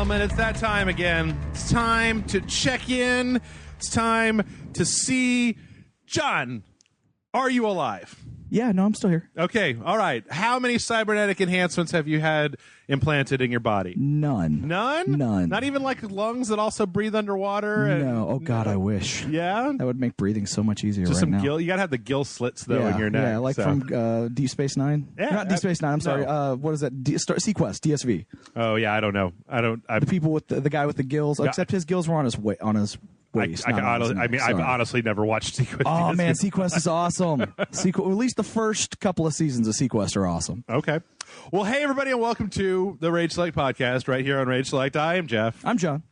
gentlemen, it's that time again. It's time to check in. It's time to see. John, are you alive? Yeah, no, I'm still here. Okay, all right. How many cybernetic enhancements have you had implanted in your body? None. None? None. Not even like lungs that also breathe underwater? No. Oh, God, I wish. Yeah? That would make breathing so much easier Just right some now. gill. You got to have the gill slits, though, in your neck. Yeah, like so. from Deep Space Nine? Yeah, Not Deep Space Nine, I'm sorry. no. What is that? Sequest, DSV. Oh, yeah, I don't know. The people with the guy with the gills, except his gills were on his waist. I've honestly never watched Sequest. Oh, man, Sequest is awesome. At least the first couple of seasons of Sequest are awesome. Okay. Well, hey, everybody, and welcome to the Rage Select podcast right here on Rage Select. I am Jeff. I'm John.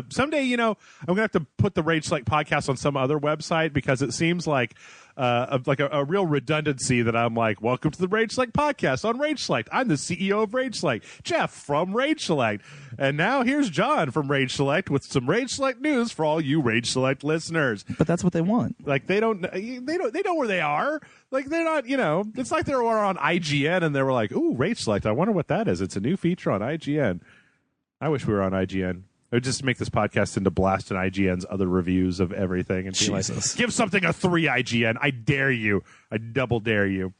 Someday, I'm going to have to put the Rage Select podcast on some other website because it seems like a real redundancy that I'm like, welcome to the Rage Select podcast on Rage Select. I'm the CEO of Rage Select, Jeff from Rage Select. And now here's John from Rage Select with some Rage Select news for all you Rage Select listeners. But that's what they want. Like they know where they are. Like they're not, it's like they were on IGN and they were like, ooh, Rage Select. I wonder what that is. It's a new feature on IGN. I wish we were on IGN. It would just make this podcast into blasting IGN's other reviews of everything and be like, give something a 3 IGN. I dare you. I double dare you.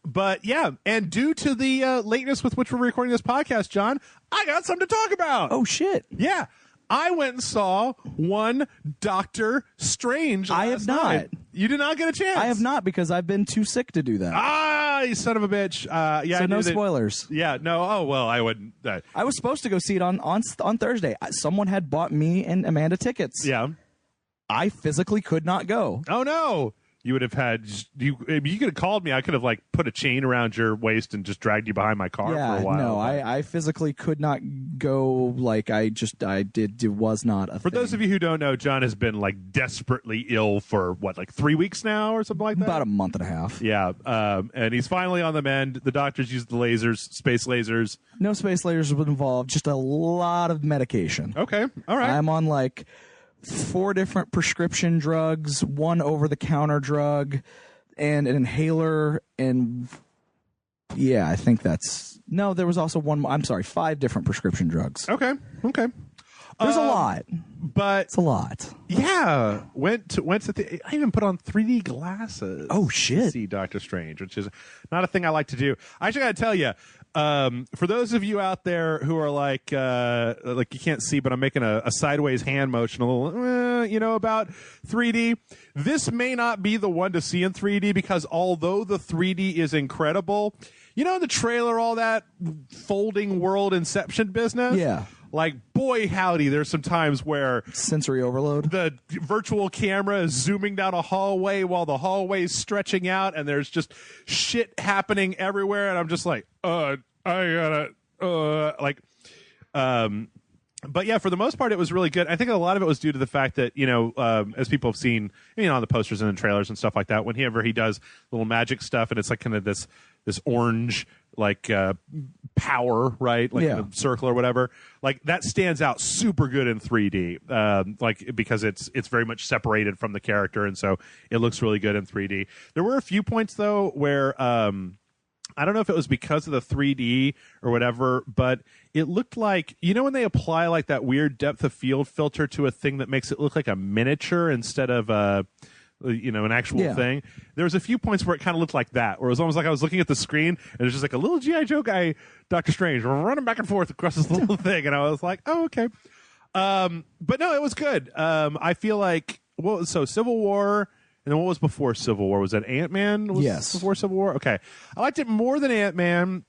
But yeah, and due to the lateness with which we're recording this podcast, John, I got something to talk about. Oh, shit. Yeah. I went and saw one Doctor Strange. I have not. Night. You did not get a chance. I have not because I've been too sick to do that. Ah, you son of a bitch. Yeah. So no spoilers. Yeah. No. Oh, well, I wouldn't. I was supposed to go see it on Thursday. Someone had bought me and Amanda tickets. Yeah. I physically could not go. Oh, no. You would have had you could have called me. I could have put a chain around your waist and just dragged you behind my car for a while. No, I physically could not go. It was not a thing. For those of you who don't know, John has been desperately ill for 3 weeks now or something like that. About a month and a half. Yeah, and he's finally on the mend. The doctors used the lasers, space lasers. No space lasers were involved. Just a lot of medication. Okay, all right. I'm on 4 different prescription drugs, 1 over-the-counter drug, and an inhaler, and yeah, I think that's... No, there was also 5 different prescription drugs. Okay. There's a lot. But it's a lot. Yeah. Went to I even put on 3D glasses. Oh, shit. To see Doctor Strange, which is not a thing I like to do. I actually got to tell you, for those of you out there who are like you can't see, but I'm making a sideways hand motion, a little, about 3D. This may not be the one to see in 3D because although the 3D is incredible, in the trailer, all that folding world Inception business. Yeah. Boy, howdy, there's some times where sensory overload. The virtual camera is zooming down a hallway while the hallway is stretching out, and there's just shit happening everywhere, and I'm just like, I gotta, but yeah, for the most part, it was really good. I think a lot of it was due to the fact that, as people have seen, on the posters and the trailers and stuff like that, whenever he does little magic stuff, and it's kind of this orange, power, right? A circle or whatever. That stands out super good in 3D, because it's very much separated from the character, and so it looks really good in 3D. There were a few points, though, where I don't know if it was because of the 3D or whatever, but it looked like, when they apply that weird depth of field filter to a thing that makes it look like a miniature instead of an actual thing. There was a few points where it kind of looked like that, where it was almost like I was looking at the screen and it was just a little G.I. Joe guy, Doctor Strange, running back and forth across this little thing, and I was like, oh, okay. But no, it was good. I feel like, Civil War. And then what was before Civil War? Was that Ant-Man? Yes. Before Civil War? Okay. I liked it more than Ant-Man.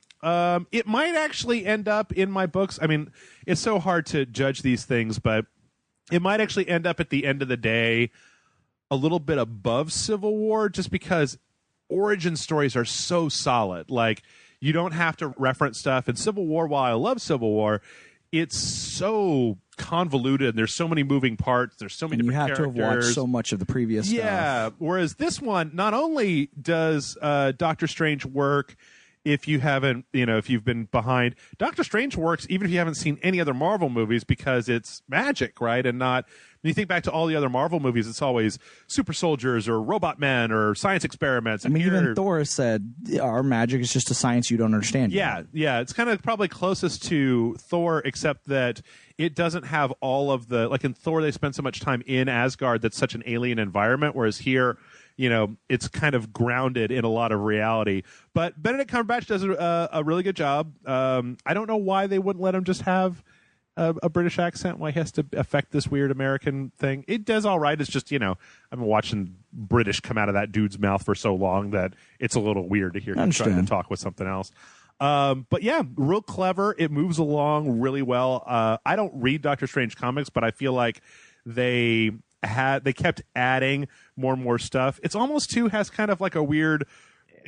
It might actually end up in my books. I mean, it's so hard to judge these things, but it might actually end up at the end of the day a little bit above Civil War just because origin stories are so solid. You don't have to reference stuff. And Civil War, while I love Civil War, it's so convoluted and there's so many moving parts, there's so many different characters. You have to have watched so much of the previous stuff. Yeah, whereas this one, not only does Doctor Strange work if you haven't, if you've been behind. Doctor Strange works even if you haven't seen any other Marvel movies because it's magic, right? And not, when you think back to all the other Marvel movies, it's always super soldiers or robot men or science experiments. I mean, even Thor said our magic is just a science you don't understand. Yeah, yeah. It's kind of probably closest to Thor, except that it doesn't have all of the, like in Thor, they spend so much time in Asgard that's such an alien environment, whereas here, it's kind of grounded in a lot of reality. But Benedict Cumberbatch does a really good job. I don't know why they wouldn't let him just have a British accent, why he has to affect this weird American thing. It does all right. It's just, I've been watching British come out of that dude's mouth for so long that it's a little weird to hear him trying to talk with something else. But yeah, real clever. It moves along really well. I don't read Doctor Strange comics, but I feel like they kept adding more and more stuff. It's almost too has kind of like a weird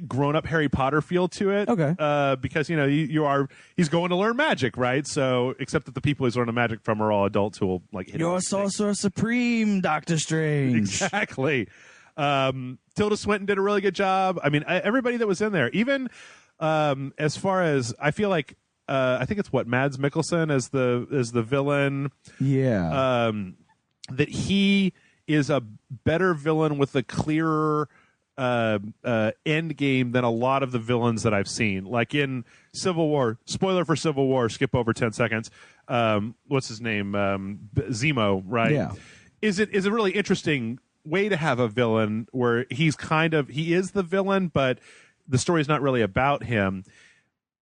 grown-up Harry Potter feel to it. Okay. Because he's going to learn magic, right? So except that the people he's learning magic from are all adults who will like hit You're Sorcerer Supreme, Doctor Strange. Exactly. Tilda Swinton did a really good job. I mean, everybody that was in there, even as far as I feel like I think it's Mads Mikkelsen as the villain. Yeah. That he is a better villain with a clearer end game than a lot of the villains that I've seen. Like in Civil War, spoiler for Civil War, skip over 10 seconds. What's his name? Zemo, right? Yeah. Is a really interesting way to have a villain where he is the villain, but the story's not really about him.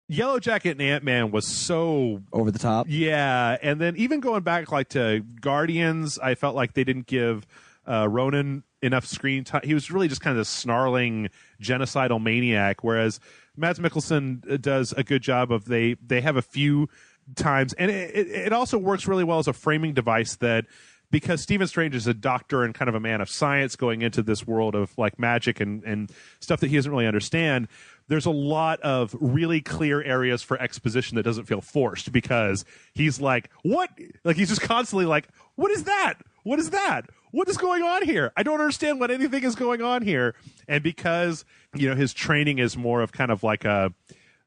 Yellow Jacket and Ant-Man was so over the top. Yeah, and then even going back like to Guardians, I felt like they didn't give Ronan enough screen time. He was really just kind of this snarling genocidal maniac, whereas Mads Mikkelsen does a good job of they have a few times, and it also works really well as a framing device that, because Stephen Strange is a doctor and kind of a man of science going into this world of like magic and stuff that he doesn't really understand, there's a lot of really clear areas for exposition that doesn't feel forced, because he's like, what? Like he's just constantly like, what is that? What is that? What is going on here? I don't understand what anything is going on here. And because, his training is more of kind of like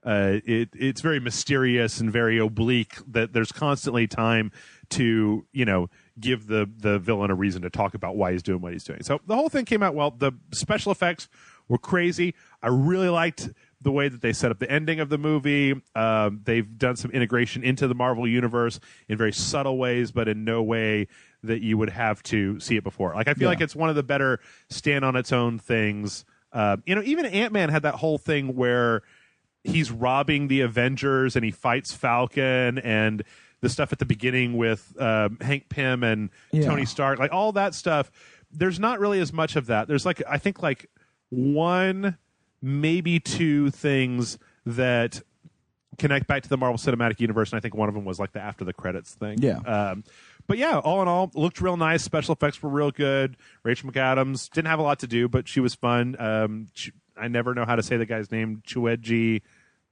it's very mysterious and very oblique, that there's constantly time to, give the villain a reason to talk about why he's doing what he's doing. So the whole thing came out well. The special effects were crazy. I really liked the way that they set up the ending of the movie. They've done some integration into the Marvel universe in very subtle ways, but in no way that you would have to see it before. Like I feel like it's one of the better stand on its own things. Even Ant-Man had that whole thing where he's robbing the Avengers and he fights Falcon, and the stuff at the beginning with Hank Pym and Tony Stark, like all that stuff. There's not really as much of that. There's I think one, maybe two things that connect back to the Marvel Cinematic Universe, and I think one of them was like the after the credits thing. Yeah. But yeah, all in all, looked real nice. Special effects were real good. Rachel McAdams didn't have a lot to do, but she was fun. I never know how to say the guy's name. Chiwetel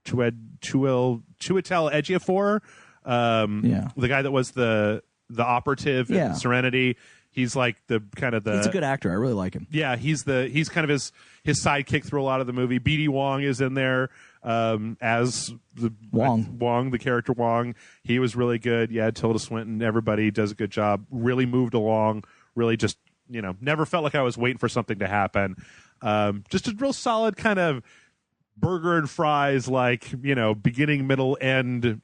Ejiofor. The guy that was the operative in Serenity. He's like the kind of the. He's a good actor. I really like him. Yeah, he's kind of his sidekick through a lot of the movie. BD Wong is in there as the Wong, the character Wong. He was really good. Yeah, Tilda Swinton. Everybody does a good job. Really moved along. Really just never felt like I was waiting for something to happen. Just a real solid kind of burger and fries, beginning, middle, end.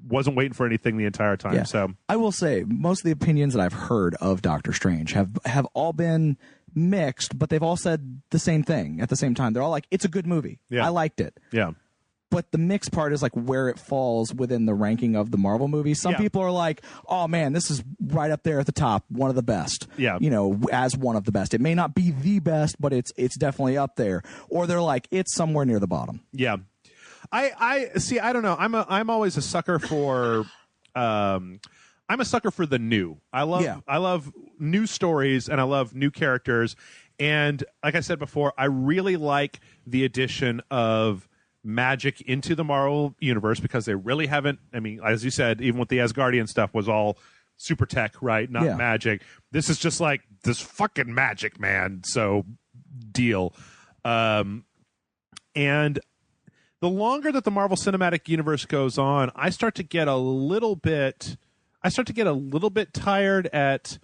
Wasn't waiting for anything the entire time. Yeah. So I will say most of the opinions that I've heard of Doctor Strange have all been mixed, but they've all said the same thing at the same time. They're all like, it's a good movie. Yeah. I liked it. Yeah. But the mixed part is like where it falls within the ranking of the Marvel movies. Some people are like, oh man, this is right up there at the top, one of the best. Yeah. As one of the best. It may not be the best, but it's definitely up there. Or they're like, it's somewhere near the bottom. Yeah. I see. I don't know. I'm always a sucker for. I'm a sucker for the new. I love new stories and I love new characters. And like I said before, I really like the addition of magic into the Marvel universe, because they really haven't. I mean, as you said, even with the Asgardian stuff was all super tech, right? Not magic. This is just like this fucking magic, man. So deal. And the longer that the Marvel Cinematic Universe goes on, I start to get a little bit tired at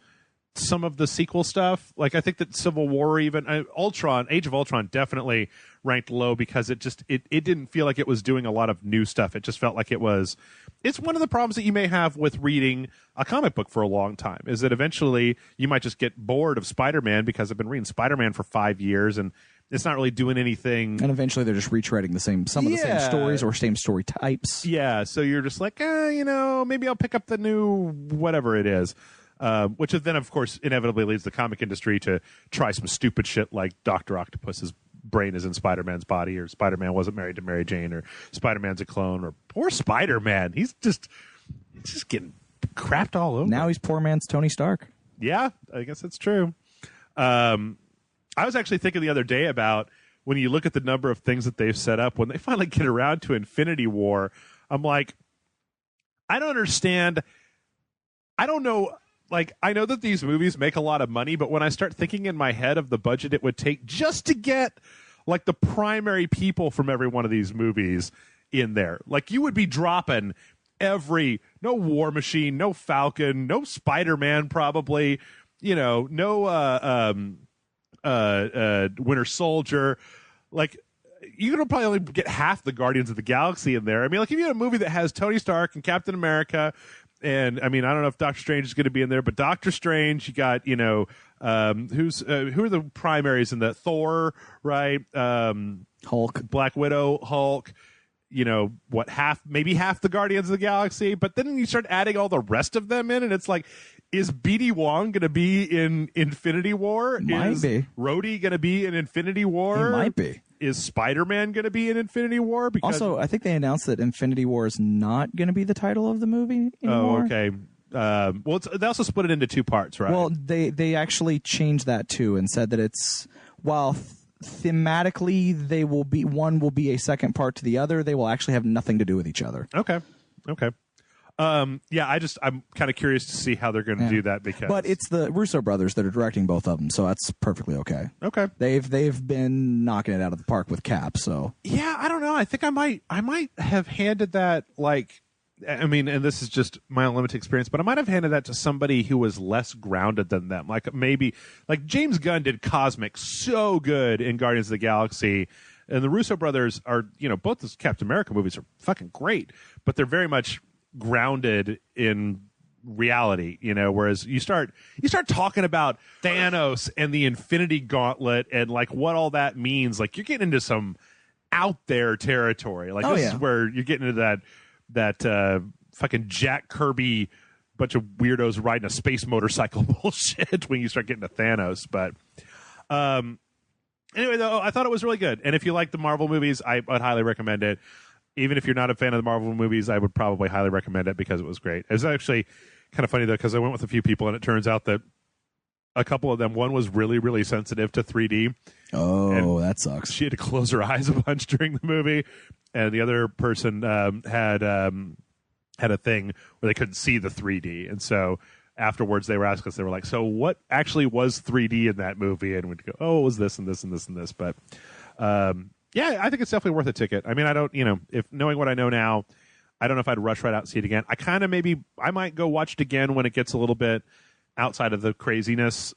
some of the sequel stuff. Like I think that Civil War, even Age of Ultron definitely ranked low because it didn't feel like it was doing a lot of new stuff. It just felt like it's one of the problems that you may have with reading a comic book for a long time, is that eventually you might just get bored of Spider-Man because I've been reading Spider-Man for 5 years and it's not really doing anything. And eventually they're just retreading some of the same stories or same story types. Yeah, so you're just like, maybe I'll pick up the new whatever it is. Which then, of course, inevitably leads the comic industry to try some stupid shit like Dr. Octopus's brain is in Spider-Man's body, or Spider-Man wasn't married to Mary Jane, or Spider-Man's a clone, or poor Spider-Man. He's just getting crapped all over. Now he's poor man's Tony Stark. Yeah, I guess that's true. I was actually thinking the other day about when you look at the number of things that they've set up, when they finally get around to Infinity War, I'm like, I don't understand. I don't know. Like, I know that these movies make a lot of money, but when I start thinking in my head of the budget it would take just to get, like, the primary people from every one of these movies in there, like, you would be dropping no War Machine, no Falcon, no Spider-Man, probably, no Winter Soldier. Like, you're going to probably only get half the Guardians of the Galaxy in there. I mean, like, if you had a movie that has Tony Stark and Captain America, and I mean, I don't know if Doctor Strange is going to be in there, but Doctor Strange, you got, who are the primaries in that? Thor, right? Hulk, Black Widow, Hulk. Maybe half the Guardians of the Galaxy, but then you start adding all the rest of them in, and it's like, is BD Wong going to be in Infinity War? Might be. Rhodey going to be in Infinity War? He might be. Is Spider-Man going to be in Infinity War? Because also, I think they announced that Infinity War is not going to be the title of the movie anymore. Oh, okay. Well, they also split it into two parts, right? Well, they actually changed that too and said that it's, while thematically one will be a second part to the other, they will actually have nothing to do with each other. Okay. I'm kind of curious to see how they're going to do that, but it's the Russo brothers that are directing both of them, so that's perfectly okay. Okay. They've been knocking it out of the park with Cap, so. Yeah, I don't know. I think I might have handed that, like, I mean, and this is just my own limited experience, but I might have handed that to somebody who was less grounded than them. Like, maybe, like, James Gunn did Cosmic so good in Guardians of the Galaxy, and the Russo brothers are, both the Captain America movies are fucking great, but they're very much grounded in reality, whereas you start talking about Thanos and the Infinity Gauntlet and, like, what all that means, like, you're getting into some out there territory. Like, this is where you're getting into that fucking Jack Kirby bunch of weirdos riding a space motorcycle bullshit when you start getting to Thanos. But anyway, though, I thought it was really good, and if you like the Marvel movies, I would highly recommend it. Even if you're not a fan of the Marvel movies, I would probably highly recommend it because it was great. It was actually kind of funny, though, because I went with a few people, and it turns out that a couple of them, one was really, really sensitive to 3D. Oh, that sucks. She had to close her eyes a bunch during the movie, and the other person had a thing where they couldn't see the 3D. And so afterwards they were asking us, they were like, so what actually was 3D in that movie? And we'd go, oh, it was this and this and this and this. But yeah, I think it's definitely worth a ticket. I mean, I don't, if knowing what I know now, I don't know if I'd rush right out and see it again. I might go watch it again when it gets a little bit outside of the craziness,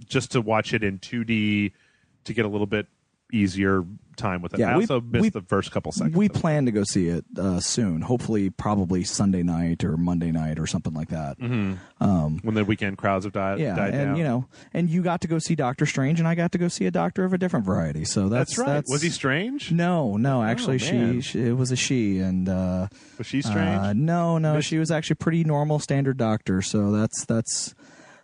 just to watch it in 2D to get a little bit easier time with it. I also missed the first couple seconds. We plan to go see it soon. Hopefully, probably Sunday night or Monday night or something like that. Mm-hmm. When the weekend crowds have died down. And you got to go see Doctor Strange, and I got to go see a doctor of a different variety. So that's right. Was he strange? No. Actually, it was a she. And was she strange? No. She was actually pretty normal, standard doctor. So that's.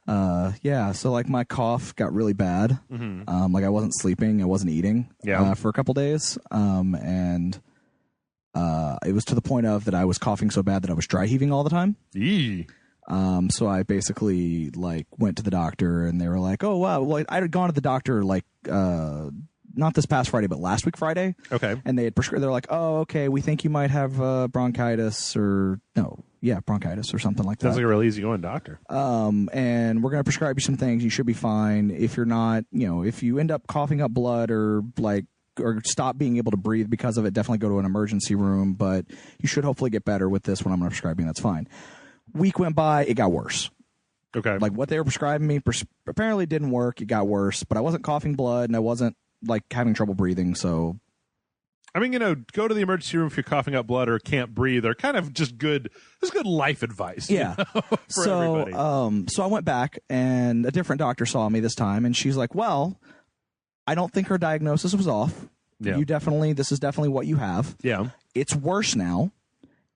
So like my cough got really bad. Mm-hmm. Like I wasn't sleeping, I wasn't eating for a couple days. And it was to the point of that I was coughing so bad that I was dry heaving all the time. Eee. So I basically like went to the doctor and they were like, oh wow, well I had gone to the doctor like not this past Friday, but last week Friday. Okay. And they had prescribed, they're like, oh, okay, we think you might have bronchitis bronchitis or something like that. Sounds like a really easygoing doctor. And we're going to prescribe you some things. You should be fine. If you're not, if you end up coughing up blood or like or stop being able to breathe because of it, definitely go to an emergency room. But you should hopefully get better with this. When I'm going to prescribe you, that's fine. Week went by, it got worse. Okay. Like what they were prescribing me apparently didn't work. It got worse, but I wasn't coughing blood and I wasn't like having trouble breathing. So, I mean, go to the emergency room if you're coughing up blood or can't breathe. They're kind of just good. It's good life advice. Yeah. For everybody. So I went back and a different doctor saw me this time, and she's like, "Well, I don't think her diagnosis was off. Yeah. This is definitely what you have. Yeah. It's worse now."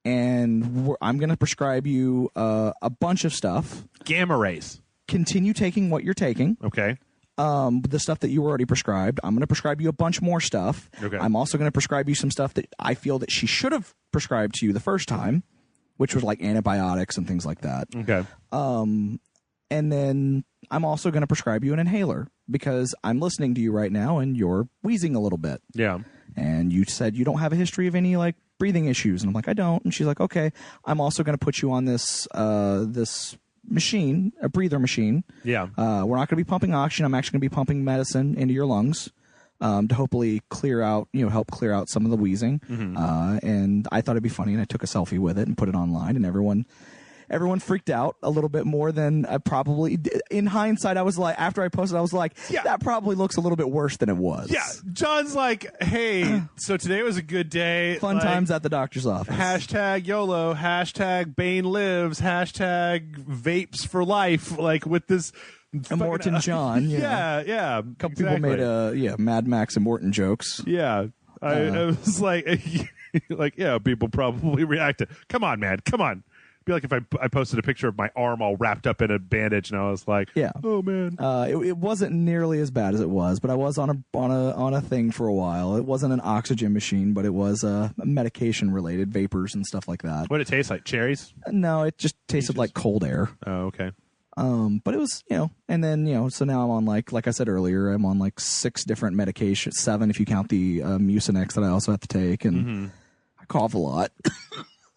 And I'm going to prescribe you a bunch of stuff. Gamma rays. Continue taking what you're taking. Okay. The stuff that you were already prescribed. I'm going to prescribe you a bunch more stuff. Okay. I'm also going to prescribe you some stuff that I feel that she should have prescribed to you the first time, which was like antibiotics and things like that. Okay. And then I'm also going to prescribe you an inhaler because I'm listening to you right now and you're wheezing a little bit. Yeah. And you said you don't have a history of any like breathing issues. And I'm like, I don't. And she's like, okay, I'm also going to put you on this machine, a breather machine. Yeah. We're not going to be pumping oxygen. I'm actually going to be pumping medicine into your lungs to hopefully help clear out some of the wheezing. Mm-hmm. And I thought it'd be funny, and I took a selfie with it and put it online, and everyone freaked out a little bit more than I probably did. In hindsight, I was like, after I posted, I was like, that probably looks a little bit worse than it was. Yeah. John's like, hey, so today was a good day. Fun times at the doctor's office. Hashtag YOLO, hashtag Bane lives, hashtag vapes for life. Like with this. Morton John. Yeah. A couple people made Mad Max and Morton jokes. Yeah. I was like, people probably reacted. Come on, man. Come on. Be like if I posted a picture of my arm all wrapped up in a bandage, and I was like, oh man. It wasn't nearly as bad as it was, but I was on a thing for a while. It wasn't an oxygen machine, but it was medication related, vapors and stuff like that. What did it taste like? Cherries? No, it just tasted like cold air. Oh, okay. But it was, and then, so now I'm on like I said earlier, I'm on like 6 different medications, 7 if you count the Mucinex that I also have to take, and I cough a lot.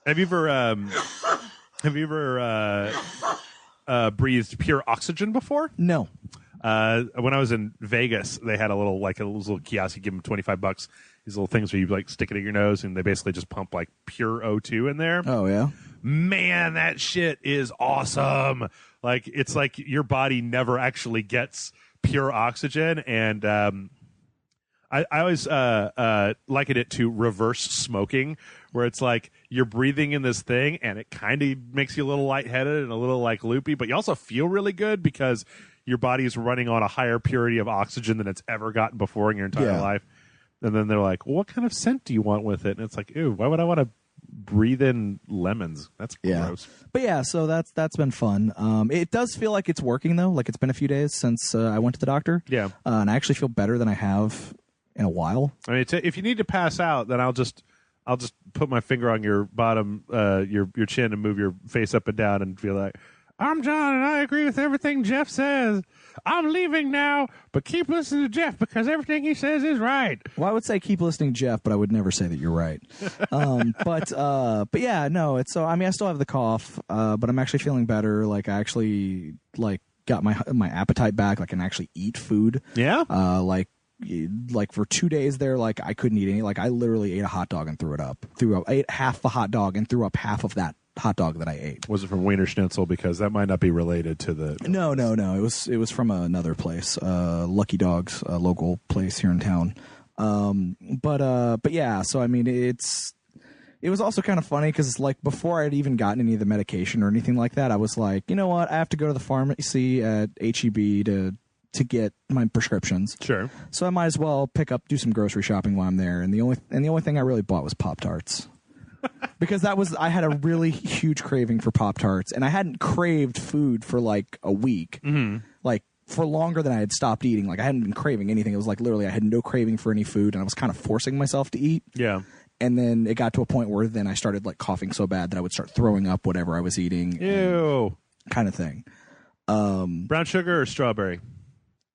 Have you ever breathed pure oxygen before? No. When I was in Vegas, they had a little kiosk. You give them $25. These little things where you like stick it in your nose, and they basically just pump like pure O2 in there. Oh yeah. Man, that shit is awesome. Like it's like your body never actually gets pure oxygen, and I always liken it to reverse smoking, where it's like you're breathing in this thing and it kind of makes you a little lightheaded and a little like loopy, but you also feel really good because your body is running on a higher purity of oxygen than it's ever gotten before in your entire life. And then they're like, well, what kind of scent do you want with it? And it's like, ew, why would I want to breathe in lemons? That's gross. But so that's been fun. It does feel like it's working though. Like it's been a few days since I went to the doctor. Yeah. And I actually feel better than I have in a while. I mean, if you need to pass out, then I'll just put my finger on your bottom, your chin, and move your face up and down, and feel like, I'm John, and I agree with everything Jeff says. I'm leaving now, but keep listening to Jeff because everything he says is right. Well, I would say keep listening to Jeff, but I would never say that you're right. But yeah, no. It's so. I mean, I still have the cough, but I'm actually feeling better. Like I actually got my appetite back. Like I can actually eat food. Yeah. Like for 2 days there, like I couldn't eat any. Like I literally ate a hot dog and threw it up. I ate half the hot dog and threw up half of that hot dog that I ate. Was it from Wiener Schnitzel? Because that might not be related to the. No. It was from another place, Lucky Dogs, a local place here in town. But yeah. So I mean, it was also kind of funny because like before I had even gotten any of the medication or anything like that, I was like, you know what, I have to go to the pharmacy at HEB to get my prescriptions. Sure. So I might as well do some grocery shopping while I'm there. And the only thing I really bought was Pop-Tarts. Because I had a really huge craving for Pop-Tarts, and I hadn't craved food for like a week. Mm-hmm. Like for longer than I had stopped eating. Like I hadn't been craving anything. It was like literally I had no craving for any food, and I was kind of forcing myself to eat. Yeah. And then it got to a point where then I started like coughing so bad that I would start throwing up whatever I was eating. Ew. Kind of thing. Brown sugar or strawberry?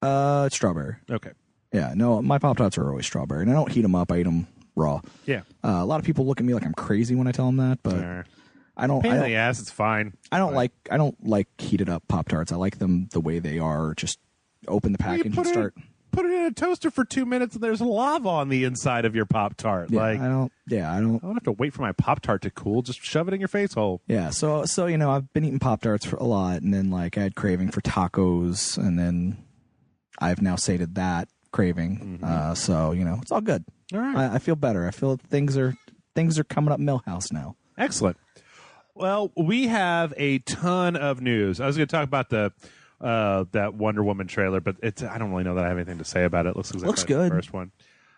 It's strawberry. Okay. Yeah, no, my Pop-Tarts are always strawberry, and I don't heat them up. I eat them raw. Yeah. A lot of people look at me like I'm crazy when I tell them that, but I don't. Pain in the ass. It's fine. I don't like heated up Pop-Tarts. I like them the way they are. Just open the package and start. put it in a toaster for 2 minutes and there's lava on the inside of your Pop-Tart. Yeah, like, I don't have to wait for my Pop-Tart to cool. Just shove it in your face hole. Yeah, so I've been eating Pop-Tarts for a lot, and then like I had craving for tacos, and then I've now sated that craving. So it's all good. All right. I feel better. I feel things are coming up Millhouse now. Excellent. Well, we have a ton of news. I was going to talk about that Wonder Woman trailer, but I don't really know that I have anything to say about it. It looks exactly Looks like good. The first one.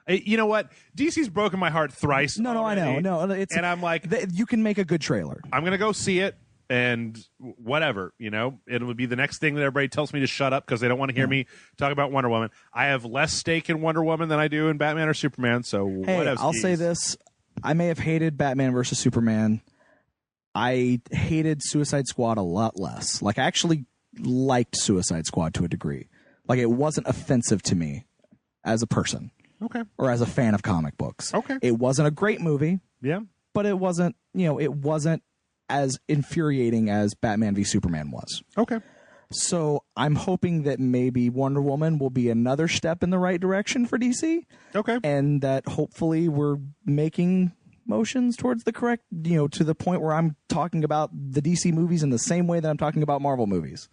You know what? DC's broken my heart thrice. No, already, I know. No, and I'm like, you can make a good trailer. I'm going to go see it, and whatever, it'll be the next thing that everybody tells me to shut up because they don't want to hear me talk about Wonder Woman. I have less stake in Wonder Woman than I do in Batman or Superman, so whatever. I'll say this. I may have hated Batman versus Superman. I hated Suicide Squad a lot less. Like, I actually liked Suicide Squad to a degree. Like, it wasn't offensive to me as a person. Okay. Or as a fan of comic books. Okay. It wasn't a great movie. Yeah. But it wasn't, it wasn't as infuriating as Batman v Superman was. Okay. So I'm hoping that maybe Wonder Woman will be another step in the right direction for DC. Okay. And that hopefully we're making motions towards the correct, to the point where I'm talking about the DC movies in the same way that I'm talking about Marvel movies.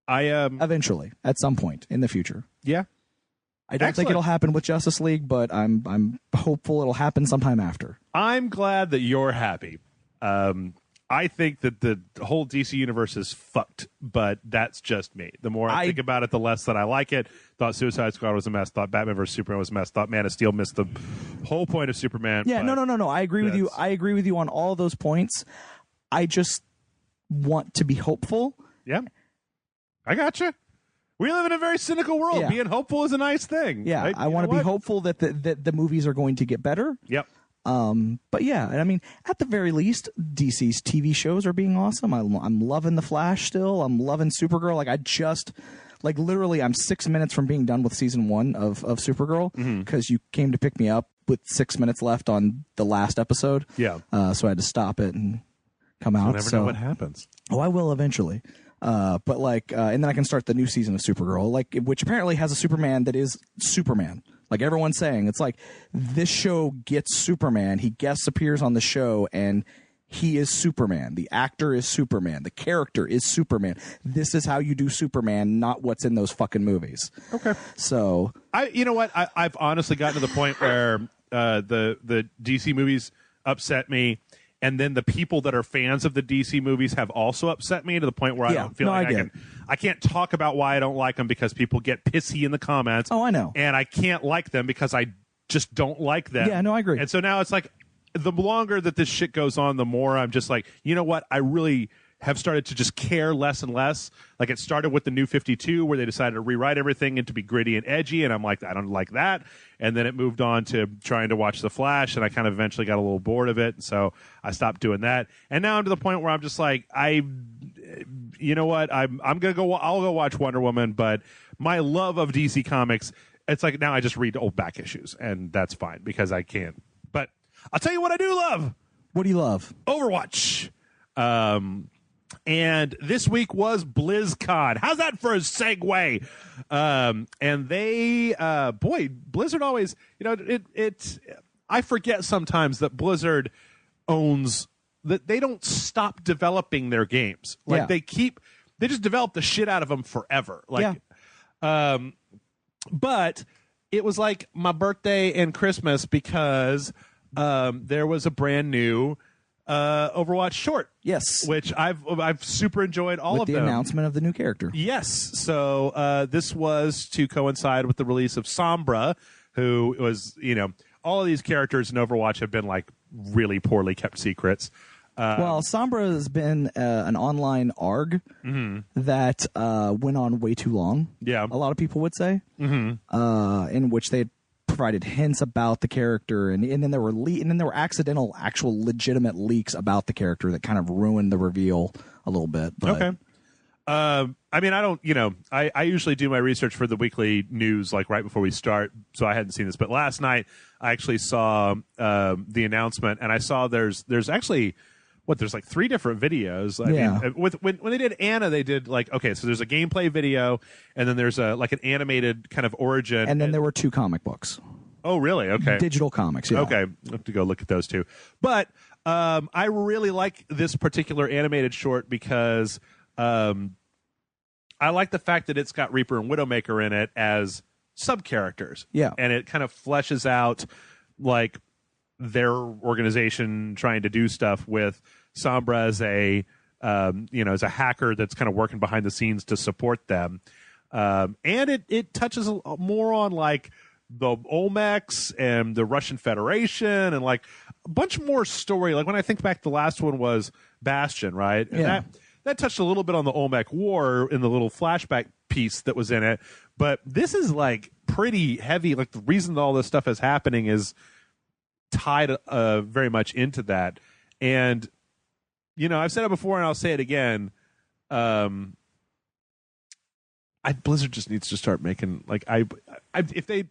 Eventually, at some point in the future. Yeah. I don't think it'll happen with Justice League, but I'm hopeful it'll happen sometime after. I'm glad that you're happy. I think that the whole DC universe is fucked, but that's just me. The more I think about it, the less that I like it. Thought Suicide Squad was a mess. Thought Batman vs Superman was a mess. Thought Man of Steel missed the whole point of Superman. Yeah, no. I agree with you. I agree with you on all those points. I just want to be hopeful. Yeah, I gotcha. We live in a very cynical world. Yeah. Being hopeful is a nice thing. Yeah, right? I want to be hopeful that the movies are going to get better. Yep. But yeah, I mean, at the very least, DC's TV shows are being awesome. I'm loving The Flash still. I'm loving Supergirl. Literally, I'm 6 minutes from being done with season 1 of Supergirl because you came to pick me up with 6 minutes left on the last episode. Yeah. So I had to stop it and come out. You'll never know what happens. Oh, I will eventually. And then I can start the new season of Supergirl, which apparently has a Superman that is Superman. Like everyone's saying, it's like this show gets Superman. He guest appears on the show and he is Superman. The actor is Superman. The character is Superman. This is how you do Superman, not what's in those fucking movies. Okay. So you know what? I've honestly gotten to the point where the DC movies upset me. And then the people that are fans of the DC movies have also upset me to the point where I don't feel like I can't talk about why I don't like them because people get pissy in the comments. Oh, I know. And I can't like them because I just don't like them. Yeah, no, I agree. And so now it's like the longer that this shit goes on, the more I'm just like, you know what? I really have started to just care less and less. Like it started with the New 52 where they decided to rewrite everything and to be gritty and edgy. And I'm like, I don't like that. And then it moved on to trying to watch The Flash. And I kind of eventually got a little bored of it. And so I stopped doing that. And now I'm to the point where I'm just like, you know what? I'll go watch Wonder Woman. But my love of DC Comics, it's like now I just read old back issues. And that's fine because I can't. But I'll tell you what I do love. What do you love? Overwatch. And this week was BlizzCon. How's that for a segue? And they, Blizzard always, I forget sometimes that Blizzard owns, that they don't stop developing their games. Like they just develop the shit out of them forever. But it was like my birthday and Christmas because there was a brand new Overwatch short. Yes. Which I've super enjoyed all of them. With the announcement of the new character. Yes. So this was to coincide with the release of Sombra, who was, all of these characters in Overwatch have been like really poorly kept secrets. Well, Sombra has been an online ARG that went on way too long. Yeah. A lot of people would say. In which they provided hints about the character, and then there were actual legitimate leaks about the character that kind of ruined the reveal a little bit. But. Okay. I mean, I don't, I usually do my research for the weekly news like right before we start, so I hadn't seen this. But last night I actually saw the announcement, and I saw there's actually there's like 3 different videos. I mean, when they did Anna, they did like, okay, so there's a gameplay video, and then there's a like an animated kind of origin, and then there were 2 comic books. Oh, really? Okay. Digital comics. Yeah. Okay, I have to go look at those 2. But I really like this particular animated short because I like the fact that it's got Reaper and Widowmaker in it as sub characters. Yeah, and it kind of fleshes out like their organization trying to do stuff with Sombra as a as a hacker that's kind of working behind the scenes to support them, and it touches more on like the Olmecs and the Russian Federation and like a bunch more story. Like when I think back, the last one was Bastion, right? And that touched a little bit on the Olmec War in the little flashback piece that was in it, but this is like pretty heavy. Like the reason all this stuff is happening is tied very much into that. And I've said it before and I'll say it again. Blizzard just needs to start making like if they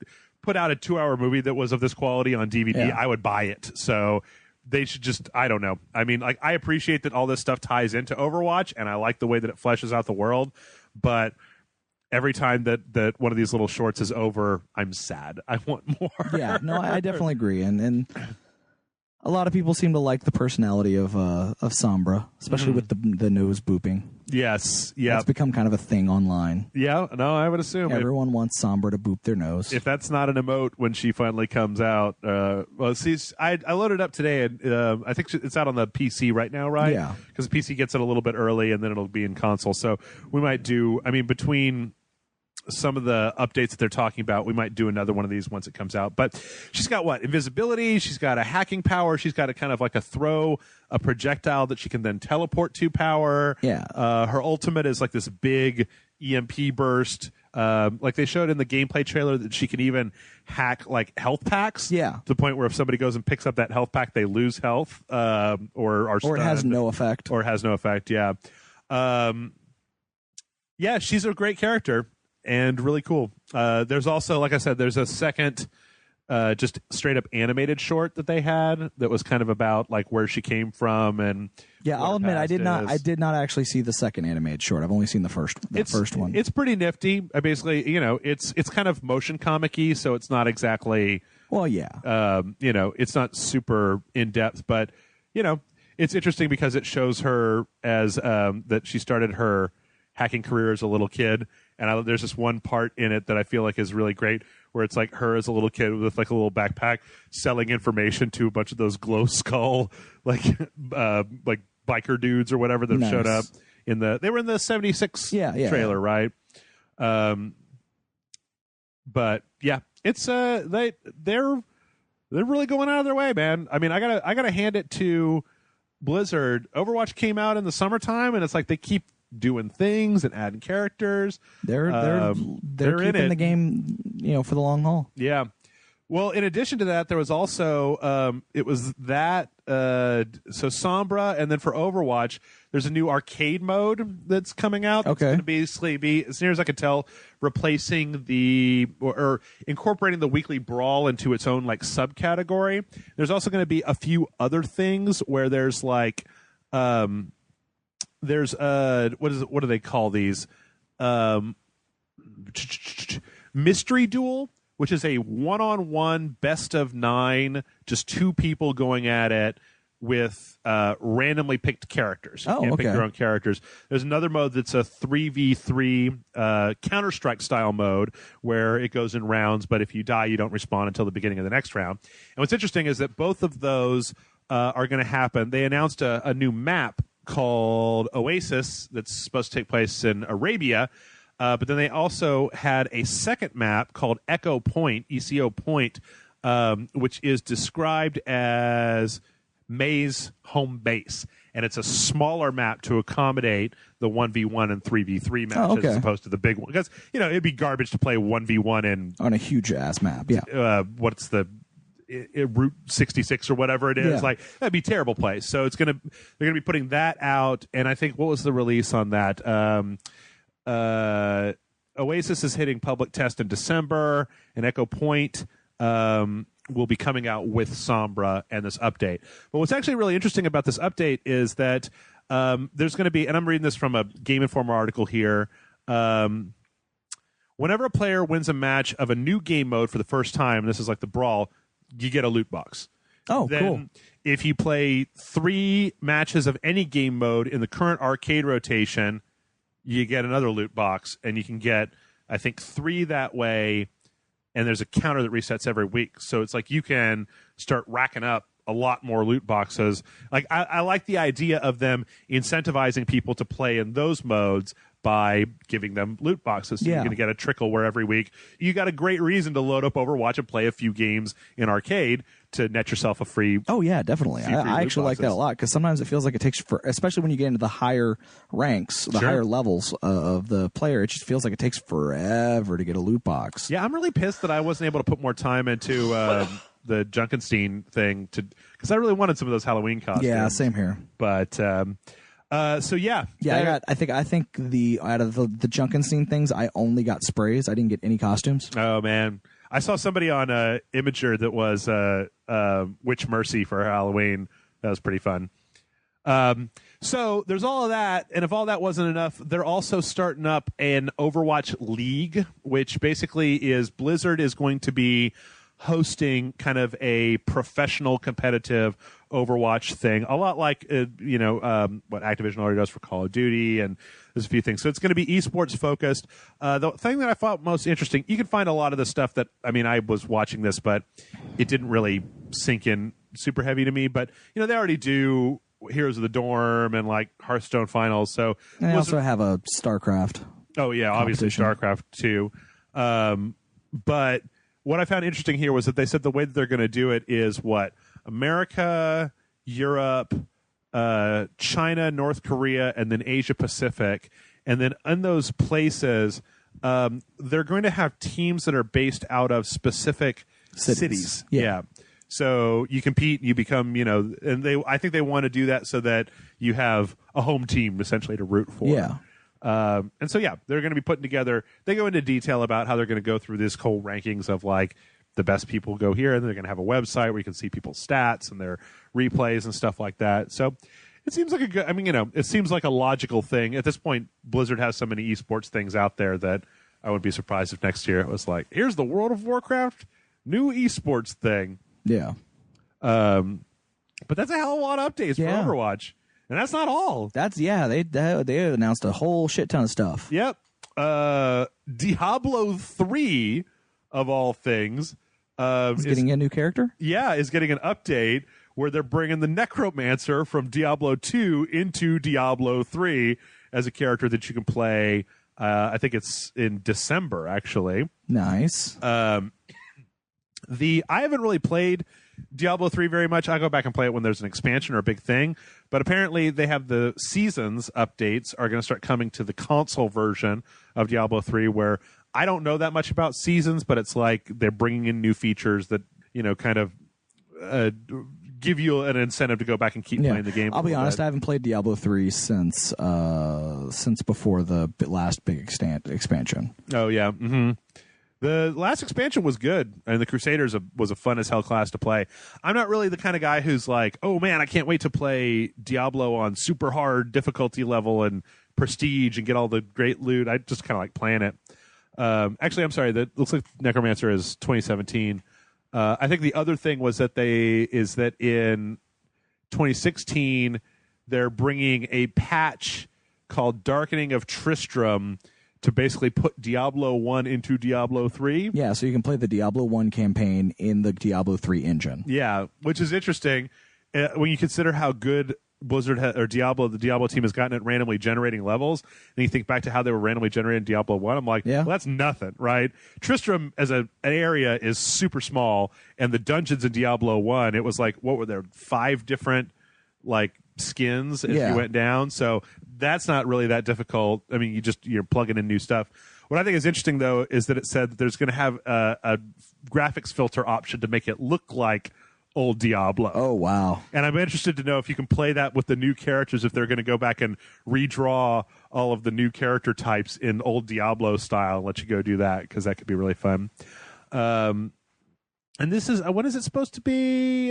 put out a 2-hour movie that was of this quality on DVD, I would buy it. So they should just, I don't know. I mean, like I appreciate that all this stuff ties into Overwatch and I like the way that it fleshes out the world, but every time that one of these little shorts is over, I'm sad. I want more. Yeah, no, I definitely agree. And a lot of people seem to like the personality of Sombra, especially with the nose booping. Yes, yeah. It's become kind of a thing online. Yeah, no, I would assume. Everyone wants Sombra to boop their nose. If that's not an emote when she finally comes out, well, see, I loaded it up today, and I think it's out on the PC right now, right? Yeah. Because the PC gets it a little bit early, and then it'll be in console. So we might do, I mean, between some of the updates that they're talking about, we might do another one of these once it comes out. But she's got what? Invisibility. She's got a hacking power. She's got a kind of like a projectile that she can then teleport to power. Yeah. Her ultimate is like this big EMP burst. Like they showed in the gameplay trailer that she can even hack like health packs. Yeah. To the point where if somebody goes and picks up that health pack, they lose health, or are stunned. Or it has no effect. Or it has no effect. Yeah. Yeah, she's a great character. And really cool. There's also, like I said, there's a second just straight up animated short that they had that was kind of about like where she came from and I'll admit I did not actually see the second animated short. I've only seen the first one. It's pretty nifty. I basically, it's kind of motion comic-y, so it's not exactly it's not super in depth, but it's interesting because it shows her as that she started her hacking career as a little kid. And there's this one part in it that I feel like is really great, where it's like her as a little kid with like a little backpack selling information to a bunch of those glow skull like biker dudes or whatever that showed up they were in the 76 trailer, right? But yeah, it's they're really going out of their way, man. I mean, I gotta hand it to Blizzard. Overwatch came out in the summertime, and it's like they keep doing things and adding characters. They're keeping the game, for the long haul. Yeah. Well, in addition to that, there was also it was that so Sombra, and then for Overwatch, there's a new arcade mode that's coming out. Okay. It's going to basically be, as near as I can tell, replacing or incorporating the weekly brawl into its own like subcategory. There's also going to be a few other things where there's like there's what do they call these? Mystery Duel, which is a 1-on-1 best of 9, just 2 people going at it with randomly picked characters. You can't pick your own characters. There's another mode that's a 3v3 Counter-Strike style mode where it goes in rounds, but if you die, you don't respawn until the beginning of the next round. And what's interesting is that both of those are going to happen. They announced a new map called Oasis that's supposed to take place in Arabia, but then they also had a second map called Echo Point, ECO Point, which is described as May's home base, and it's a smaller map to accommodate the 1v1 and 3v3 matches as opposed to the big one, because it'd be garbage to play 1v1 on a huge ass map. What's the Route 66 or whatever it is, like that'd be a terrible place. So they're gonna be putting that out, and I think what was the release on that? Oasis is hitting public test in December, and Echo Point will be coming out with Sombra and this update. But what's actually really interesting about this update is that there's going to be, and I'm reading this from a Game Informer article here, whenever a player wins a match of a new game mode for the first time, and this is like the Brawl, you get a loot box. Oh, then, cool. if you play 3 matches of any game mode in the current arcade rotation, you get another loot box, and you can get, I think, 3 that way, and there's a counter that resets every week. So it's like you can start racking up a lot more loot boxes. Like I like the idea of them incentivizing people to play in those modes by giving them loot boxes. So you're going to get a trickle where every week you got a great reason to load up Overwatch and play a few games in arcade to net yourself a free. Oh yeah, definitely. I actually like that a lot because sometimes it feels like it takes especially when you get into the higher ranks, the higher levels of the player. It just feels like it takes forever to get a loot box. Yeah, I'm really pissed that I wasn't able to put more time into the Junkenstein thing because I really wanted some of those Halloween costumes. Yeah, same here. But so yeah, I think the out of the Junkenstein things, I only got sprays. I didn't get any costumes. Oh man, I saw somebody on Imager that was Witch Mercy for Halloween. That was pretty fun. So there's all of that, and if all that wasn't enough, they're also starting up an Overwatch League, which basically is Blizzard is going to be hosting kind of a professional competitive Overwatch thing, a lot like what Activision already does for Call of Duty, and there's a few things. So it's going to be esports focused. The thing that I thought most interesting, you can find a lot of the stuff that, I mean, I was watching this, but it didn't really sink in super heavy to me. But they already do Heroes of the Dorm and like Hearthstone finals. So they also have a StarCraft. Oh yeah, obviously StarCraft too. But what I found interesting here was that they said the way that they're going to do it is America, Europe, China, North Korea, and then Asia Pacific. And then in those places, they're going to have teams that are based out of specific cities. Yeah. So you compete, you become, and I think they want to do that so that you have a home team essentially to root for. Yeah. And so, they're going to be putting together, they go into detail about how they're going to go through this whole rankings of like the best people go here, and they're going to have a website where you can see people's stats and their replays and stuff like that. So it seems like it seems like a logical thing. At this point, Blizzard has so many esports things out there that I wouldn't be surprised if next year it was like, here's the World of Warcraft new esports thing. Yeah. But that's a hell of a lot of updates for Overwatch. And that's not all. They announced a whole shit ton of stuff. Yep. Diablo 3, of all things, is getting a new character? Yeah, is getting an update where they're bringing the Necromancer from Diablo 2 into Diablo 3 as a character that you can play. I think it's in December, actually. Nice. I haven't really played Diablo 3 very much. I go back and play it when there's an expansion or a big thing. But apparently they have the Seasons updates are going to start coming to the console version of Diablo 3, where I don't know that much about Seasons, but it's like they're bringing in new features that, kind of give you an incentive to go back and keep playing the game. I'll be honest, I haven't played Diablo 3 since before the last big expansion. Oh, yeah. Mm-hmm. The last expansion was good, and the Crusaders was a fun as hell class to play. I'm not really the kind of guy who's like, oh man, I can't wait to play Diablo on super hard difficulty level and prestige and get all the great loot. I just kind of like playing it. Actually, I'm sorry. That looks like Necromancer is 2017. I think the other thing was that in 2016 they're bringing a patch called Darkening of Tristram to basically put Diablo 1 into Diablo 3. Yeah, so you can play the Diablo 1 campaign in the Diablo 3 engine. Yeah, which is interesting when you consider how good Blizzard the Diablo team has gotten at randomly generating levels. And you think back to how they were randomly generating Diablo 1, I'm like, well, that's nothing, right? Tristram as an area is super small, and the dungeons in Diablo 1, it was like, what were there, 5 different like skins as you went down? So that's not really that difficult. I mean, you're plugging in new stuff. What I think is interesting, though, is that it said that there's going to have a graphics filter option to make it look like old Diablo. Oh, wow. And I'm interested to know if you can play that with the new characters, if they're going to go back and redraw all of the new character types in old Diablo style and let you go do that, because that could be really fun. And this is when is it supposed to be?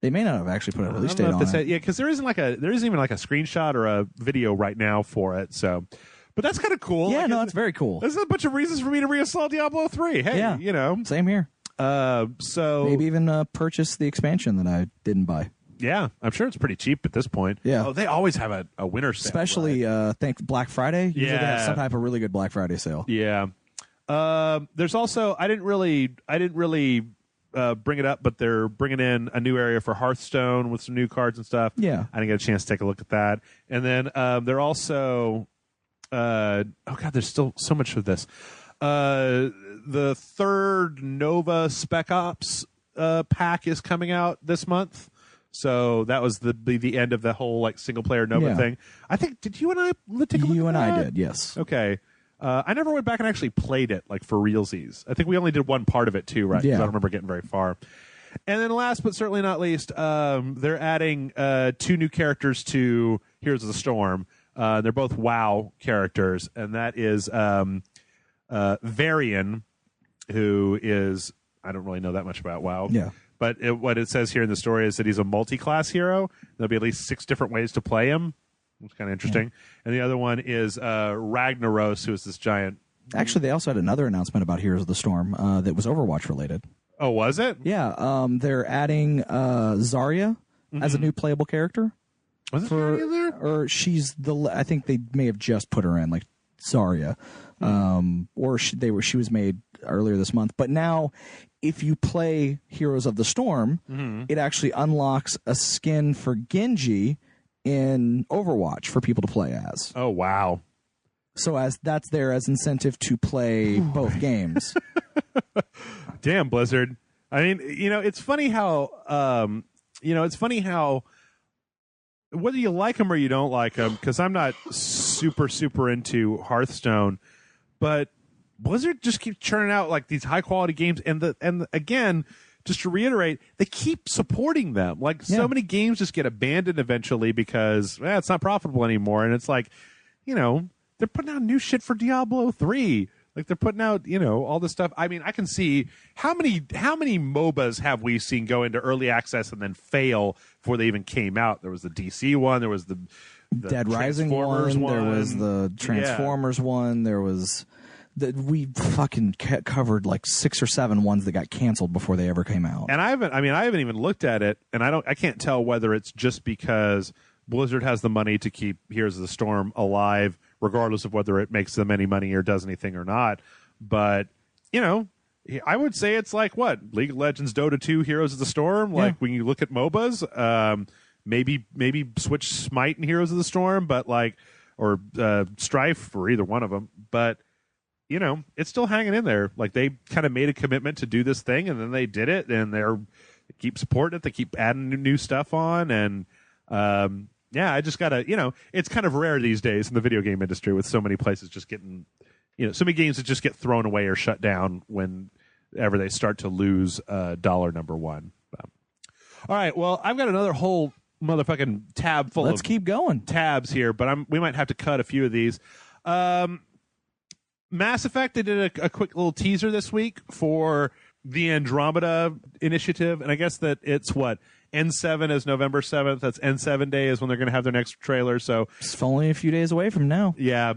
They may not have actually put a release date on it. Yeah, because there isn't even like a screenshot or a video right now for it. So, but that's kind of cool. Yeah, like, no, it's very cool. There's a bunch of reasons for me to reinstall Diablo 3. Hey, yeah, you know, same here. So maybe even purchase the expansion that I didn't buy. Yeah, I'm sure it's pretty cheap at this point. Yeah. Oh, they always have a winter sale. Especially, thanks Black Friday. Usually they have some type of really good Black Friday sale. Yeah. There's also, I didn't really bring it up, but they're bringing in a new area for Hearthstone with some new cards and stuff. Yeah. I didn't get a chance to take a look at that. And then they're also, oh God, there's still so much of this. The third Nova Spec Ops pack is coming out this month. So that was the end of the whole like single player Nova thing. I think, did you and I take a look at that? You and I did, yes. Okay. I never went back and actually played it like for realsies. I think we only did one part of it too, right? Yeah. I don't remember getting very far. And then last but certainly not least, they're adding 2 new characters to Heroes of the Storm. They're both WoW characters, and that is Varian, who is, I don't really know that much about WoW. Yeah. But what it says here in the story is that he's a multi-class hero. There'll be at least 6 different ways to play him. It's kind of interesting. Yeah. And the other one is Ragnaros, who is this giant. Actually, they also had another announcement about Heroes of the Storm that was Overwatch related. Oh, was it? Yeah. They're adding Zarya as a new playable character. Was it Zarya there? Or she's I think they may have just put her in, like Zarya. Or she was made earlier this month. But now, if you play Heroes of the Storm, it actually unlocks a skin for Genji in Overwatch for people to play as. Oh, wow. So that's there as incentive to play both games. Damn, Blizzard. I mean, it's funny how, whether you like them or you don't like them, because I'm not super, super into Hearthstone, but Blizzard just keeps churning out like these high quality games, and again, just to reiterate, they keep supporting them. Like so many games just get abandoned eventually because it's not profitable anymore, and it's like, they're putting out new shit for Diablo 3. Like they're putting out, all this stuff. I mean, I can see how many MOBAs have we seen go into early access and then fail before they even came out. There was the DC one, there was the Dead Rising one, there was the Transformers one, there was we fucking covered like 6 or 7 ones that got canceled before they ever came out. And I haven't even looked at it, and I can't tell whether it's just because Blizzard has the money to keep Heroes of the Storm alive, regardless of whether it makes them any money or does anything or not. But, I would say it's like what? League of Legends, Dota 2, Heroes of the Storm? Like when you look at MOBAs, maybe switch Smite and Heroes of the Storm, but like, or Strife or either one of them. But, it's still hanging in there. Like they kind of made a commitment to do this thing, and then they did it, and they keep supporting it. They keep adding new stuff on, and I just gotta, it's kind of rare these days in the video game industry with so many places just getting, so many games that just get thrown away or shut down whenever they start to lose dollar number one. All right, well, I've got another whole motherfucking tab full Let's of keep going. tabs here, but we might have to cut a few of these. Mass Effect, they did a quick little teaser this week for the Andromeda initiative, and I guess that it's what? N7 is November 7th. That's N7 Day is when they're going to have their next trailer. So it's only a few days away from now. Yeah,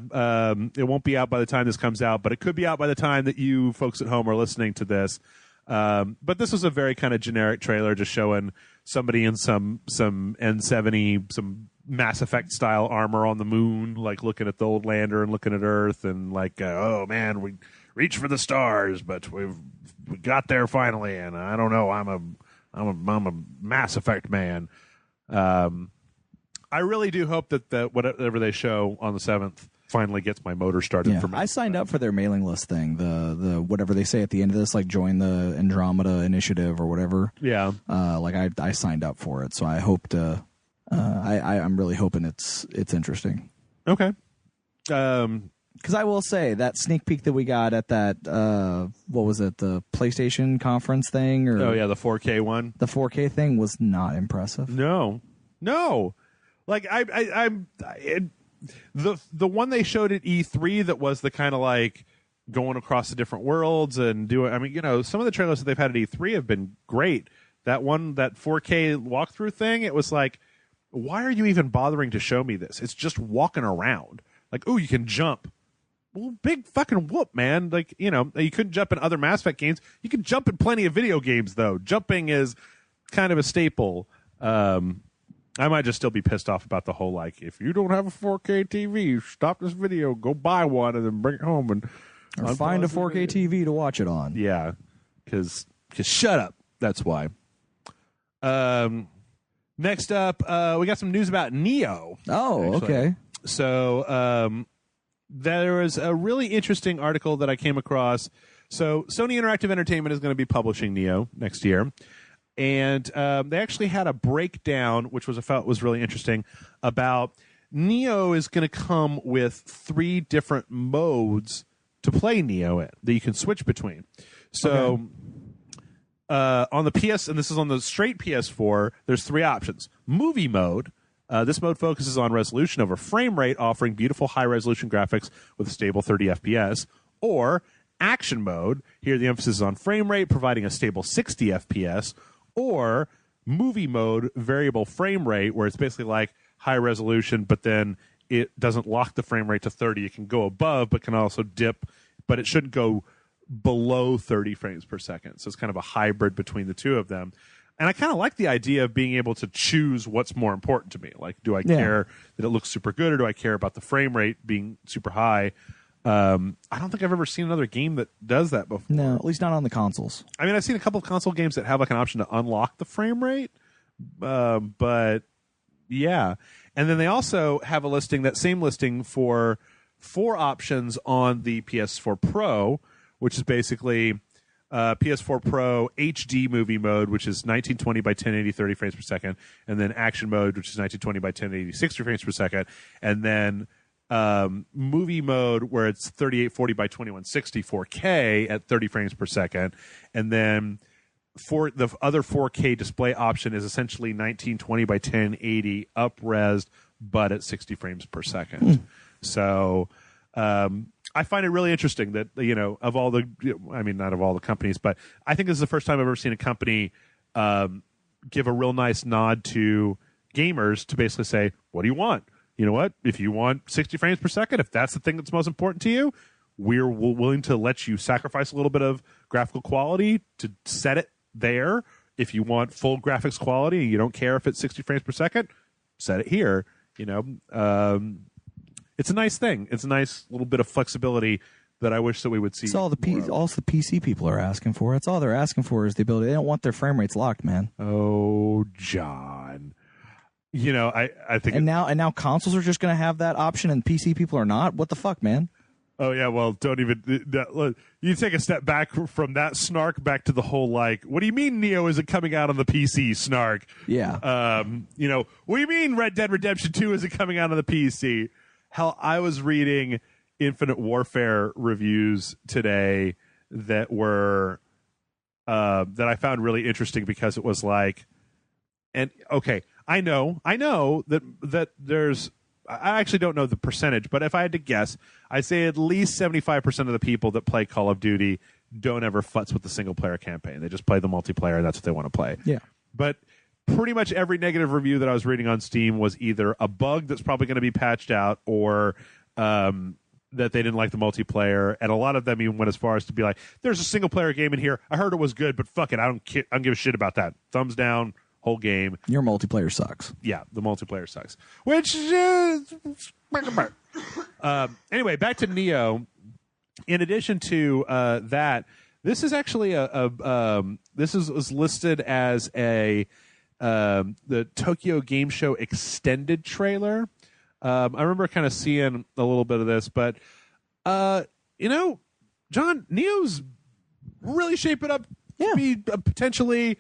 it won't be out by the time this comes out, but it could be out by the time that you folks at home are listening to this. But this was a very kind of generic trailer, just showing somebody in some N70, some Mass Effect style armor on the moon, like looking at the old lander and looking at Earth, and like, oh man, we reach for the stars, but we got there finally, and I don't know, I'm a Mass Effect man. I really do hope that whatever they show on the 7th finally gets my motor started. For I signed up for their mailing list thing, the whatever they say at the end of this, like join the Andromeda initiative or whatever. Yeah. Like I signed up for it, so I hope to. I'm really hoping it's interesting. Okay. Because I will say that sneak peek that we got at that what was it, the PlayStation conference thing, or oh yeah, the 4K one. The 4K thing was not impressive. No. Like the one they showed at E3 that was the kind of like going across the different worlds and doing. I mean, some of the trailers that they've had at E3 have been great. That 4K walkthrough thing, it was like, why are you even bothering to show me this? It's just walking around. Like, oh, you can jump. Well, big fucking whoop, man. Like, you couldn't jump in other Mass Effect games. You can jump in plenty of video games, though. Jumping is kind of a staple. I might just still be pissed off about the whole, like, if you don't have a 4K TV, stop this video, go buy one, and then bring it home and or find a 4K TV to watch it on. Yeah, because shut up. That's why. Next up, we got some news about Nioh. Oh, actually. Okay. So there was a really interesting article that I came across. So Sony Interactive Entertainment is going to be publishing Nioh next year. And they actually had a breakdown, which I felt was really interesting, about Nioh is going to come with 3 different modes to play Nioh in that you can switch between. So on the PS, and this is on the straight PS4, there's 3 options. Movie mode. This mode focuses on resolution over frame rate, offering beautiful high-resolution graphics with a stable 30 FPS. Or action mode. Here the emphasis is on frame rate, providing a stable 60 FPS. Or movie mode, variable frame rate, where it's basically like high resolution, but then it doesn't lock the frame rate to 30. It can go above, but can also dip, but it shouldn't go below 30 frames per second. So it's kind of a hybrid between the two of them. And I kind of like the idea of being able to choose what's more important to me. Like, do I care that it looks super good, or do I care about the frame rate being super high? I don't think I've ever seen another game that does that before. No, at least not on the consoles. I mean, I've seen a couple of console games that have like an option to unlock the frame rate. But yeah. And then they also have a listing, that same listing, for 4 options on the PS4 Pro, which is basically PS4 Pro HD movie mode, which is 1920 by 1080 30 frames per second, and then action mode, which is 1920 by 1080 60 frames per second, and then movie mode, where it's 3840 by 2160 4K at 30 frames per second, and then for the other 4K display option is essentially 1920 by 1080 up-resed, but at 60 frames per second. So I find it really interesting that, of all the, I mean, not of all the companies, but I think this is the first time I've ever seen a company give a real nice nod to gamers to basically say, what do you want? You know what? If you want 60 frames per second, if that's the thing that's most important to you, we're willing to let you sacrifice a little bit of graphical quality to set it there. If you want full graphics quality and you don't care if it's 60 frames per second, set it here. It's a nice thing. It's a nice little bit of flexibility that I wish that we would see. It's all the PC people are asking for. That's all they're asking for, is the ability. They don't want their frame rates locked, man. Oh, John. I think, and now consoles are just going to have that option, and PC people are not. What the fuck, man? Oh yeah, well, don't even. You take a step back from that snark back to the whole, like, what do you mean Nioh isn't coming out on the PC snark? Yeah. What do you mean Red Dead Redemption 2 isn't coming out on the PC? Hell, I was reading Infinite Warfare reviews today that were that I found really interesting, because it was like, and okay, I know that there's, I actually don't know the percentage, but if I had to guess, I'd say at least 75% of the people that play Call of Duty don't ever futz with the single player campaign. They just play the multiplayer, and that's what they want to play. Yeah. But pretty much every negative review that I was reading on Steam was either a bug that's probably going to be patched out, or that they didn't like the multiplayer. And a lot of them even went as far as to be like, there's a single player game in here. I heard it was good, but fuck it. I don't give a shit about that. Thumbs down. Whole game. Your multiplayer sucks. Yeah, the multiplayer sucks. Which anyway, back to Nioh. In addition to that, this is actually this was listed as the Tokyo Game Show extended trailer. I remember kind of seeing a little bit of this, but John, Nioh's really shaping up to be potentially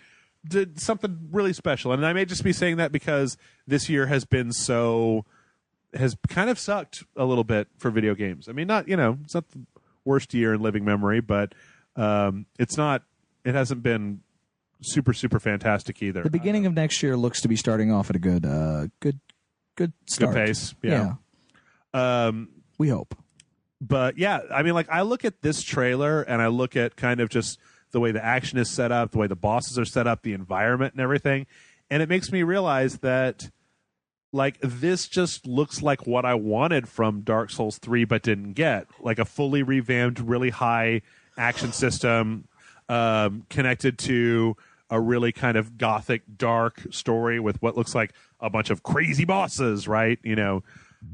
did something really special. And I may just be saying that because this year has been has kind of sucked a little bit for video games. I mean, it's not the worst year in living memory, but it hasn't been super, super fantastic either. The beginning of next year looks to be starting off at a good start. Good pace. Yeah. We hope. But yeah, I mean, like I look at this trailer and I look at kind of just the way the action is set up, the way the bosses are set up, the environment and everything, and it makes me realize that like this just looks like what I wanted from Dark Souls 3 but didn't get. Like a fully revamped, really high action system connected to a really kind of gothic, dark story with what looks like a bunch of crazy bosses, right? You know,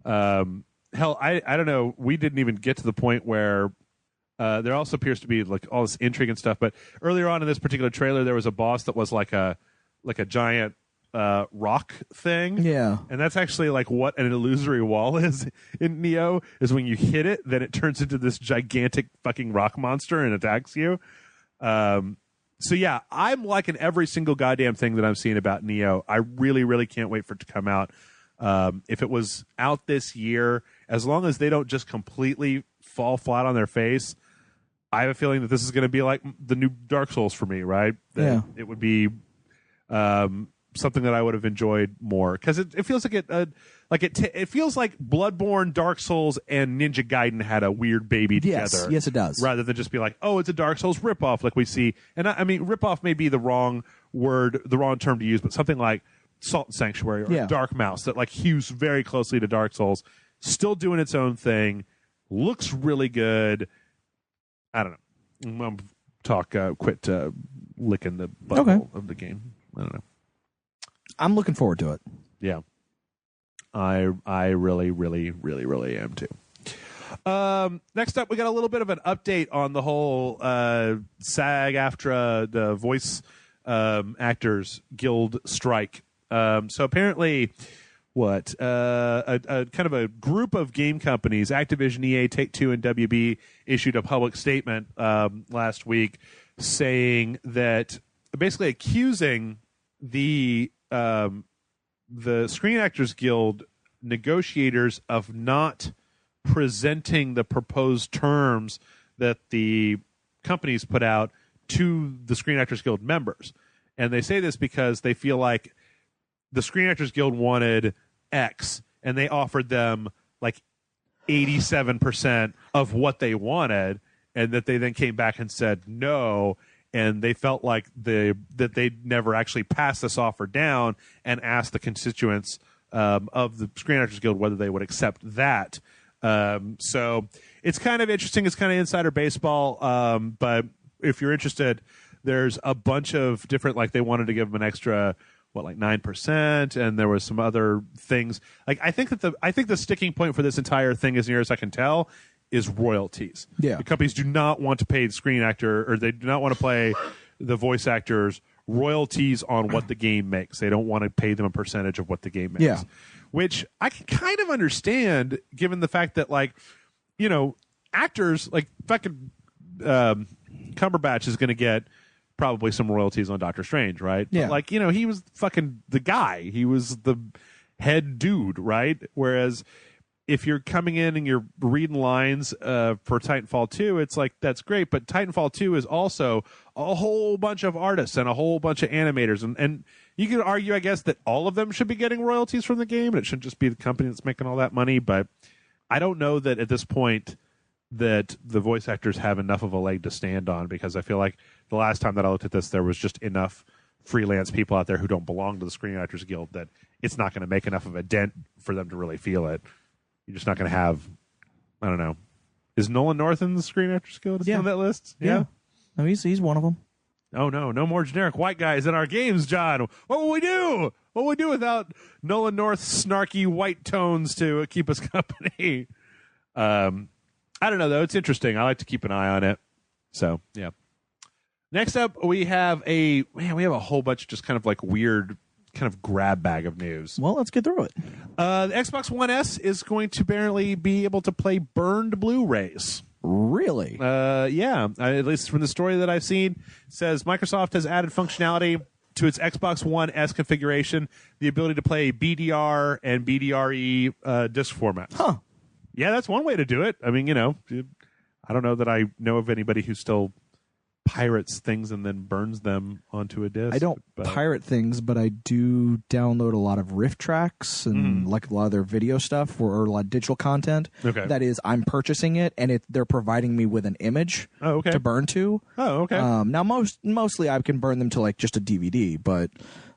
hell, I don't know. We didn't even get to the point where there also appears to be like all this intrigue and stuff. But earlier on in this particular trailer, there was a boss that was like a giant rock thing. Yeah. And that's actually like what an illusory wall is in Nioh, is when you hit it, then it turns into this gigantic fucking rock monster and attacks you. So yeah, I'm liking every single goddamn thing that I'm seeing about Nioh. I really, really can't wait for it to come out. If it was out this year, as long as they don't just completely fall flat on their face, I have a feeling that this is going to be like the new Dark Souls for me, right? Yeah. It would be something that I would have enjoyed more, because it feels like it feels like Bloodborne, Dark Souls, and Ninja Gaiden had a weird baby together. Yes, it does. Rather than just be like, oh, it's a Dark Souls ripoff, like we see. And I mean, ripoff may be the wrong word, the wrong term to use, but something like Salt and Sanctuary or Dark Mouse that like hews very closely to Dark Souls, still doing its own thing, looks really good. I don't know. Quit licking the butthole of the game. I don't know. I'm looking forward to it. Yeah. I really, really, really, really am too. Next up, we got a little bit of an update on the whole SAG-AFTRA, the voice actors guild strike. So apparently, a kind of a group of game companies, Activision, EA, Take-Two, and WB, issued a public statement last week saying that, basically accusing the Screen Actors Guild negotiators of not presenting the proposed terms that the companies put out to the Screen Actors Guild members. And they say this because they feel like the Screen Actors Guild wanted X, and they offered them like 87% of what they wanted, and that they then came back and said no, and they felt like that they'd never actually passed this offer down and asked the constituents of the Screen Actors Guild whether they would accept that. So it's kind of interesting. It's kind of insider baseball, but if you're interested, there's a bunch of different, like they wanted to give them an extra, like 9%, and there was some other things. Like I think the sticking point for this entire thing, as near as I can tell, is royalties. Yeah. The companies do not want to pay the screen actor, or they do not want to pay the voice actors royalties on what the game makes. They don't want to pay them a percentage of what the game makes. Yeah. Which I can kind of understand, given the fact that, like, you know, actors like fucking Cumberbatch is going to get probably some royalties on Doctor Strange, right? Yeah. But, like, you know, he was fucking the guy. He was the head dude, right? Whereas if you're coming in and you're reading lines for Titanfall 2, it's like, that's great. But Titanfall 2 is also a whole bunch of artists and a whole bunch of animators. And you could argue, I guess, that all of them should be getting royalties from the game, and it shouldn't just be the company that's making all that money. But I don't know that at this point that the voice actors have enough of a leg to stand on, because I feel like the last time that I looked at this, there was just enough freelance people out there who don't belong to the Screen Actors Guild that it's not going to make enough of a dent for them to really feel it. You're just not going to have, I don't know. Is Nolan North in the Screen Actors Guild? Is he on that list? Yeah. No, he's one of them. Oh, no more generic white guys in our games, John. What will we do? What will we do without Nolan North's snarky white tones to keep us company? I don't know, though. It's interesting. I like to keep an eye on it. So, yeah. Next up, we have a whole bunch of just kind of like weird kind of grab bag of news. Well, let's get through it. The Xbox One S is going to apparently be able to play burned Blu-rays. Really? Yeah. At least from the story that I've seen, it says Microsoft has added functionality to its Xbox One S configuration, the ability to play BDR and BDRE disc formats. Huh. Yeah, that's one way to do it. I mean, you know, I don't know that I know of anybody who still pirates things and then burns them onto a disc. I don't pirate things, but I do download a lot of riff tracks and like a lot of their video stuff or a lot of digital content. Okay. That is, I'm purchasing it and they're providing me with an image to burn to. Oh, okay. Now mostly I can burn them to like just a DVD, but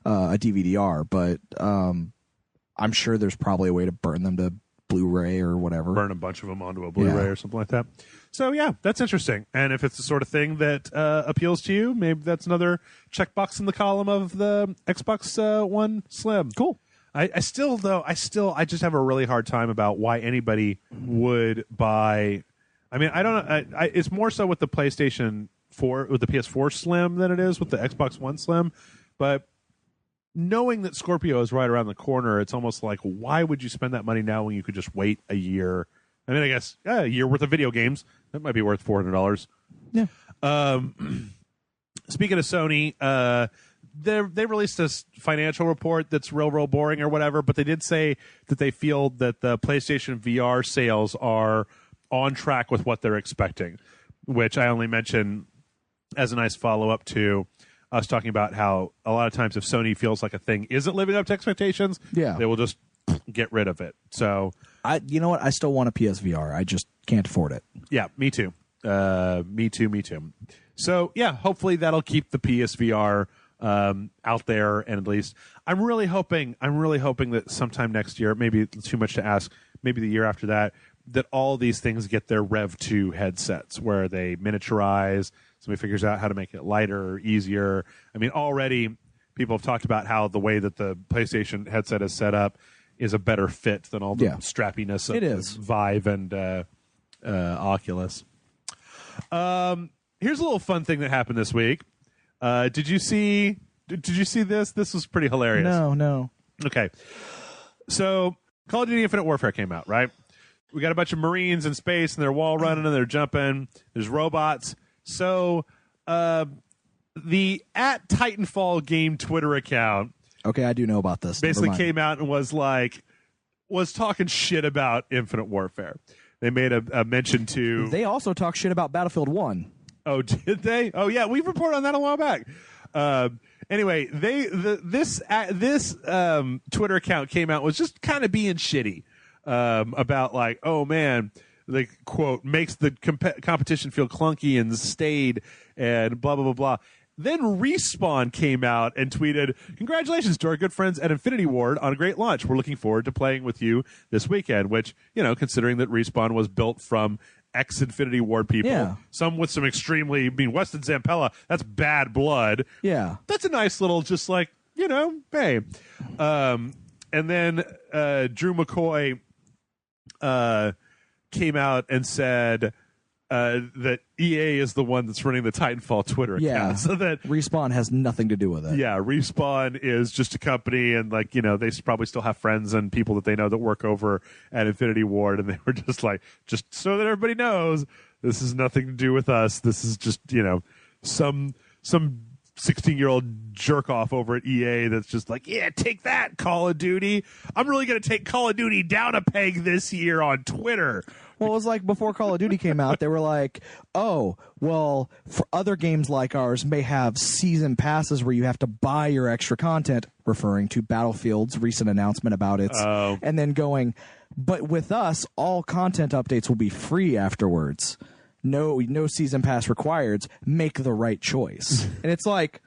a DVD-R, but I'm sure there's probably a way to burn them to Blu-ray or whatever. Burn a bunch of them onto a Blu-ray or something like that. So yeah, that's interesting. And if it's the sort of thing that appeals to you, maybe that's another checkbox in the column of the Xbox One Slim. Cool. I just have a really hard time about why anybody would buy. I mean, I don't know. It's more so with the PlayStation 4, with the PS4 Slim than it is with the Xbox One Slim. But knowing that Scorpio is right around the corner, it's almost like, why would you spend that money now when you could just wait a year? I mean, I guess a year worth of video games, that might be worth $400. Yeah. Speaking of Sony, they released this financial report that's real boring or whatever, but they did say that they feel that the PlayStation VR sales are on track with what they're expecting, which I only mention as a nice follow-up to us talking about how a lot of times if Sony feels like a thing isn't living up to expectations, they will just get rid of it. So, you know what? I still want a PSVR. I just can't afford it. Yeah, me too. Me too. So, yeah, hopefully that'll keep the PSVR out there, and at least I'm really hoping that sometime next year, maybe too much to ask, maybe the year after that all these things get their Rev 2 headsets where they miniaturize. Somebody figures out how to make it lighter, easier. I mean, already people have talked about how the way that the PlayStation headset is set up is a better fit than all the strappiness of Vive and Oculus. Here's a little fun thing that happened this week. Did you see this? This was pretty hilarious. No. Okay. So Call of Duty Infinite Warfare came out, right? We got a bunch of Marines in space, and they're wall running, and they're jumping. There's robots. So the @Titanfall game Twitter account, okay, I do know about this, basically came out and was talking shit about Infinite Warfare. They made a mention to... They also talk shit about Battlefield 1. Oh, did they? Oh, yeah, we reported on that a while back. Anyway, this Twitter account came out, was just kind of being shitty about like, oh man, the quote makes the competition feel clunky and staid and blah blah blah blah. Then Respawn came out and tweeted, "Congratulations to our good friends at Infinity Ward on a great launch. We're looking forward to playing with you this weekend." Which, you know, considering that Respawn was built from ex-Infinity Ward people, some with some extremely, I mean, Weston Zampella, that's bad blood. Yeah. That's a nice little, just like, you know, hey. And then Drew McCoy came out and said that EA is the one that's running the Titanfall Twitter account. So that Respawn has nothing to do with it. Yeah, Respawn is just a company, and like, you know, they probably still have friends and people that they know that work over at Infinity Ward, and they were just like, just so that everybody knows, this has nothing to do with us. This is just, you know, some 16-year-old jerk off over at EA that's just like, yeah, take that, Call of Duty. I'm really going to take Call of Duty down a peg this year on Twitter. Well, it was like before Call of Duty came out, they were like, oh, well, for other games like ours may have season passes where you have to buy your extra content, referring to Battlefield's recent announcement about it. And then going, but with us, all content updates will be free afterwards. No season pass required. Make the right choice. And it's like,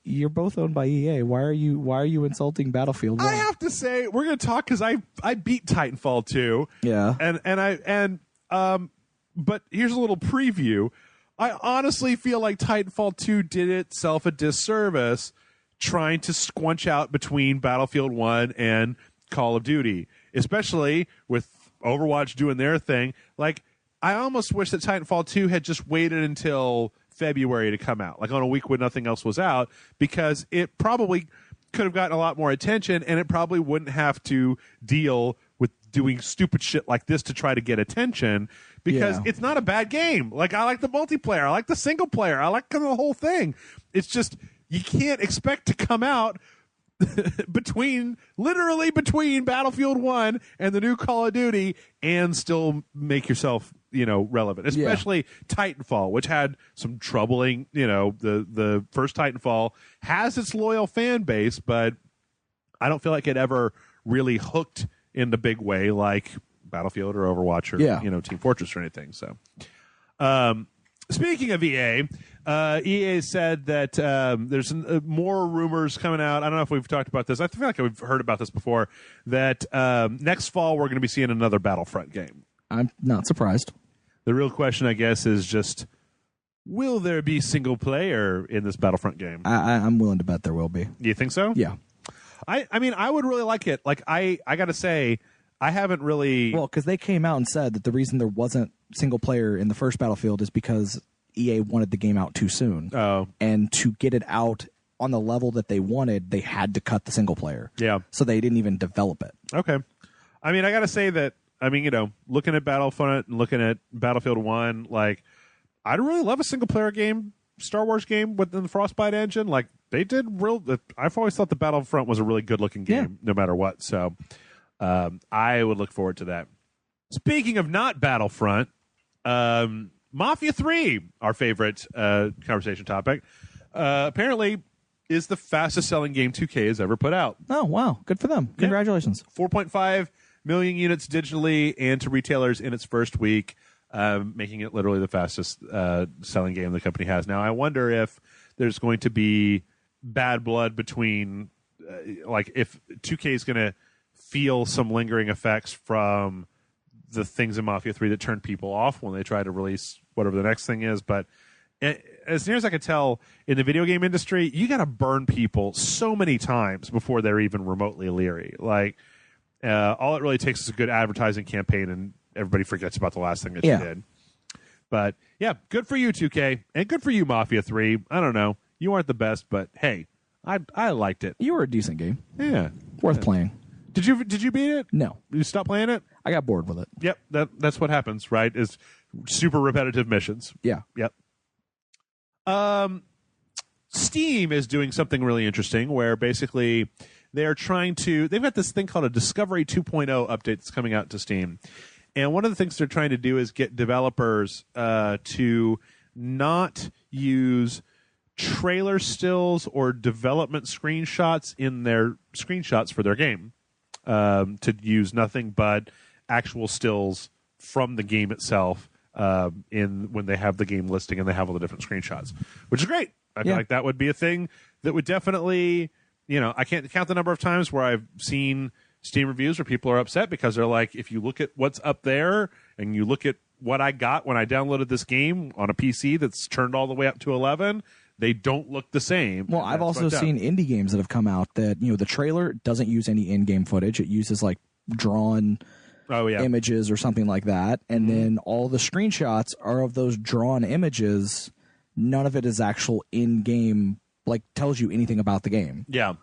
you're both owned by EA. Why are you insulting Battlefield 1? I have to say, we're going to talk because I beat Titanfall 2. Yeah. But here's a little preview. I honestly feel like Titanfall 2 did itself a disservice trying to squunch out between Battlefield 1 and Call of Duty, especially with Overwatch doing their thing. Like, I almost wish that Titanfall 2 had just waited until February to come out, like on a week when nothing else was out, because it probably could have gotten a lot more attention, and it probably wouldn't have to deal with doing stupid shit like this to try to get attention, because it's not a bad game. Like, I like the multiplayer, I like the single player, I like the whole thing. It's just, you can't expect to come out literally between Battlefield 1 and the new Call of Duty and still make yourself, relevant. Especially Titanfall, which had some troubling, the first Titanfall has its loyal fan base, but I don't feel like it ever really hooked in the big way like Battlefield or Overwatch or Team Fortress or anything. So speaking of EA, EA said that there's more rumors coming out. I don't know if we've talked about this. I feel like we've heard about this before, that next fall we're going to be seeing another Battlefront game. I'm not surprised. The real question, I guess, is just, will there be single player in this Battlefront game? I'm willing to bet there will be. You think so? Yeah. I mean, I would really like it. Like, I got to say, I haven't really... Well, because they came out and said that the reason there wasn't single player in the first Battlefield is because EA wanted the game out too soon. Oh. And to get it out on the level that they wanted, they had to cut the single player. Yeah. So they didn't even develop it. Okay. I mean, I got to say that, looking at Battlefront and looking at Battlefield 1, like, I'd really love a single player game, Star Wars game within the Frostbite engine. Like, they did I've always thought the Battlefront was a really good looking game, no matter what. So I would look forward to that. Speaking of not Battlefront, Mafia 3, our favorite conversation topic, apparently is the fastest selling game 2K has ever put out. Oh, wow. Good for them. Congratulations. 4.5 million units digitally and to retailers in its first week, making it literally the fastest selling game the company has. Now, I wonder if there's going to be bad blood between, if 2K is going to feel some lingering effects from the things in Mafia 3 that turned people off when they try to release whatever the next thing is. But as near as I can tell, in the video game industry, you got to burn people so many times before they're even remotely leery. Like, all it really takes is a good advertising campaign, and everybody forgets about the last thing that you did. But, yeah, good for you, 2K, and good for you, Mafia 3. I don't know. You aren't the best, but, hey, I liked it. You were a decent game. Yeah. Worth playing. Did you beat it? No. You stopped playing it? I got bored with it. Yep. That's what happens, right? Is super repetitive missions. Yeah. Yep. Steam is doing something really interesting where basically they've got this thing called a Discovery 2.0 update that's coming out to Steam. And one of the things they're trying to do is get developers to not use trailer stills or development screenshots in their screenshots for their game. To use nothing but actual stills from the game itself when they have the game listing and they have all the different screenshots, which is great. I feel like that would be a thing that would definitely, I can't count the number of times where I've seen Steam reviews where people are upset because they're like, if you look at what's up there and you look at what I got when I downloaded this game on a PC that's turned all the way up to 11, they don't look the same. Well, I've also seen indie games that have come out that, the trailer doesn't use any in-game footage. It uses like drawn images or something like that. And then all the screenshots are of those drawn images. None of it is actual in-game, like tells you anything about the game. Yeah.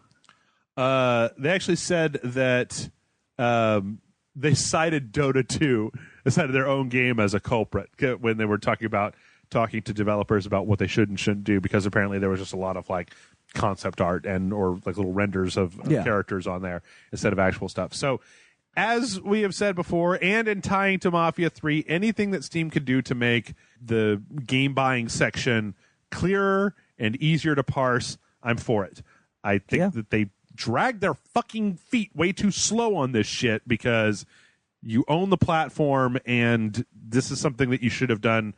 They actually said that they cited Dota 2, they cited their own game as a culprit when they were talking to developers about what they should and shouldn't do, because apparently there was just a lot of like concept art or like little renders of characters on there instead of actual stuff. So as we have said before, and in tying to Mafia 3, anything that Steam could do to make the game buying section clearer and easier to parse, I'm for it. I think that they drag their fucking feet way too slow on this shit because you own the platform, and this is something that you should have done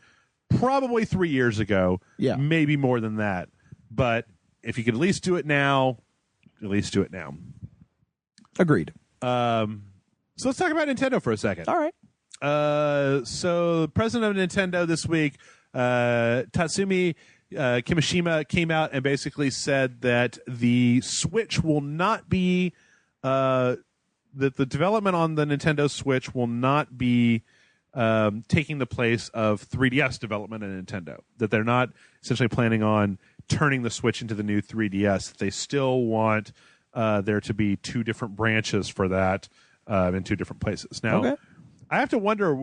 probably 3 years ago, maybe more than that. But if you could at least do it now, at least do it now. Agreed. So let's talk about Nintendo for a second. All right. So the president of Nintendo this week, Tatsumi Kimishima, came out and basically said that the Switch will not be that the development on the Nintendo Switch will not be taking the place of 3DS development at Nintendo. That they're not essentially planning on turning the Switch into the new 3DS. They still want there to be two different branches for that in two different places. Now, I have to wonder,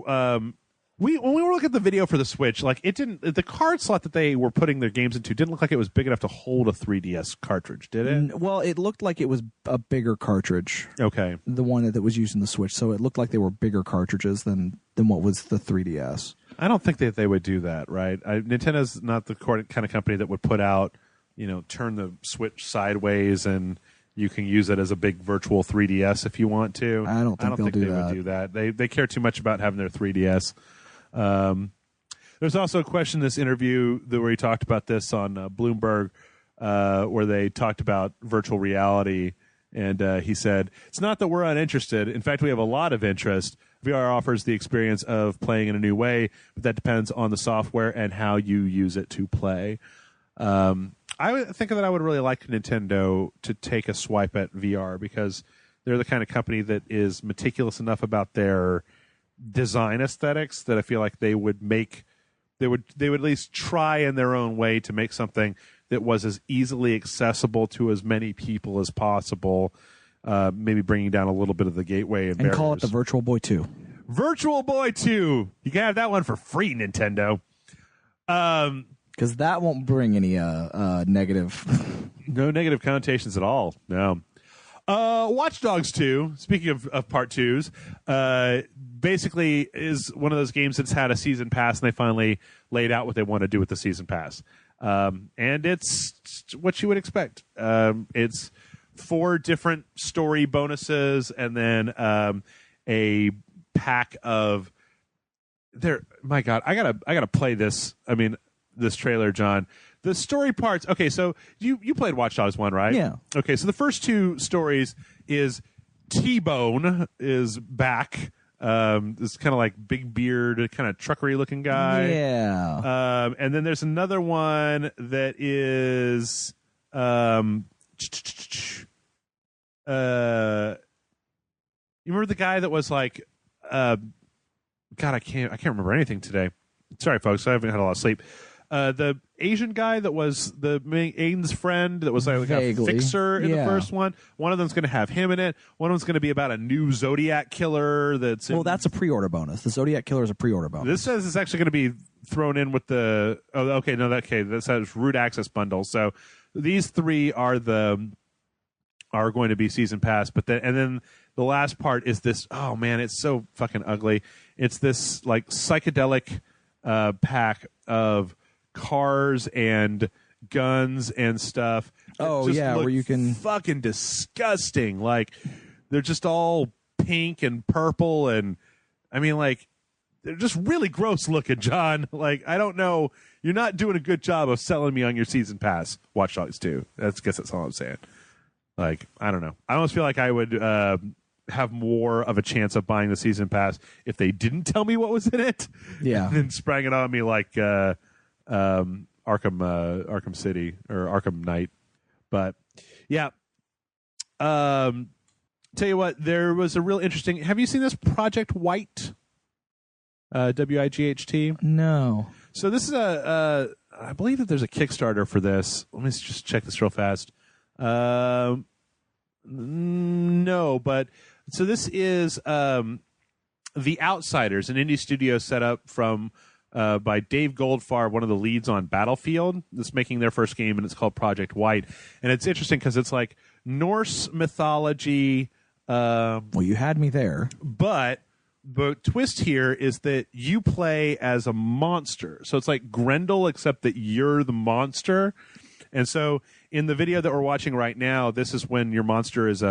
When we were looking at the video for the Switch, like the card slot that they were putting their games into didn't look like it was big enough to hold a 3DS cartridge, did it? Well, it looked like it was a bigger cartridge. Okay. The one that was used in the Switch, so it looked like they were bigger cartridges than what was the 3DS. I don't think that they would do that, right? Nintendo's not the kind of company that would put out, turn the Switch sideways and you can use it as a big virtual 3DS if you want to. I don't think they would do that. They care too much about having their 3DS. There's also a question in this interview where he talked about this on Bloomberg, where they talked about virtual reality, and he said, "It's not that we're uninterested. In fact, we have a lot of interest. VR offers the experience of playing in a new way, but that depends on the software and how you use it to play." I would think that I would really like Nintendo to take a swipe at VR because they're the kind of company that is meticulous enough about their design aesthetics that I feel like they would at least try in their own way to make something that was as easily accessible to as many people as possible, maybe bringing down a little bit of the gateway and barriers. Call it the Virtual Boy 2. Virtual Boy 2. You can have that one for free, Nintendo. Because that won't bring any negative. No negative connotations at all. No. Watch Dogs 2, speaking of part twos, basically is one of those games that's had a season pass, and they finally laid out what they want to do with the season pass. And it's what you would expect. It's 4 different story bonuses, and then a pack of my God, I gotta play this. I mean, this trailer, John. The story parts. Okay, so you played Watch Dogs 1, right? Yeah. Okay, so the first 2 stories is T-Bone is back. This kind of like big beard, kind of truckery looking guy. Yeah. And then there's another one that is you remember the guy that was like God, I can't remember anything today. Sorry, folks, I haven't had a lot of sleep. The Asian guy that was the Aiden's friend that was like a fixer in the first one. One of them's going to have him in it. One of them's going to be about a new Zodiac killer. That's This says it's actually going to be thrown in with the. Oh, okay, no, that says root access bundle. So these 3 are going to be season pass. But then the last part is this. Oh man, it's so fucking ugly. It's this like psychedelic pack of cars and guns and stuff. Oh yeah, where you can fucking disgusting. Like they're just all pink and purple, and I mean, like they're just really gross looking, John. Like I don't know, you're not doing a good job of selling me on your season pass. Watch Dogs 2. Guess that's all I'm saying. Like I don't know. I almost feel like I would have more of a chance of buying the season pass if they didn't tell me what was in it. Yeah, and then sprang it on me like Arkham City or Arkham Knight. But yeah, tell you what, there was a real interesting. Have you seen this Project Wight? WIGHT? No. So this is I believe that there's a Kickstarter for this. Let me just check this real fast. No, but so this is The Outsiders, an indie studio set up from by Dave Goldfarb, one of the leads on Battlefield. That's making their first game, and it's called Project Wight. And it's interesting because it's like Norse mythology. Well, you had me there. But the twist here is that you play as a monster. So it's like Grendel, except that you're the monster. And so in the video that we're watching right now, this is when your monster is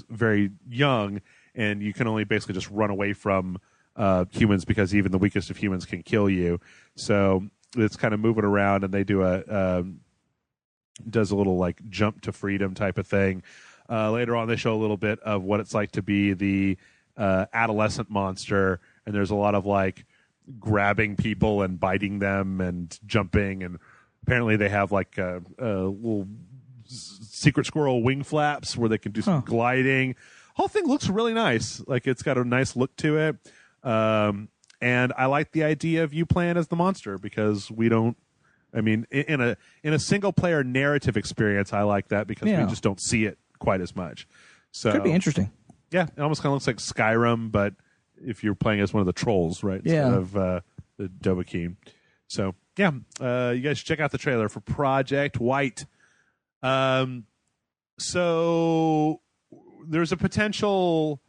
very young, and you can only basically just run away from humans because even the weakest of humans can kill you. So it's kind of moving around, and they do does a little like jump to freedom type of thing. Later on, they show a little bit of what it's like to be the adolescent monster, and there's a lot of like grabbing people and biting them and jumping, and apparently they have like little secret squirrel wing flaps where they can do some gliding. Whole thing looks really nice. Like it's got a nice look to it. And I like the idea of you playing as the monster because we don't, I mean, in a single player narrative experience, I like that because we just don't see it quite as much. So could be interesting. Yeah, it almost kind of looks like Skyrim, but if you're playing as one of the trolls, right? Yeah. Instead of the Dovahkiin. So yeah, you guys should check out the trailer for Project Wight. So there's a potential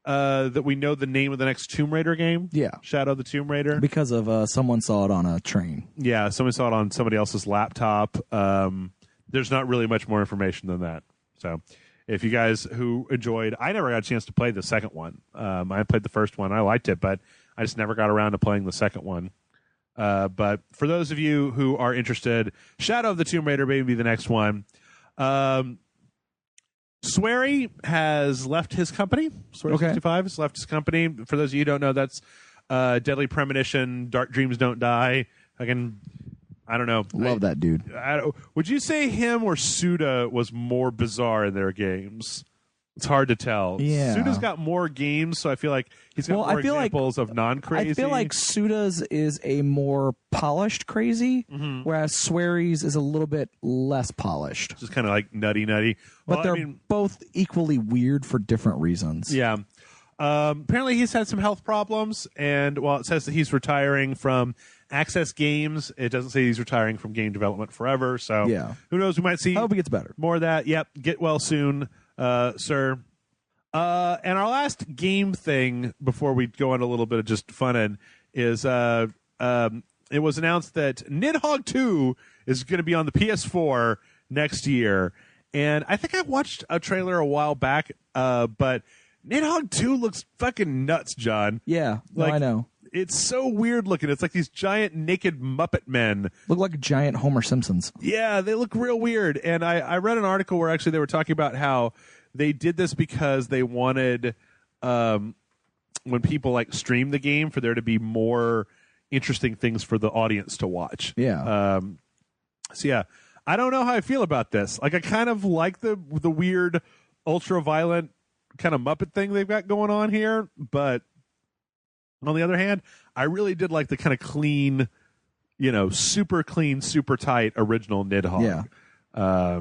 that we know the name of the next Tomb Raider game. Yeah. Shadow of the Tomb Raider. Because of someone saw it on a train. Yeah, someone saw it on somebody else's laptop. There's not really much more information than that. So if you guys who enjoyed, I never got a chance to play the second one. I played the first one. I liked it, but I just never got around to playing the second one. But for those of you who are interested, Shadow of the Tomb Raider may be the next one. Swery has left his company. Swery 65 has left his company. For those of you who don't know, that's Deadly Premonition, Dark Dreams Don't Die. I don't know. Love that dude. Would you say him or Suda was more bizarre in their games? It's hard to tell. Yeah. Suda's got more games, so I feel like he's got more examples of non-crazy. I feel like Suda's is a more polished crazy, whereas Swery's is a little bit less polished. Just kind of like nutty. But they're both equally weird for different reasons. Yeah. Apparently he's had some health problems, and while it says that he's retiring from Access Games, it doesn't say he's retiring from game development forever. So yeah. Who knows? We might see. I hope he gets better. More of that. Yep. Get well soon, sir. And our last game thing before we go on a little bit of just fun is it was announced that Nidhogg 2 is going to be on the PS4 next year. And I think I watched a trailer a while back, but Nidhogg 2 looks fucking nuts, John. Yeah, I know. It's so weird looking. It's like these giant naked Muppet men. Look like giant Homer Simpsons. Yeah, they look real weird. And I read an article where actually they were talking about how they did this because they wanted when people like stream the game for there to be more interesting things for the audience to watch. Yeah. So yeah, I don't know how I feel about this. Like I kind of like the weird ultra violent kind of Muppet thing they've got going on here, but on the other hand, I really did like the kind of clean, super clean, super tight original Nidhogg. Yeah.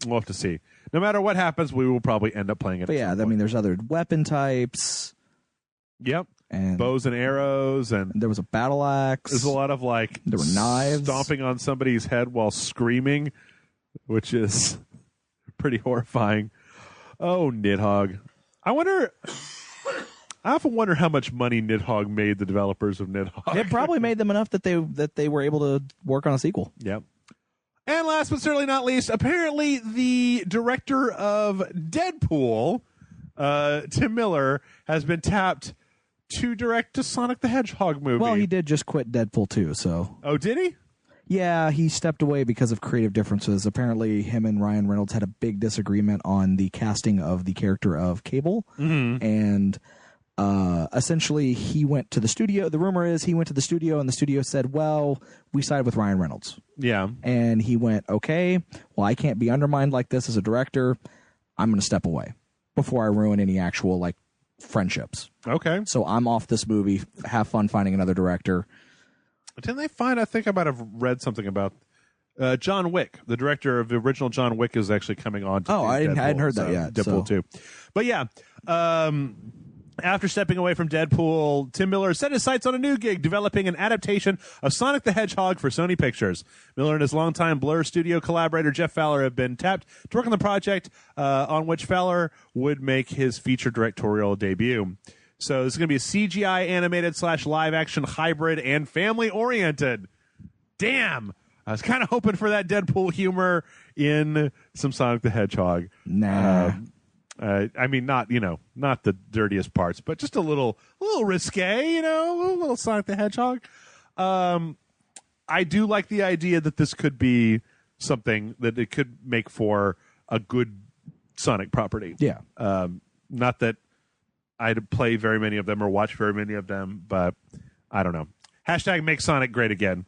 We'll have to see. No matter what happens, we will probably end up playing it. But yeah, I mean, there's other weapon types. Yep. And bows and arrows, and there was a battle axe. There's a lot of there were knives, stomping on somebody's head while screaming, which is pretty horrifying. Oh, Nidhogg. I often wonder how much money Nidhogg made the developers of Nidhogg. It probably made them enough that they were able to work on a sequel. Yep. And last but certainly not least, apparently the director of Deadpool, Tim Miller, has been tapped to direct a Sonic the Hedgehog movie. Well, he did just quit Deadpool 2, so. Oh, did he? Yeah, he stepped away because of creative differences. Apparently, him and Ryan Reynolds had a big disagreement on the casting of the character of Cable. Mm-hmm. And essentially, he went to the studio. The rumor is he went to the studio, and the studio said, well, we sided with Ryan Reynolds. Yeah. And he went, okay, well, I can't be undermined like this as a director. I'm going to step away before I ruin any actual, friendships. Okay. So I'm off this movie. Have fun finding another director. Didn't they find, I think I might have read something about John Wick. The director of the original John Wick is actually coming on to I hadn't heard that yet. Deadpool 2. But yeah, after stepping away from Deadpool, Tim Miller set his sights on a new gig, developing an adaptation of Sonic the Hedgehog for Sony Pictures. Miller and his longtime Blur studio collaborator Jeff Fowler have been tapped to work on the project, on which Fowler would make his feature directorial debut. So this is going to be a CGI animated / live action hybrid and family oriented. Damn. I was kind of hoping for that Deadpool humor in some Sonic the Hedgehog. Nah. I mean, not the dirtiest parts, but just a little risque, a little Sonic the Hedgehog. I do like the idea that this could be something that it could make for a good Sonic property. Yeah. Not that I'd play very many of them or watch very many of them, but I don't know. Hashtag make Sonic great again.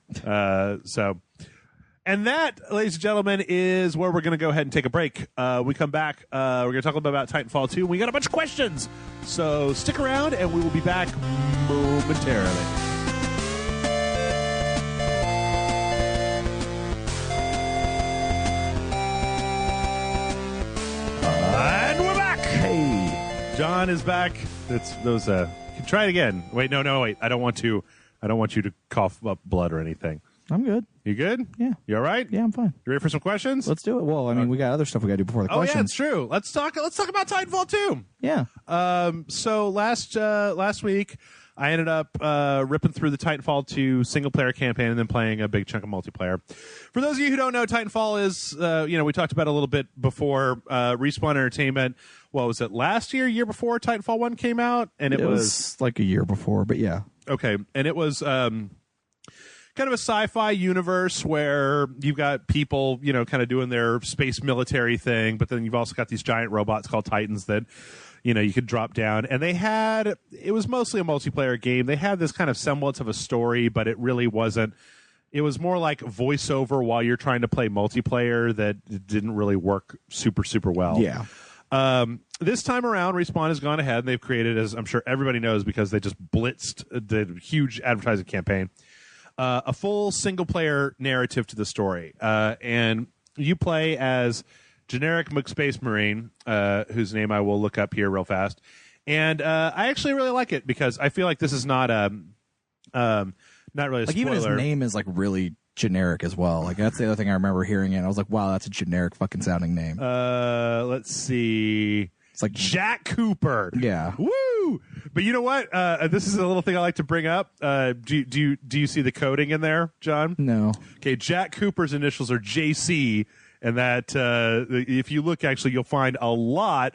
And that, ladies and gentlemen, is where we're going to go ahead and take a break. We come back. We're going to talk a little bit about Titanfall 2. We got a bunch of questions. So stick around, and we will be back momentarily. And we're back. Hey. John is back. That was Try it again. Wait, no, wait. I don't want you to cough up blood or anything. I'm good. You good? Yeah. You all right? Yeah, I'm fine. You ready for some questions? Let's do it. Well, I mean, we got other stuff we got to do before the questions. Oh yeah, it's true. Let's talk about Titanfall 2. Yeah. So last week I ended up ripping through the Titanfall 2 single player campaign and then playing a big chunk of multiplayer. For those of you who don't know, Titanfall is we talked about it a little bit before. Respawn Entertainment. What was it? Last year before Titanfall 1 came out, and it was like a year before, but yeah. Okay, and it was kind of a sci-fi universe where you've got people, kind of doing their space military thing, but then you've also got these giant robots called Titans that, you could drop down. And it was mostly a multiplayer game. They had this kind of semblance of a story, but it really wasn't. It was more like voiceover while you're trying to play multiplayer that didn't really work super, super well. Yeah. This time around, Respawn has gone ahead and they've created, as I'm sure everybody knows because they just blitzed the huge advertising campaign, a full single-player narrative to the story. And you play as generic McSpace Marine, whose name I will look up here real fast. And I actually really like it because I feel like this is not really a spoiler. Even his name is really generic as well. That's the other thing I remember hearing it. I was like, wow, that's a generic fucking sounding name. Let's see. It's like Jack Cooper. Yeah. Woo! But you know what? This is a little thing I like to bring up. Do you see the coding in there, John? No. Okay, Jack Cooper's initials are JC, and that if you look, actually, you'll find a lot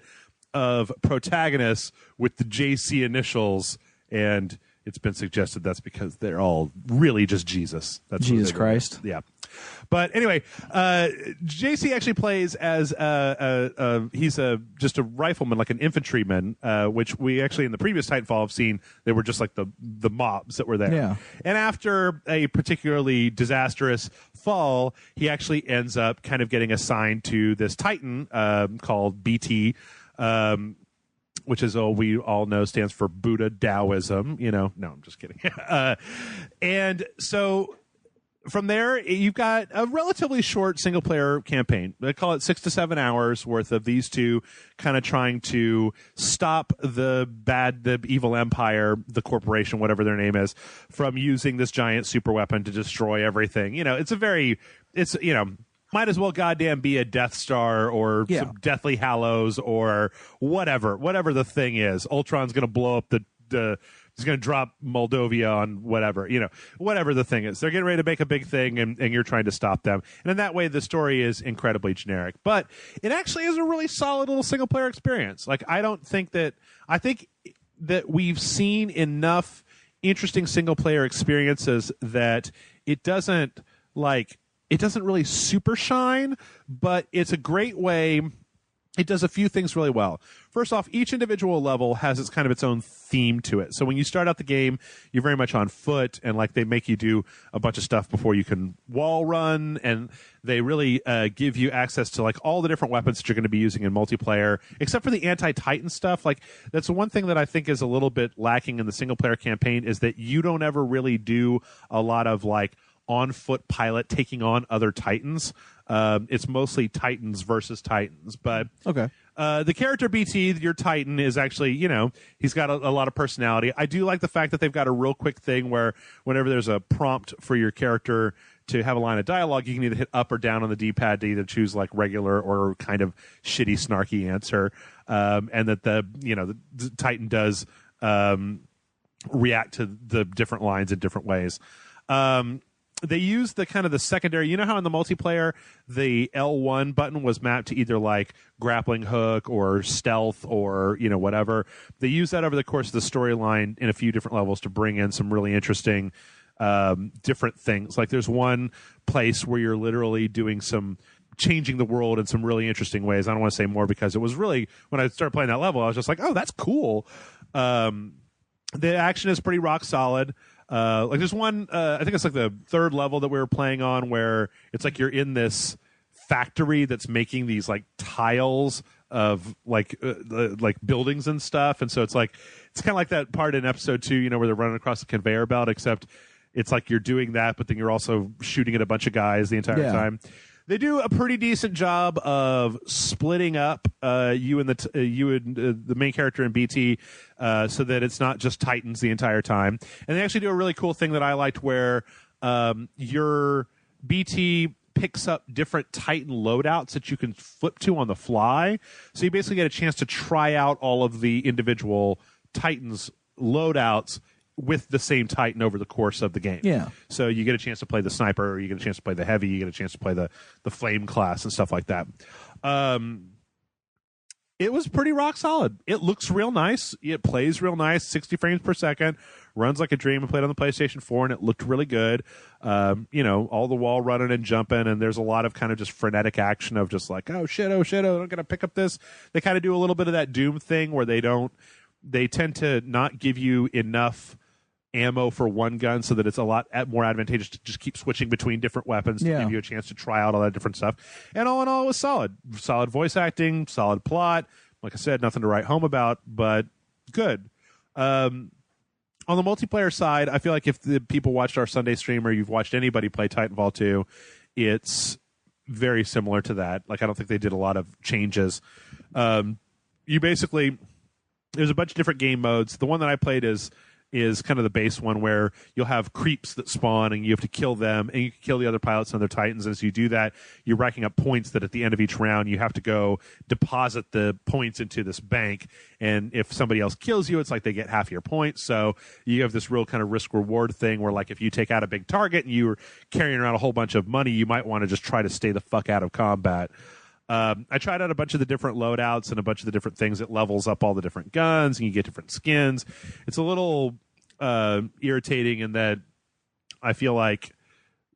of protagonists with the JC initials, and it's been suggested that's because they're all really just Jesus. That's Jesus Christ. Yeah. But anyway, JC actually plays as he's just a rifleman, like an infantryman, which we actually in the previous Titanfall have seen they were just like the mobs that were there. Yeah. And after a particularly disastrous fall, he actually ends up kind of getting assigned to this Titan called BT, which is we all know stands for Buddha Taoism. No, I'm just kidding. And so from there, you've got a relatively short single-player campaign. They call it 6 to 7 hours worth of these two kind of trying to stop the evil empire, the corporation, whatever their name is, from using this giant super weapon to destroy everything. Might as well goddamn be a Death Star or some Deathly Hallows or whatever the thing is. Ultron's going to blow up he's going to drop Moldova on whatever the thing is. They're getting ready to make a big thing, and you're trying to stop them. And in that way, the story is incredibly generic. But it actually is a really solid little single-player experience. I think that we've seen enough interesting single-player experiences that it doesn't really super shine, but it's a great way. It does a few things really well. First off, each individual level has its own theme to it. So when you start out the game, you're very much on foot, and they make you do a bunch of stuff before you can wall run, and they really give you access to all the different weapons that you're going to be using in multiplayer, except for the anti-Titan stuff. That's the one thing that I think is a little bit lacking in the single-player campaign is that you don't ever really do a lot of on-foot pilot taking on other Titans. It's mostly Titans versus Titans. But okay. The character BT, your Titan, is actually, he's got a lot of personality. I do like the fact that they've got a real quick thing where whenever there's a prompt for your character to have a line of dialogue, you can either hit up or down on the D-pad to either choose regular or kind of shitty, snarky answer. And that the Titan does react to the different lines in different ways. They use the kind of the secondary, how in the multiplayer, the L1 button was mapped to either grappling hook or stealth or, whatever. They use that over the course of the storyline in a few different levels to bring in some really interesting different things. There's one place where you're literally doing some changing the world in some really interesting ways. I don't want to say more because it was really, when I started playing that level, I was just like, oh, that's cool. The action is pretty rock solid. There's one, I think it's the third level that we were playing on where it's you're in this factory that's making these tiles of buildings and stuff. And so it's kind of like that part in episode 2, where they're running across the conveyor belt, except it's you're doing that, but then you're also shooting at a bunch of guys the entire time. They do a pretty decent job of splitting up you and the main character in BT, so that it's not just Titans the entire time. And they actually do a really cool thing that I liked, where your BT picks up different Titan loadouts that you can flip to on the fly. So you basically get a chance to try out all of the individual Titans loadouts with the same Titan over the course of the game. Yeah. So you get a chance to play the sniper, or you get a chance to play the heavy, you get a chance to play the flame class and stuff like that. It was pretty rock solid. It looks real nice. It plays real nice, 60 frames per second, runs like a dream. I played on the PlayStation 4, and it looked really good. All the wall running and jumping, and there's a lot of kind of just frenetic action of just like, oh shit, I'm going to pick up this. They kind of do a little bit of that Doom thing where they tend to not give you enough ammo for one gun, so that it's a lot more advantageous to just keep switching between different weapons to give you a chance to try out all that different stuff. And all in all, it was solid voice acting, solid plot. Like I said, nothing to write home about, but good. On the multiplayer side, I feel like if the people watched our Sunday stream, or you've watched anybody play Titanfall 2, it's very similar to that. Like, I don't think they did a lot of changes. You basically, there's a bunch of different game modes. The one that I played is kind of the base one, where you'll have creeps that spawn and you have to kill them, and you can kill the other pilots and other Titans. As you do that, you're racking up points that at the end of each round you have to go deposit the points into this bank, and if somebody else kills you, it's like they get half your points. So you have this real kind of risk reward thing where, like, if you take out a big target and you're carrying around a whole bunch of money, you might want to just try to stay the fuck out of combat. I tried out a bunch of the different loadouts and a bunch of the different things. It levels up all the different guns, and you get different skins. It's a little irritating in that I feel like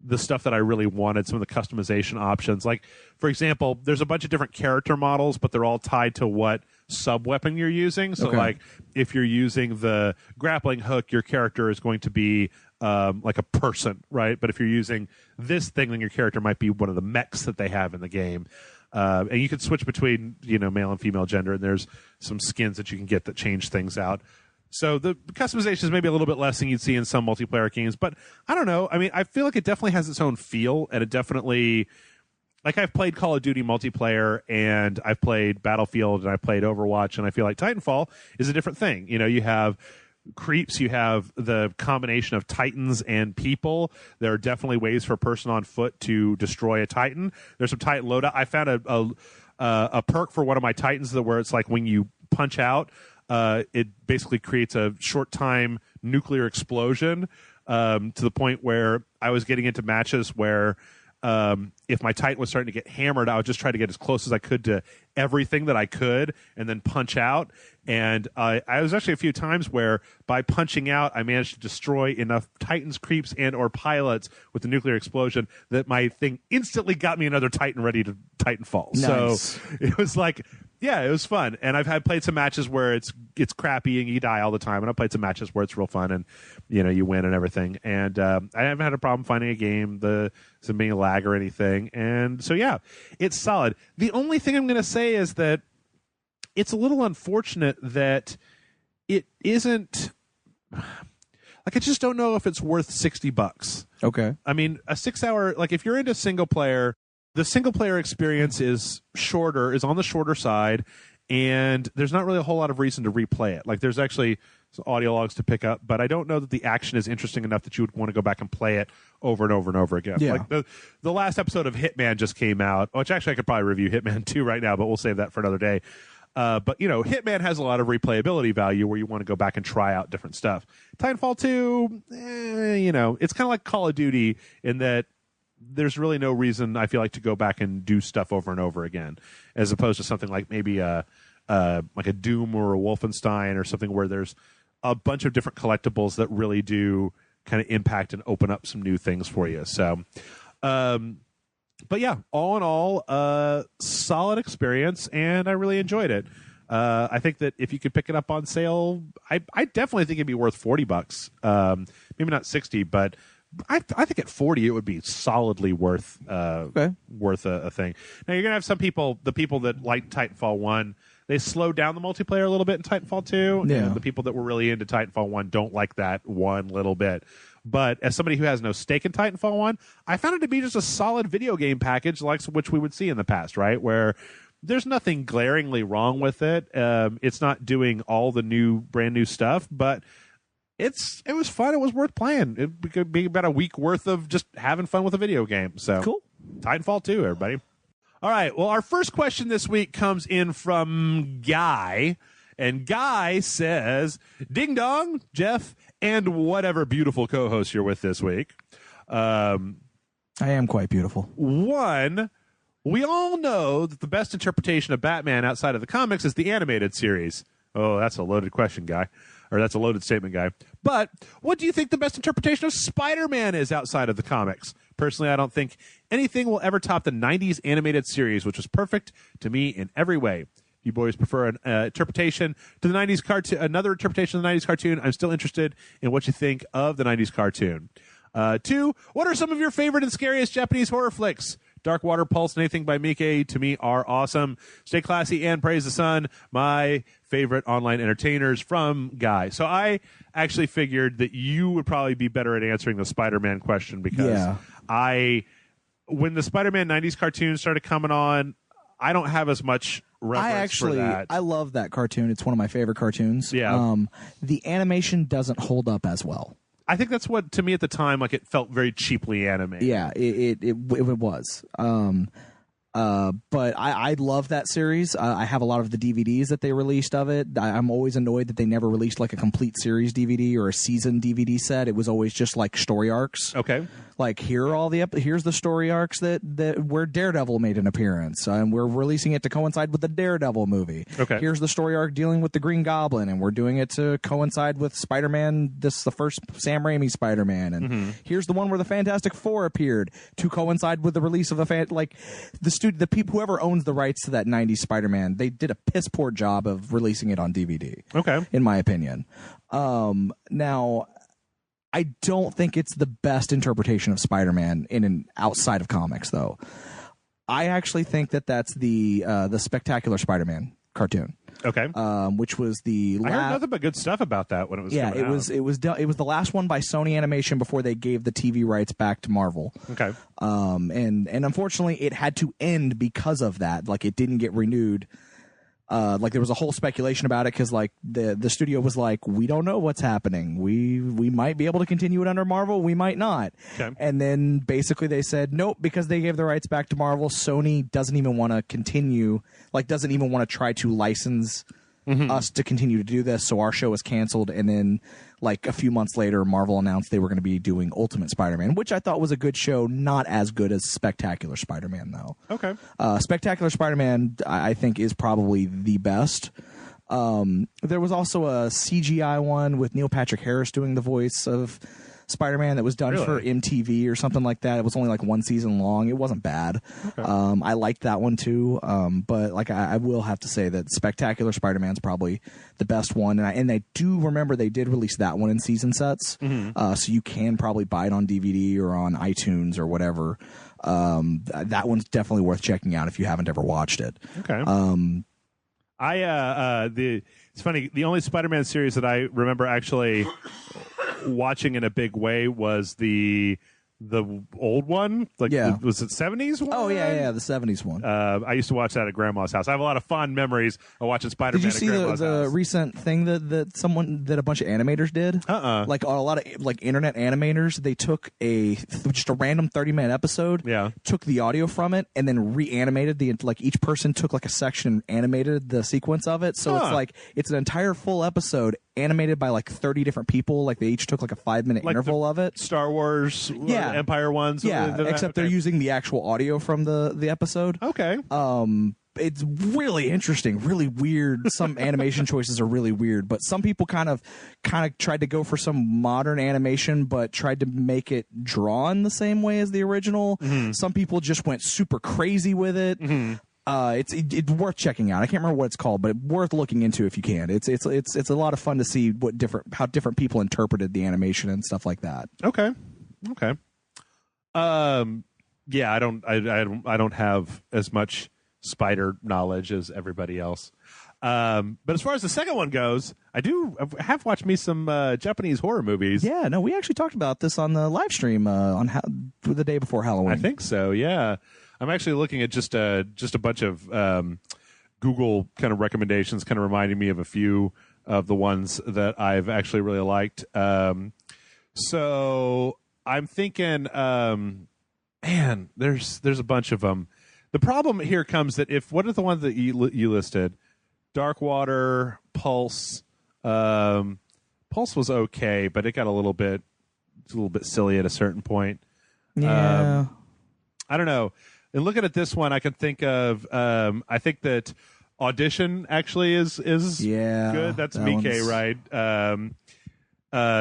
the stuff that I really wanted, some of the customization options, like, for example, there's a bunch of different character models, but they're all tied to what sub-weapon you're using. So, like, if you're using the grappling hook, your character is going to be like a person, right? But if you're using this thing, then your character might be one of the mechs that they have in the game. And you can switch between, male and female gender, and there's some skins that you can get that change things out. So the customization is maybe a little bit less than you'd see in some multiplayer games, but I don't know. I mean, I feel like it definitely has its own feel, and it definitely, like, I've played Call of Duty multiplayer, and I've played Battlefield, and I've played Overwatch, and I feel like Titanfall is a different thing. You have creeps, you have the combination of Titans and people. There are definitely ways for a person on foot to destroy a Titan. There's some Titan loadout. I found a perk for one of my Titans where it's like when you punch out, it basically creates a short time nuclear explosion, to the point where I was getting into matches where if my Titan was starting to get hammered, I would just try to get as close as I could to everything that I could and then punch out. And I was actually a few times where by punching out, I managed to destroy enough Titans, creeps, and or pilots with the nuclear explosion that my thing instantly got me another Titan ready to Titanfall. Nice. So it was like, yeah, it was fun. And I've played some matches where it's crappy and you die all the time. And I've played some matches where it's real fun and, you win and everything. And I haven't had a problem finding a game, some being a lag or anything. And so, yeah, it's solid. The only thing I'm going to say is that it's a little unfortunate that it isn't, like, I just don't know if it's worth $60. Okay. I mean, a 6 hour, like, if you're into single player, the single player experience is on the shorter side, and there's not really a whole lot of reason to replay it. Like, there's actually some audio logs to pick up, but I don't know that the action is interesting enough that you would want to go back and play it over and over and over again. Yeah. Like the last episode of Hitman just came out, which actually I could probably review Hitman 2 right now, but we'll save that for another day. But, Hitman has a lot of replayability value where you want to go back and try out different stuff. Titanfall 2, it's kind of like Call of Duty in that there's really no reason, I feel like, to go back and do stuff over and over again, as opposed to something like maybe like a Doom or a Wolfenstein or something where there's a bunch of different collectibles that really do kind of impact and open up some new things for you. So, but yeah, all in all, solid experience, and I really enjoyed it. I think that if you could pick it up on sale, I definitely think it'd be worth $40. Maybe not 60, but I think at 40 it would be solidly worth a thing. Now you're gonna have some people, the people that like Titanfall 1, they slowed down the multiplayer a little bit in Titanfall 2. Yeah. And the people that were really into Titanfall 1 don't like that one little bit. But as somebody who has no stake in Titanfall 1, I found it to be just a solid video game package like which we would see in the past, right? Where there's nothing glaringly wrong with it. It's not doing all the brand new stuff, but it was fun. It was worth playing. It could be about a week worth of just having fun with a video game. So Cool. Titanfall 2, everybody. All right. Well, our first question this week comes in from Guy. And Guy says, ding dong, Jeff, and whatever beautiful co-host you're with this week. I am quite beautiful. One, we all know that the best interpretation of Batman outside of the comics is the animated series. Oh, that's a loaded question, Guy. Or that's a loaded statement, Guy. But what do you think the best interpretation of Spider-Man is outside of the comics? Personally, I don't think anything will ever top the 90s animated series, which was perfect to me in every way. You boys prefer an interpretation to the 90s cartoon, another interpretation of the 90s cartoon. I'm still interested in what you think of the 90s cartoon. 2, what are some of your favorite and scariest Japanese horror flicks? Dark Water, Pulse, and anything by Miike, to me, are awesome. Stay classy and praise the sun. My favorite online entertainers, from Guy. So I actually figured that you would probably be better at answering the Spider-Man question because when the Spider-Man 90s cartoon started coming on, I don't have as much reference for that. I love that cartoon. It's one of my favorite cartoons. Yeah. The animation doesn't hold up as well. I think that's what, to me at the time, like, it felt very cheaply animated. Yeah, it was. But I love that series. I have a lot of the DVDs that they released of it. I'm always annoyed that they never released like a complete series DVD or a season DVD set. It was always just like story arcs. Okay. Like here's the story arcs that where Daredevil made an appearance, and we're releasing it to coincide with the Daredevil movie. Okay. Here's the story arc dealing with the Green Goblin, and we're doing it to coincide with Spider-Man. This is the first Sam Raimi Spider-Man, and here's the one where the Fantastic Four appeared to coincide with the release of the people whoever owns the rights to that 90s Spider-Man. They did a piss poor job of releasing it on DVD. Okay. In my opinion. Now, I don't think it's the best interpretation of Spider-Man in an outside of comics, though. I actually think that's the Spectacular Spider-Man cartoon. Okay. Which was the I heard nothing but good stuff about that when it was coming out. it was the last one by Sony Animation before they gave the TV rights back to Marvel. Okay. And unfortunately it had to end because of that. Like, it didn't get renewed. Like, there was a whole speculation about it because like the studio was like, we don't know what's happening. We might be able to continue it under Marvel, we might not. Okay. And then basically they said nope, because they gave the rights back to Marvel. Sony doesn't even want to continue, like doesn't even want to try to license us to continue to do this. So our show was canceled, and then like a few months later, Marvel announced they were going to be doing Ultimate Spider-Man, which I thought was a good show. Not as good as Spectacular Spider-Man, though. Okay. Spectacular Spider-Man, I think, is probably the best. There was also a CGI one with Neil Patrick Harris doing the voice of Spider-Man that was done for MTV or something like that. It was only like one season long. It wasn't bad. Okay. I liked that one too. But like I will have to say that Spectacular Spider-Man's probably the best one. And I do remember they did release that one in season sets. So you can probably buy it on DVD or on iTunes or whatever. That one's definitely worth checking out if you haven't ever watched it. Okay. It's funny. The only Spider-Man series that I remember actually watching in a big way was the old one. Like, was it 70s one? Oh yeah, the 70s one. I used to watch that at Grandma's house. I have a lot of fond memories of watching Spider-Man. Did you see at Grandma's the house. recent thing that a bunch of animators did? Like a lot of like internet animators, they took just a random 30-minute episode. Yeah. Took the audio from it and then reanimated each person took like a section and animated the sequence of it. So it's an entire full episode animated by like 30 different people. Like, they each took like a 5-minute interval of it. Star Wars, Empire ones. Yeah, except they're using the actual audio from the episode. Okay. It's really interesting, really weird. Some animation choices are really weird, but some people kind of tried to go for some modern animation, but tried to make it drawn the same way as the original. Some people just went super crazy with it. It's worth checking out. I can't remember what it's called, but worth looking into if you can. It's a lot of fun to see how different people interpreted the animation and stuff like that. Okay. Yeah, I don't have as much Spider knowledge as everybody else. But as far as the second one goes, I have watched me some Japanese horror movies. Yeah, no, we actually talked about this on the live stream the day before Halloween. I think so. Yeah, I'm actually looking at just a bunch of Google kind of recommendations, kind of reminding me of a few of the ones that I've actually really liked. So I'm thinking, man, there's a bunch of them. The problem here comes that what are the ones that you listed? Darkwater, Pulse. Pulse was okay, but it got a little bit silly at a certain point. Yeah. I don't know. And looking at this one, I can think of. I think that Audition actually is good. That's Miike, right?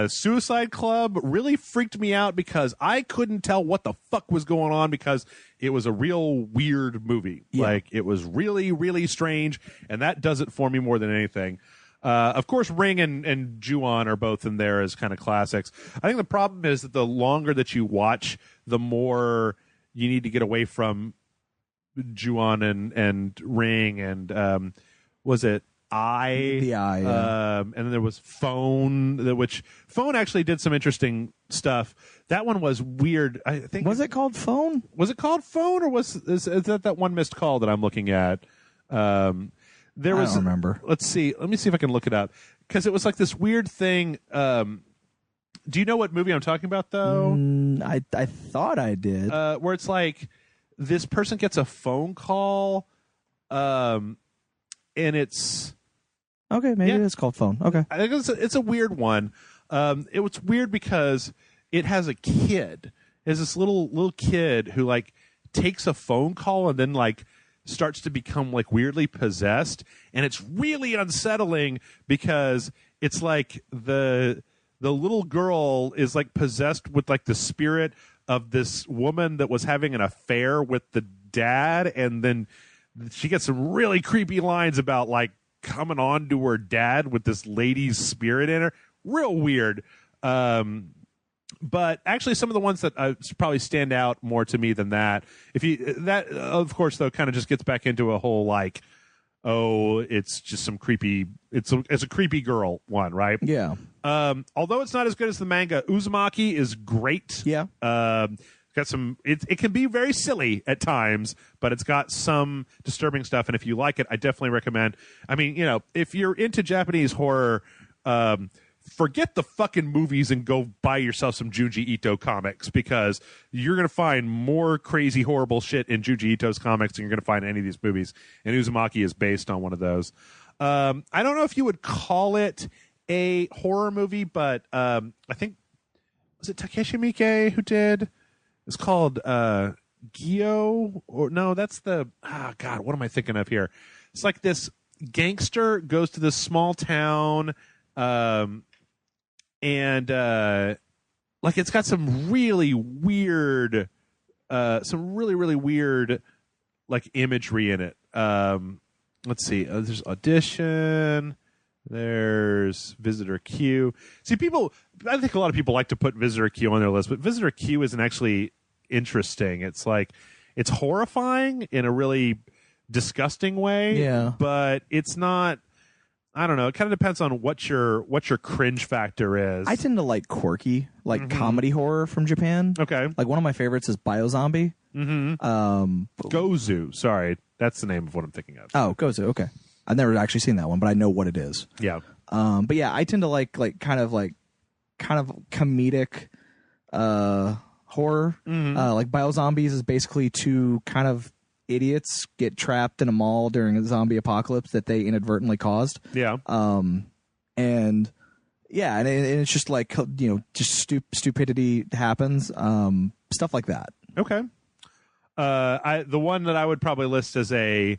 Suicide Club really freaked me out because I couldn't tell what the fuck was going on because it was a real weird movie. Yeah. Like, it was really, really strange, and that does it for me more than anything. Of course, Ring and Ju-on are both in there as kind of classics. I think the problem is that the longer that you watch, the more you need to get away from Ju-on and Ring and was it Eye? The Eye, yeah. And then there was Phone, which Phone actually did some interesting stuff. That one was weird. I think Was it called Phone? Was it called Phone, or is that one missed call that I'm looking at? I don't remember. Let me see if I can look it up, because it was like this weird thing. Do you know what movie I'm talking about, though? I thought I did. Where it's like this person gets a phone call, and it's okay. Maybe it's called Phone. Okay. I think it's a weird one. It was weird because it has a kid. There's this little kid who like takes a phone call and then like starts to become like weirdly possessed, and it's really unsettling because it's like the little girl is like possessed with like the spirit of this woman that was having an affair with the dad, and then she gets some really creepy lines about like coming on to her dad with this lady's spirit in her. Real weird. But actually, some of the ones that probably stand out more to me than that, that of course though kind of just gets back into a whole like, oh, it's just some creepy. It's a creepy girl one, right? Yeah. Although it's not as good as the manga, Uzumaki is great. Yeah. Got some. It can be very silly at times, but it's got some disturbing stuff. And if you like it, I definitely recommend. I mean, if you're into Japanese horror, forget the fucking movies and go buy yourself some Junji Ito comics, because you're going to find more crazy, horrible shit in Junji Ito's comics than you're going to find in any of these movies. And Uzumaki is based on one of those. I don't know if you would call it a horror movie, but I think, was it Takeshi Miike who did? It's called Gyo, or no, that's the, God, what am I thinking of here? It's like this gangster goes to this small town, and like it's got some really weird like imagery in it. Let's see. There's Audition. There's Visitor Q. See, I think a lot of people like to put Visitor Q on their list, but Visitor Q isn't actually interesting. It's like, it's horrifying in a really disgusting way. Yeah. But it's not, I don't know. It kind of depends on what your cringe factor is. I tend to like quirky, comedy horror from Japan. Okay. Like one of my favorites is Biozombie. Gozu. Sorry. That's the name of what I'm thinking of. Oh, Gozu. Okay. I've never actually seen that one, but I know what it is. Yeah. But yeah, I tend to like kind of comedic horror. Like Biozombies is basically two kind of idiots get trapped in a mall during a zombie apocalypse that they inadvertently caused. Yeah. And yeah, and it's just like, just stupidity happens. Stuff like that. Okay. The one that I would probably list as a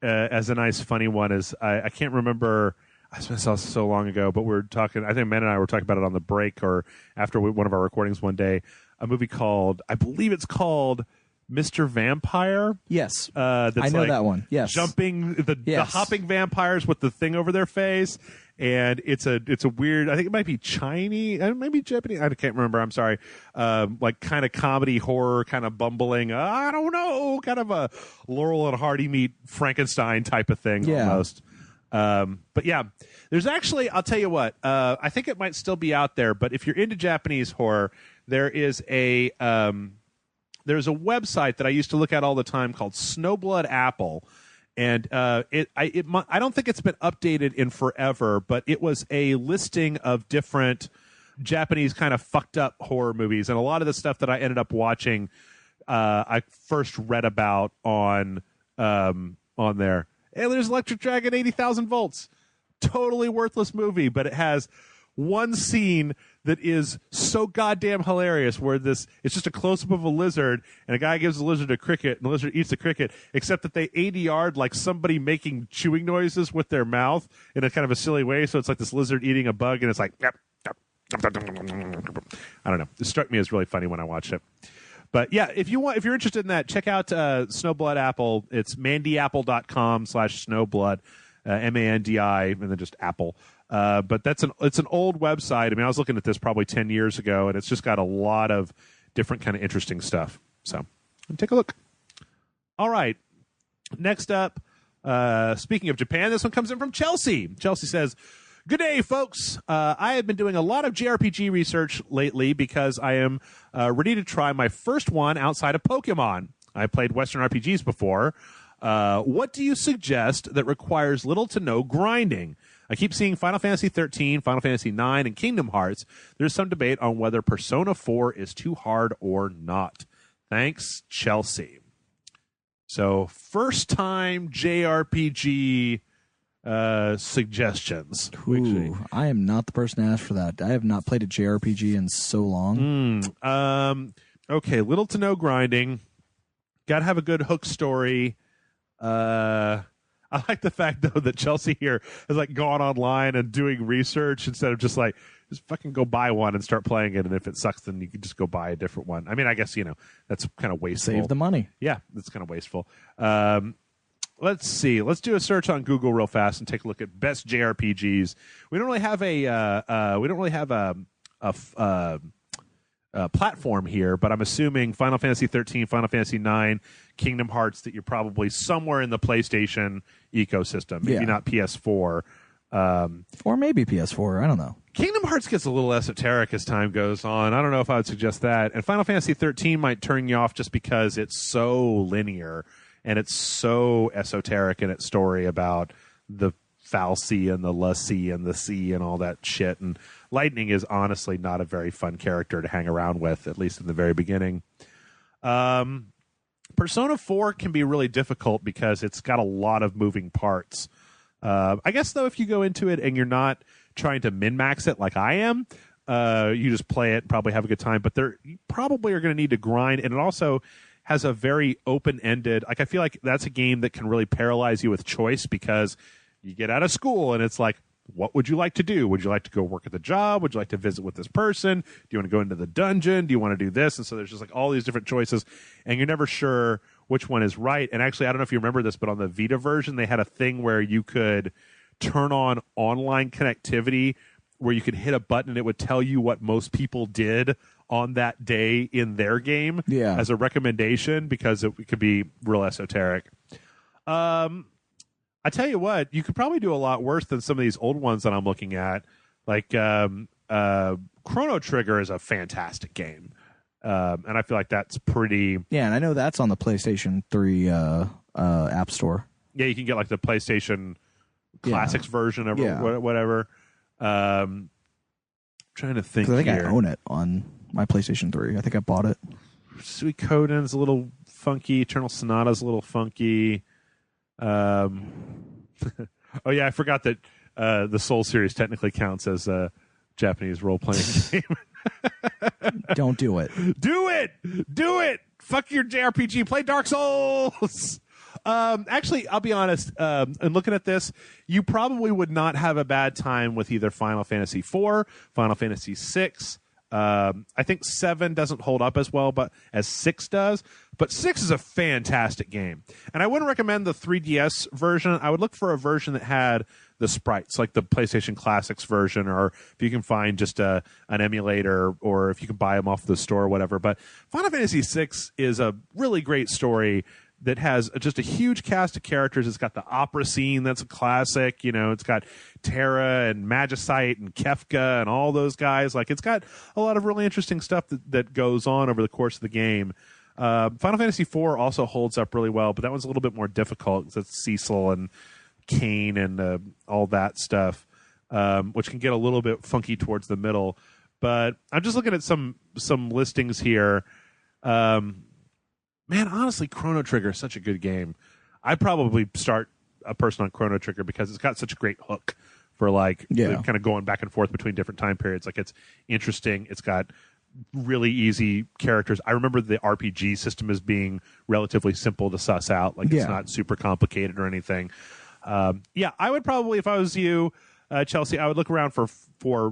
nice funny one is, I can't remember. I saw this so long ago, but we're talking. I think Ben and I were talking about it on the break or after one of our recordings one day. A movie called, I believe it's called Mr. Vampire. Yes, that's I know like that one. Yes, jumping the hopping vampires with the thing over their face, and it's a weird. I think it might be Chinese, maybe Japanese. I can't remember. I'm sorry. Like kind of comedy horror, kind of bumbling. I don't know, kind of a Laurel and Hardy meet Frankenstein type of thing almost. But yeah, there's actually, I'll tell you what, I think it might still be out there, but if you're into Japanese horror, there is there's a website that I used to look at all the time called Snowblood Apple. And I don't think it's been updated in forever, but it was a listing of different Japanese kind of fucked up horror movies. And a lot of the stuff that I ended up watching, I first read about on there. Hey, there's Electric Dragon 80,000 volts. Totally worthless movie, but it has one scene that is so goddamn hilarious where it's just a close-up of a lizard and a guy gives the lizard a cricket and the lizard eats the cricket, except that they ADR'd like somebody making chewing noises with their mouth in a kind of a silly way. So it's like this lizard eating a bug and it's like, I don't know. It struck me as really funny when I watched it. But yeah, if you're interested in that, check out Snowblood Apple. It's mandyapple.com/snowblood, MANDI, and then just Apple. But it's an old website. I mean, I was looking at this probably 10 years ago, and it's just got a lot of different kind of interesting stuff. So take a look. All right. Next up, speaking of Japan, this one comes in from Chelsea. Chelsea says, "Good day, folks. I have been doing a lot of JRPG research lately because I am ready to try my first one outside of Pokemon. I played Western RPGs before. What do you suggest that requires little to no grinding? I keep seeing Final Fantasy 13, Final Fantasy 9, and Kingdom Hearts. There's some debate on whether Persona 4 is too hard or not. Thanks, Chelsea." So, first time JRPG suggestions. Ooh, I am not the person to ask for that. I have not played a JRPG in so long. Okay, little to no grinding. Got to have a good hook story. I like the fact, though, that Chelsea here has like gone online and doing research instead of just fucking go buy one and start playing it. And if it sucks, then you can just go buy a different one. I mean, I guess, that's kind of wasteful. Save the money. Yeah, that's kind of wasteful. Let's see. Let's do a search on Google real fast and take a look at best JRPGs. We don't really have a platform here, but I'm assuming Final Fantasy 13, Final Fantasy 9, Kingdom Hearts, that you're probably somewhere in the PlayStation ecosystem, maybe not PS4. Or maybe PS4. I don't know. Kingdom Hearts gets a little esoteric as time goes on. I don't know if I would suggest that. And Final Fantasy 13 might turn you off just because it's so linear and it's so esoteric in its story about the Fal'Cie and the l'Cie and the sea and all that shit. And Lightning is honestly not a very fun character to hang around with, at least in the very beginning. Persona 4 can be really difficult because it's got a lot of moving parts. I guess, though, if you go into it and you're not trying to min-max it like I am, you just play it, probably have a good time. But you probably are going to need to grind, and it also has a very open-ended... I feel like that's a game that can really paralyze you with choice because you get out of school and it's like, what would you like to do? Would you like to go work at the job? Would you like to visit with this person? Do you want to go into the dungeon? Do you want to do this? And so there's just like all these different choices, and you're never sure which one is right. And actually, I don't know if you remember this, but on the Vita version, they had a thing where you could turn on online connectivity where you could hit a button and it would tell you what most people did on that day in their game as a recommendation, because it could be real esoteric. I tell you what, you could probably do a lot worse than some of these old ones that I'm looking at. Like Chrono Trigger is a fantastic game. And I feel like that's pretty... Yeah, and I know that's on the PlayStation 3 App Store. Yeah, you can get like the PlayStation Classics version of whatever. Trying to think I think here. I own it on my PlayStation 3. I think I bought it. Suikoden's a little funky. Eternal Sonata's a little funky. Oh yeah, I forgot that the Soul series technically counts as a Japanese role-playing game. Don't do it. Do it. Fuck your JRPG. Play Dark Souls. Actually, I'll be honest. In looking at this, you probably would not have a bad time with either Final Fantasy 4, Final Fantasy 6. I think 7 doesn't hold up as well, but as 6 does. But 6 is a fantastic game. And I wouldn't recommend the 3DS version. I would look for a version that had the sprites, like the PlayStation Classics version, or if you can find just an emulator, or if you can buy them off the store or whatever. But Final Fantasy 6 is a really great story that has just a huge cast of characters. It's got the opera scene that's a classic. You know, it's got Terra and Magicite and Kefka and all those guys. Like, it's got a lot of really interesting stuff that goes on over the course of the game. Final Fantasy IV also holds up really well, but that one's a little bit more difficult because it's Cecil and Kane and all that stuff, which can get a little bit funky towards the middle. But I'm just looking at some listings here. Man, honestly, Chrono Trigger is such a good game. I'd probably start a person on Chrono Trigger because it's got such a great hook for kind of going back and forth between different time periods. Like, it's interesting. It's got really easy characters. I remember the RPG system as being relatively simple to suss out. Like, it's not super complicated or anything. I would probably, if I was you, Chelsea, I would look around for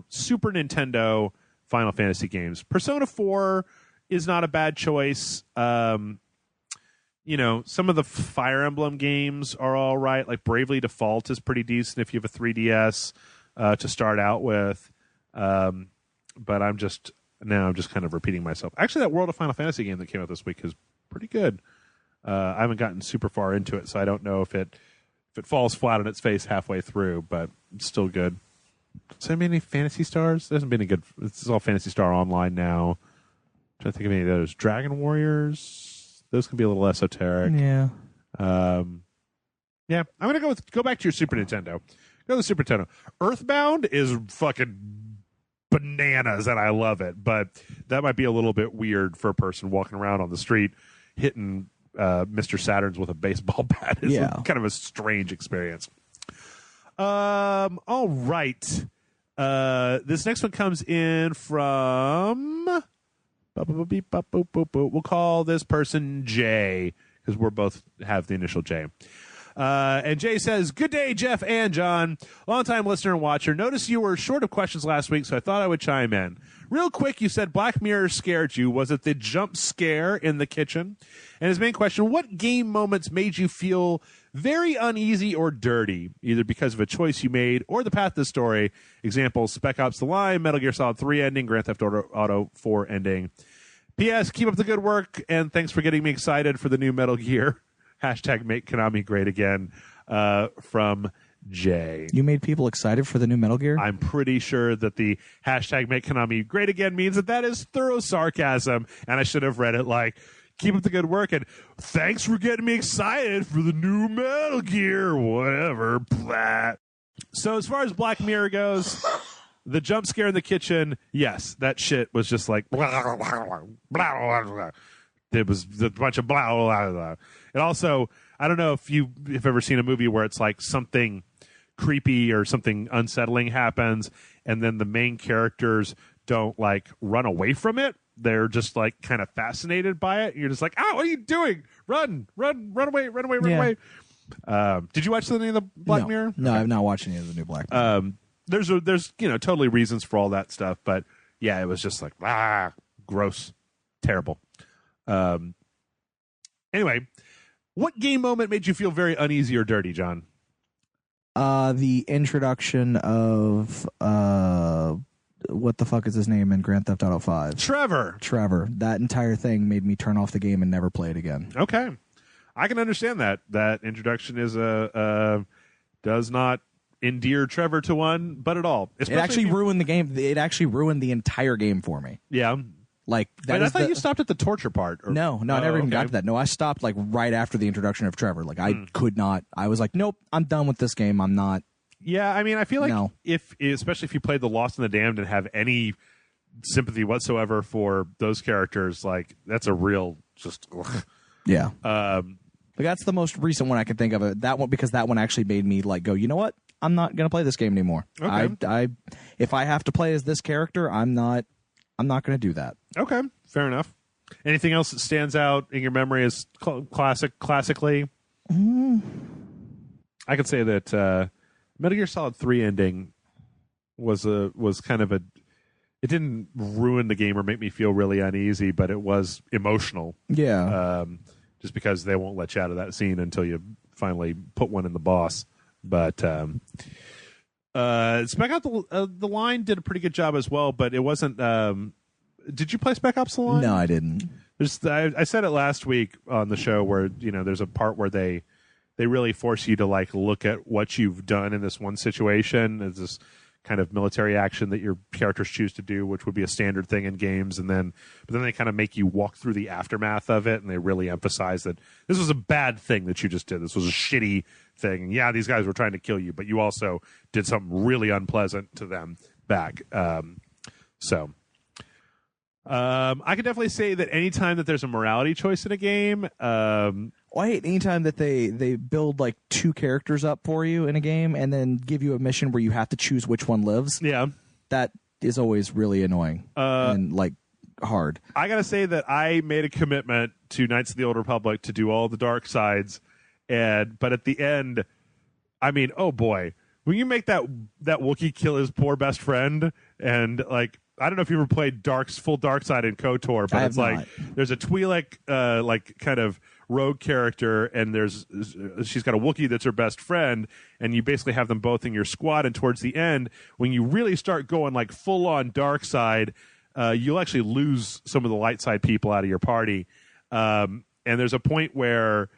Super Nintendo Final Fantasy games. Persona 4 is not a bad choice. You know, some of the Fire Emblem games are all right. Like, Bravely Default is pretty decent if you have a 3DS to start out with. But I'm just kind of repeating myself. Actually, that World of Final Fantasy game that came out this week is pretty good. I haven't gotten super far into it, so I don't know if it falls flat on its face halfway through, but it's still good. Does anybody have any Phantasy Stars? There hasn't been any good. This is all Phantasy Star Online now. I'm trying to think of any of those. Dragon Warriors. Those can be a little esoteric. Yeah. I'm gonna go back to your Super Nintendo. Go to the Super Nintendo. Earthbound is fucking bananas, and I love it. But that might be a little bit weird for a person walking around on the street hitting Mr. Saturns with a baseball bat. It's kind of a strange experience. All right. This next one comes in from. We'll call this person Jay because we're both have the initial J. And Jay says, "Good day, Jeff and John. Long-time listener and watcher. Noticed you were short of questions last week, so I thought I would chime in. Real quick, you said Black Mirror scared you. Was it the jump scare in the kitchen? And his main question, what game moments made you feel very uneasy or dirty, either because of a choice you made or the path of the story? Examples, Spec Ops The Line, Metal Gear Solid 3 ending, Grand Theft Auto 4 ending. P.S. Keep up the good work, and thanks for getting me excited for the new Metal Gear. Hashtag make Konami great again. From Jay." You made people excited for the new Metal Gear? I'm pretty sure that the hashtag make Konami great again means that is thorough sarcasm, and I should have read it like, keep up the good work, and thanks for getting me excited for the new Metal Gear, whatever. Blah. So as far as Black Mirror goes, the jump scare in the kitchen, yes, that shit was just like, blah, blah, blah, blah. It was a bunch of blah, blah, blah. And also, I don't know if you've ever seen a movie where it's like something creepy or something unsettling happens, and then the main characters don't like run away from it. They're just like kind of fascinated by it. You're just like, what are you doing? Run away. Did you watch any of the Black Mirror? No, I've not watched any of the new Black Mirror. There's totally reasons for all that stuff, but yeah, it was just like, gross, terrible. Anyway, what game moment made you feel very uneasy or dirty, John? The introduction of what the fuck is his name in Grand Theft Auto 5? Trevor. That entire thing made me turn off the game and never play it again. Okay. I can understand that. That introduction is does not endear Trevor to one, but at all. It actually ruined the game. It actually ruined the entire game for me. Yeah. Like that. Wait, I thought you stopped at the torture part. No, I never even got to that. No, I stopped like right after the introduction of Trevor. Like I could not. I was like, nope, I'm done with this game. I'm not. Yeah, I mean, I feel like especially if you played The Lost and the Damned and have any sympathy whatsoever for those characters, like that's a real just. Yeah. But that's the most recent one I can think of. That one because that one actually made me like go, you know what? I'm not gonna play this game anymore. Okay. I if I have to play as this character, I'm not going to do that. Okay, fair enough. Anything else that stands out in your memory as classically? I could say that Metal Gear Solid 3 ending was kind of it didn't ruin the game or make me feel really uneasy, but it was emotional. Yeah. Just because they won't let you out of that scene until you finally put one in the boss. But Spec Ops The Line did a pretty good job as well, but it wasn't. Did you play Spec Ops The Line? No, I didn't. I said it last week on the show where there's a part where they really force you to like look at what you've done in this one situation as this kind of military action that your characters choose to do, which would be a standard thing in games, but then they kind of make you walk through the aftermath of it, and they really emphasize that this was a bad thing that you just did. This was a shitty thing. And yeah, these guys were trying to kill you, but you also did something really unpleasant to them back. I could definitely say that anytime that there's a morality choice in a game, I hate anytime that they build like two characters up for you in a game and then give you a mission where you have to choose which one lives. Yeah. That is always really annoying and like hard. I got to say that I made a commitment to Knights of the Old Republic to do all the dark sides. But at the end, I mean, oh boy, when you make that Wookiee kill his poor best friend, and like, I don't know if you ever played full dark side in KOTOR, but it's like there's a Twi'lek like kind of rogue character, and she's got a Wookiee that's her best friend, and you basically have them both in your squad. And towards the end, when you really start going like full on dark side, you'll actually lose some of the light side people out of your party. And there's a point where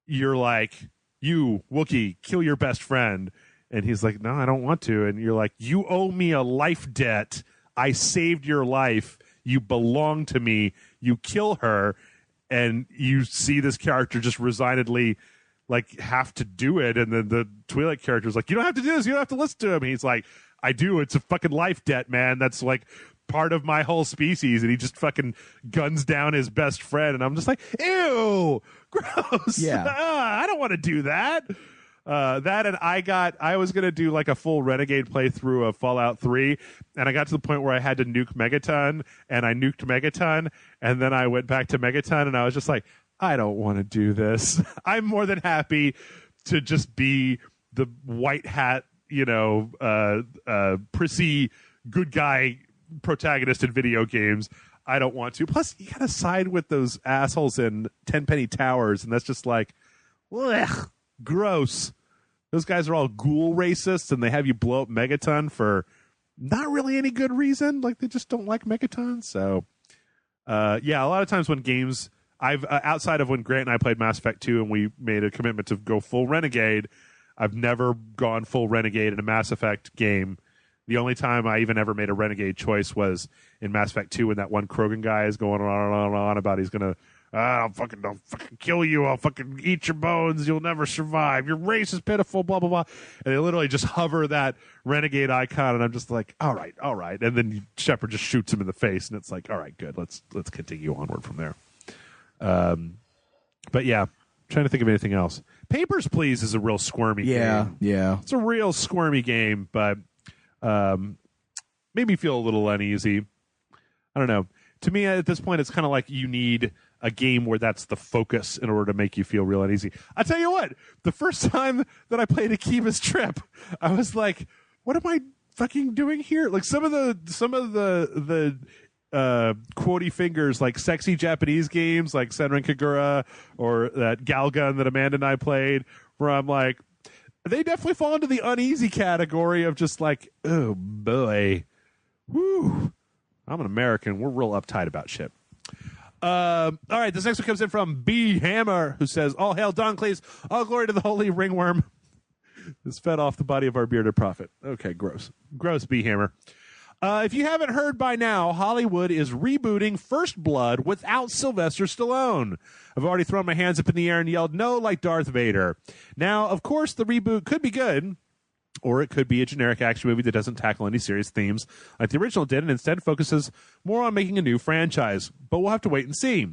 you're like, you Wookiee, kill your best friend, and he's like, no, I don't want to. And you're like, you owe me a life debt. I saved your life. You belong to me. You kill her. And you see this character just resignedly like have to do it. And then the Twi'lek character is like, you don't have to do this. You don't have to listen to him. And he's like, I do. It's a fucking life debt, man. That's like part of my whole species. And he just fucking guns down his best friend. And I'm just like, ew, gross. Yeah. I don't want to do that. That, and I was going to do like a full Renegade playthrough of Fallout 3, and I got to the point where I had to nuke Megaton, and I nuked Megaton, and then I went back to Megaton, and I was just like, I don't want to do this. I'm more than happy to just be the white hat, prissy good guy protagonist in video games. I don't want to. Plus, you got to side with those assholes in Tenpenny Towers, and that's just like, ugh, gross. Those guys are all ghoul racists, and they have you blow up Megaton for not really any good reason. Like, they just don't like Megaton. So, yeah, a lot of times when games, I've outside of when Grant and I played Mass Effect 2 and we made a commitment to go full Renegade, I've never gone full Renegade in a Mass Effect game. The only time I even ever made a Renegade choice was in Mass Effect 2 when that one Krogan guy is going on about he's going to, I'll fucking kill you. I'll fucking eat your bones. You'll never survive. Your race is pitiful, blah, blah, blah. And they literally just hover that Renegade icon, and I'm just like, all right. And then Shepard just shoots him in the face, and it's like, all right, good. Let's continue onward from there. But yeah, I'm trying to think of anything else. Papers, Please is a real squirmy game. Yeah. It's a real squirmy game, but made me feel a little uneasy. I don't know. To me, at this point, it's kind of like you need a game where that's the focus in order to make you feel real uneasy. I tell you what, the first time that I played Akiba's Trip, I was like, what am I fucking doing here? Like some of the quotey fingers, like sexy Japanese games like Senran Kagura or that Galgun that Amanda and I played, where I'm like, they definitely fall into the uneasy category of just like, oh boy, whoo. I'm an American. We're real uptight about shit. All right, this next one comes in from B. Hammer, who says, all hail Doncles, all glory to the holy ringworm. This fed off the body of our bearded prophet. Okay, gross. Gross, B. Hammer. If you haven't heard by now, Hollywood is rebooting First Blood without Sylvester Stallone. I've already thrown my hands up in the air and yelled no like Darth Vader. Now, of course, the reboot could be good, or it could be a generic action movie that doesn't tackle any serious themes like the original did and instead focuses more on making a new franchise. But we'll have to wait and see.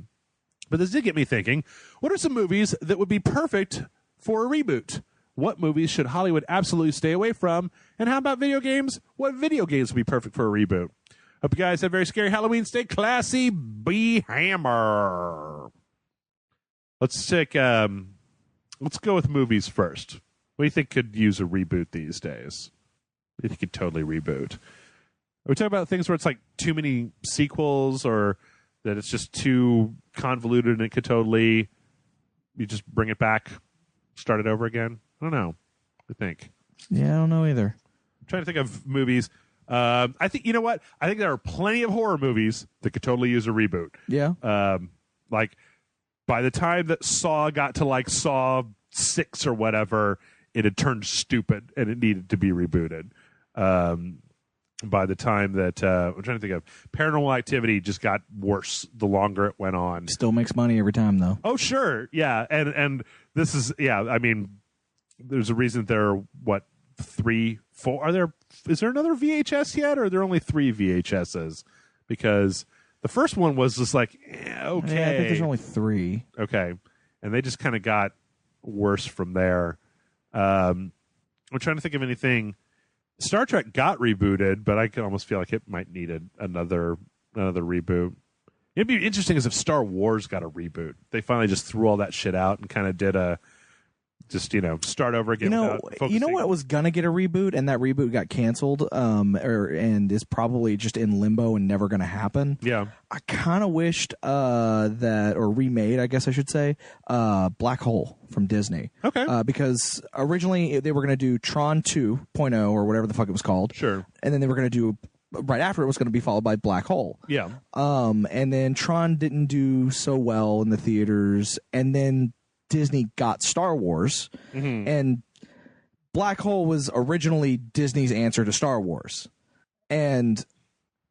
But this did get me thinking, what are some movies that would be perfect for a reboot? What movies should Hollywood absolutely stay away from? And how about video games? What video games would be perfect for a reboot? Hope you guys have a very scary Halloween. Stay classy, B. Hammer. Let's go with movies first. What do you think could use a reboot these days? What do you think could totally reboot? Are we talking about things where it's like too many sequels, or that it's just too convoluted and it could totally, you just bring it back, start it over again? I don't know. What do you think? Yeah, I don't know either. I'm trying to think of movies. I think, you know what? I think there are plenty of horror movies that could totally use a reboot. Yeah. Like, by the time that Saw got to like Saw 6 or whatever, it had turned stupid and it needed to be rebooted. By the time that I'm trying to think of, Paranormal Activity just got worse the longer it went on. Still makes money every time, though. Oh, sure. Yeah. And this is, yeah, I mean, there's a reason there are, what, 3, 4? Is there another VHS yet, or are there only 3 VHSs? Because the first one was just like, okay. Yeah, I think there's only 3. Okay. And they just kind of got worse from there. I'm trying to think of anything. Star Trek got rebooted, but I can almost feel like it might need another reboot. It'd be interesting as if Star Wars got a reboot. They finally just threw all that shit out and kind of did start over again. You know what was gonna get a reboot, and that reboot got canceled, and is probably just in limbo and never gonna happen. Yeah, I kind of wished or remade, I guess I should say, Black Hole from Disney. Okay, because originally they were gonna do Tron 2.0 or whatever the fuck it was called. Sure, and then they were gonna do right after it was going to be followed by Black Hole. Yeah. And then Tron didn't do so well in the theaters, and then Disney got Star Wars, and Black Hole was originally Disney's answer to Star Wars. And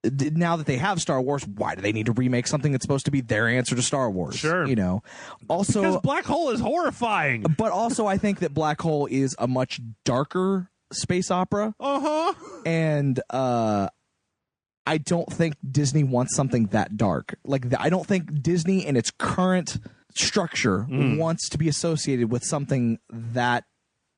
now that they have Star Wars, why do they need to remake something that's supposed to be their answer to Star Wars? Sure. Also, because Black Hole is horrifying. But also, I think that Black Hole is a much darker space opera. And I don't think Disney wants something that dark. I don't think Disney in its current structure wants to be associated with something that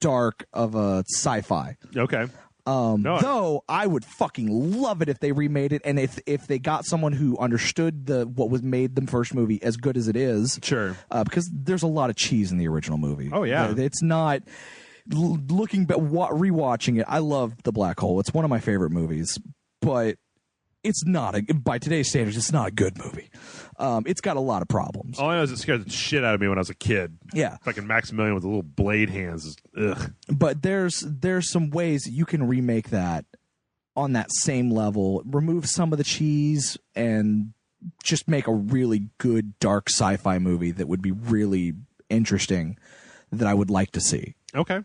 dark of a sci-fi. Okay. Though I would fucking love it if they remade it, and if they got someone who understood what was made the first movie as good as it is. Sure. Because there's a lot of cheese in the original movie. Oh yeah. It's not. Looking back, rewatching it, I love The Black Hole. It's one of my favorite movies, but it's not by today's standards, it's not a good movie. It's got a lot of problems. All I know is it scared the shit out of me when I was a kid. Yeah. Fucking Maximilian with the little blade hands. Ugh. But there's some ways you can remake that on that same level, remove some of the cheese, and just make a really good dark sci-fi movie that would be really interesting, that I would like to see. Okay.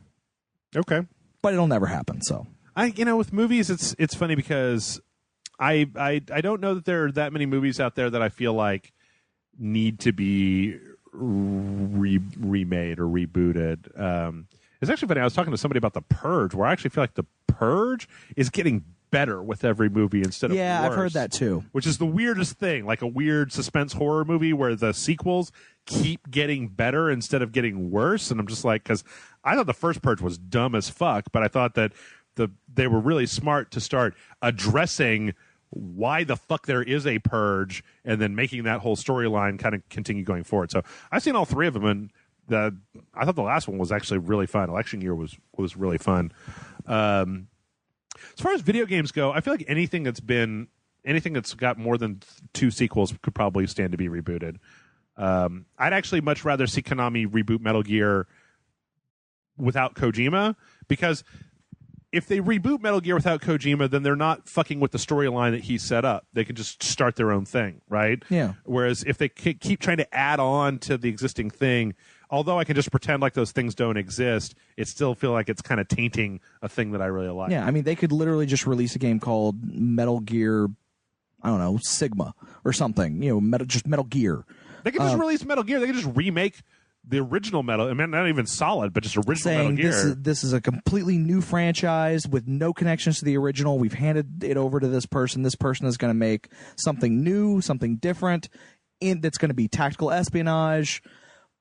But it'll never happen, so. With movies, it's funny because I don't know that there are that many movies out there that I feel like need to be remade or rebooted. It's actually funny. I was talking to somebody about The Purge, where I actually feel like The Purge is getting better with every movie instead of worse. Yeah, I've heard that too. Which is the weirdest thing, like a weird suspense horror movie where the sequels keep getting better instead of getting worse. And I'm just like, because I thought the first Purge was dumb as fuck, but I thought that they were really smart to start addressing why the fuck there is a purge, and then making that whole storyline kind of continue going forward. So I've seen all 3 of them, and I thought the last one was actually really fun. Election Year was really fun. As far as video games go, I feel like anything that's got more than 2 sequels could probably stand to be rebooted. I'd actually much rather see Konami reboot Metal Gear without Kojima, because if they reboot Metal Gear without Kojima, then they're not fucking with the storyline that he set up. They can just start their own thing, right? Yeah. Whereas if they keep trying to add on to the existing thing, although I can just pretend like those things don't exist, it still feel like it's kind of tainting a thing that I really like. Yeah, I mean, they could literally just release a game called Metal Gear, I don't know, Sigma or something. Metal Gear. They could just release Metal Gear. They could just remake the original Metal. I mean, not even Solid, but just original Metal Gear. This is a completely new franchise with no connections to the original. We've handed it over to this person. This person is going to make something new, something different, that's going to be tactical espionage.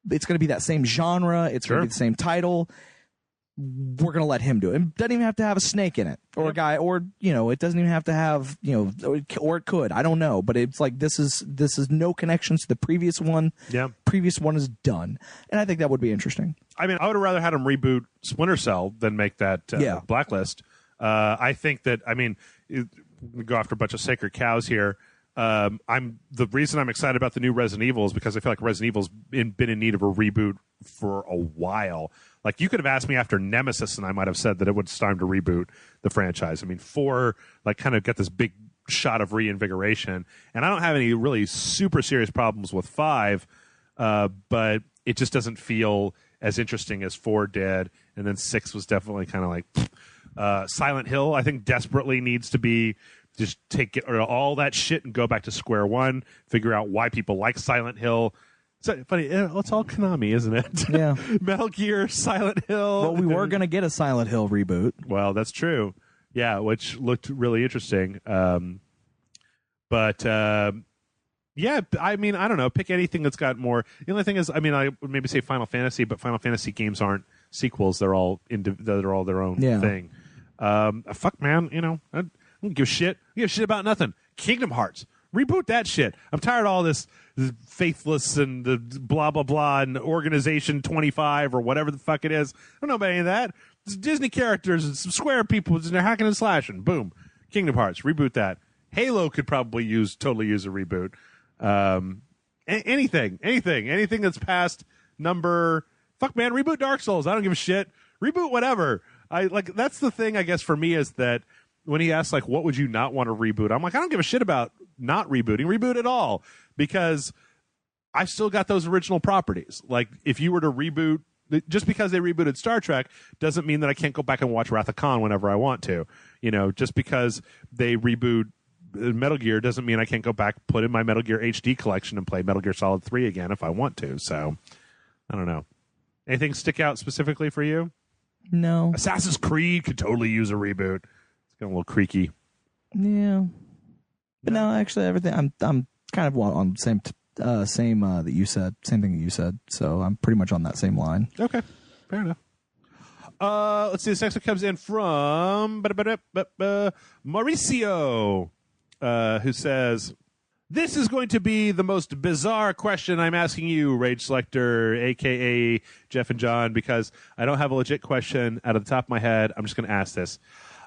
It's going to be that same genre. It's going to be the same title. We're going to let him do it. It doesn't even have to have a snake in it, or a guy, or it doesn't even have to have or it could. I don't know, but it's like this is no connections to the previous one. Yeah, previous one is done, and I think that would be interesting. I mean, I would have rather had him reboot Splinter Cell than make that Blacklist. I think that we go after a bunch of sacred cows here. The reason I'm excited about the new Resident Evil is because I feel like Resident Evil's been in need of a reboot for a while. Like, you could have asked me after Nemesis, and I might have said that it was time to reboot the franchise. I mean, 4 kind of got this big shot of reinvigoration. And I don't have any really super serious problems with 5, but it just doesn't feel as interesting as 4 did. And then 6 was definitely kind of like Silent Hill. I think desperately needs to be just take all that shit and go back to square one, figure out why people like Silent Hill. It's funny. It's all Konami, isn't it? Yeah. Metal Gear, Silent Hill. Well, we were going to get a Silent Hill reboot. Well, that's true. Yeah, which looked really interesting. But yeah, I mean, I don't know. Pick anything that's got more. The only thing is, I mean, I would maybe say Final Fantasy, but Final Fantasy games aren't sequels. They're all they're all their own thing. Fuck, man. You know, I don't give a shit. I give a shit about nothing. Kingdom Hearts. Reboot that shit. I'm tired of all this Faithless and the blah, blah, blah, and Organization 25 or whatever the fuck it is. I don't know about any of that. It's Disney characters and some Square people and they're hacking and slashing. Boom. Kingdom Hearts. Reboot that. Halo could probably totally use a reboot. Anything that's past number. Fuck, man. Reboot Dark Souls. I don't give a shit. Reboot whatever. That's the thing, I guess, for me is that when he asks, like, what would you not want to reboot? I'm like, I don't give a shit about not rebooting. Reboot it all. Because I still got those original properties. Like, if you were to reboot, just because they rebooted Star Trek doesn't mean that I can't go back and watch Wrath of Khan whenever I want to. You know, just because they reboot Metal Gear doesn't mean I can't go back, put in my Metal Gear HD collection and play Metal Gear Solid 3 again if I want to. So, I don't know. Anything stick out specifically for you? No. Assassin's Creed could totally use a reboot. It's getting a little creaky. Yeah. But no, actually, everything I'm kind of on the same that you said, same thing that you said. So I'm pretty much on that same line. Okay, fair enough. Let's see. This next one comes in from Mauricio, who says, "This is going to be the most bizarre question I'm asking you, Rage Selector, a.k.a. Jeff and John, because I don't have a legit question out of the top of my head. I'm just going to ask this.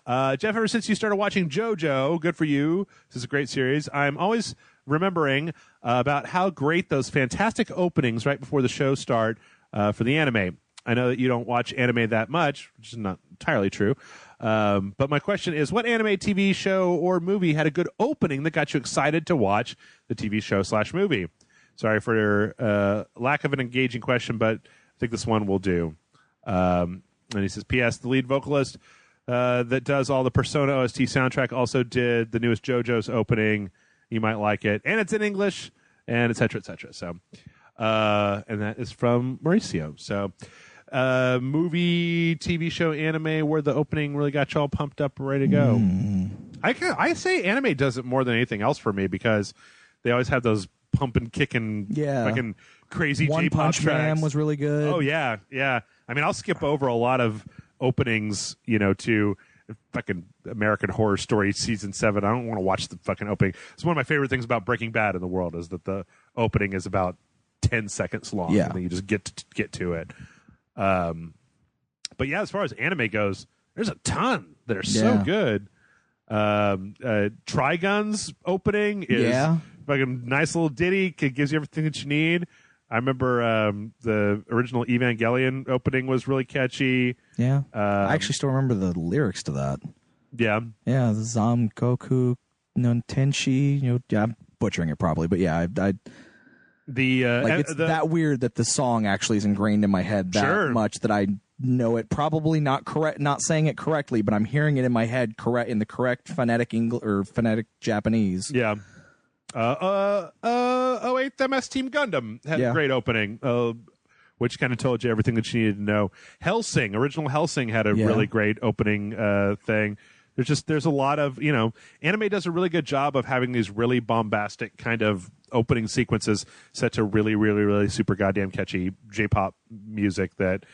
Jeff, ever since you started watching JoJo, good for you. This is a great series. I'm always remembering about how great those fantastic openings right before the show start for the anime. I know that you don't watch anime that much, which is not entirely true. But my question is, what anime, TV show, or movie had a good opening that got you excited to watch the TV show / movie? Sorry for your lack of an engaging question, but I think this one will do. And he says, P.S. The lead vocalist that does all the Persona OST soundtrack also did the newest JoJo's opening. You might like it. And it's in English, and et cetera, et cetera. So, and that is from Mauricio. So, movie, TV show, anime, where the opening really got you all pumped up and ready to go. I say anime does it more than anything else for me because they always have those pumping, kicking, fucking crazy One J-pop Punch tracks. Man was really good. Oh, yeah, yeah. I mean, I'll skip over a lot of openings, you know, to fucking American Horror Story season 7. I don't want to watch the fucking opening. It's one of my favorite things about Breaking Bad in the world is that the opening is about 10 seconds long. Yeah. And then you just get to it. But yeah, as far as anime goes, there's a ton that are so good. Trigun's opening is fucking nice little ditty. It gives you everything that you need. I remember the original Evangelion opening was really catchy. Yeah. I actually still remember the lyrics to that. Yeah. Yeah, the Zangoku no Tenshi. You know, yeah, I'm butchering it probably, but yeah, it's that weird that the song actually is ingrained in my head that much that I know it probably not saying it correctly, but I'm hearing it in my head in the correct phonetic English or phonetic Japanese. Yeah. 08th MS Team Gundam had a great opening, which kind of told you everything that you needed to know. Original Hellsing had a really great opening thing. There's a lot of, you know, anime does a really good job of having these really bombastic kind of opening sequences set to really, really, really super goddamn catchy J-pop music that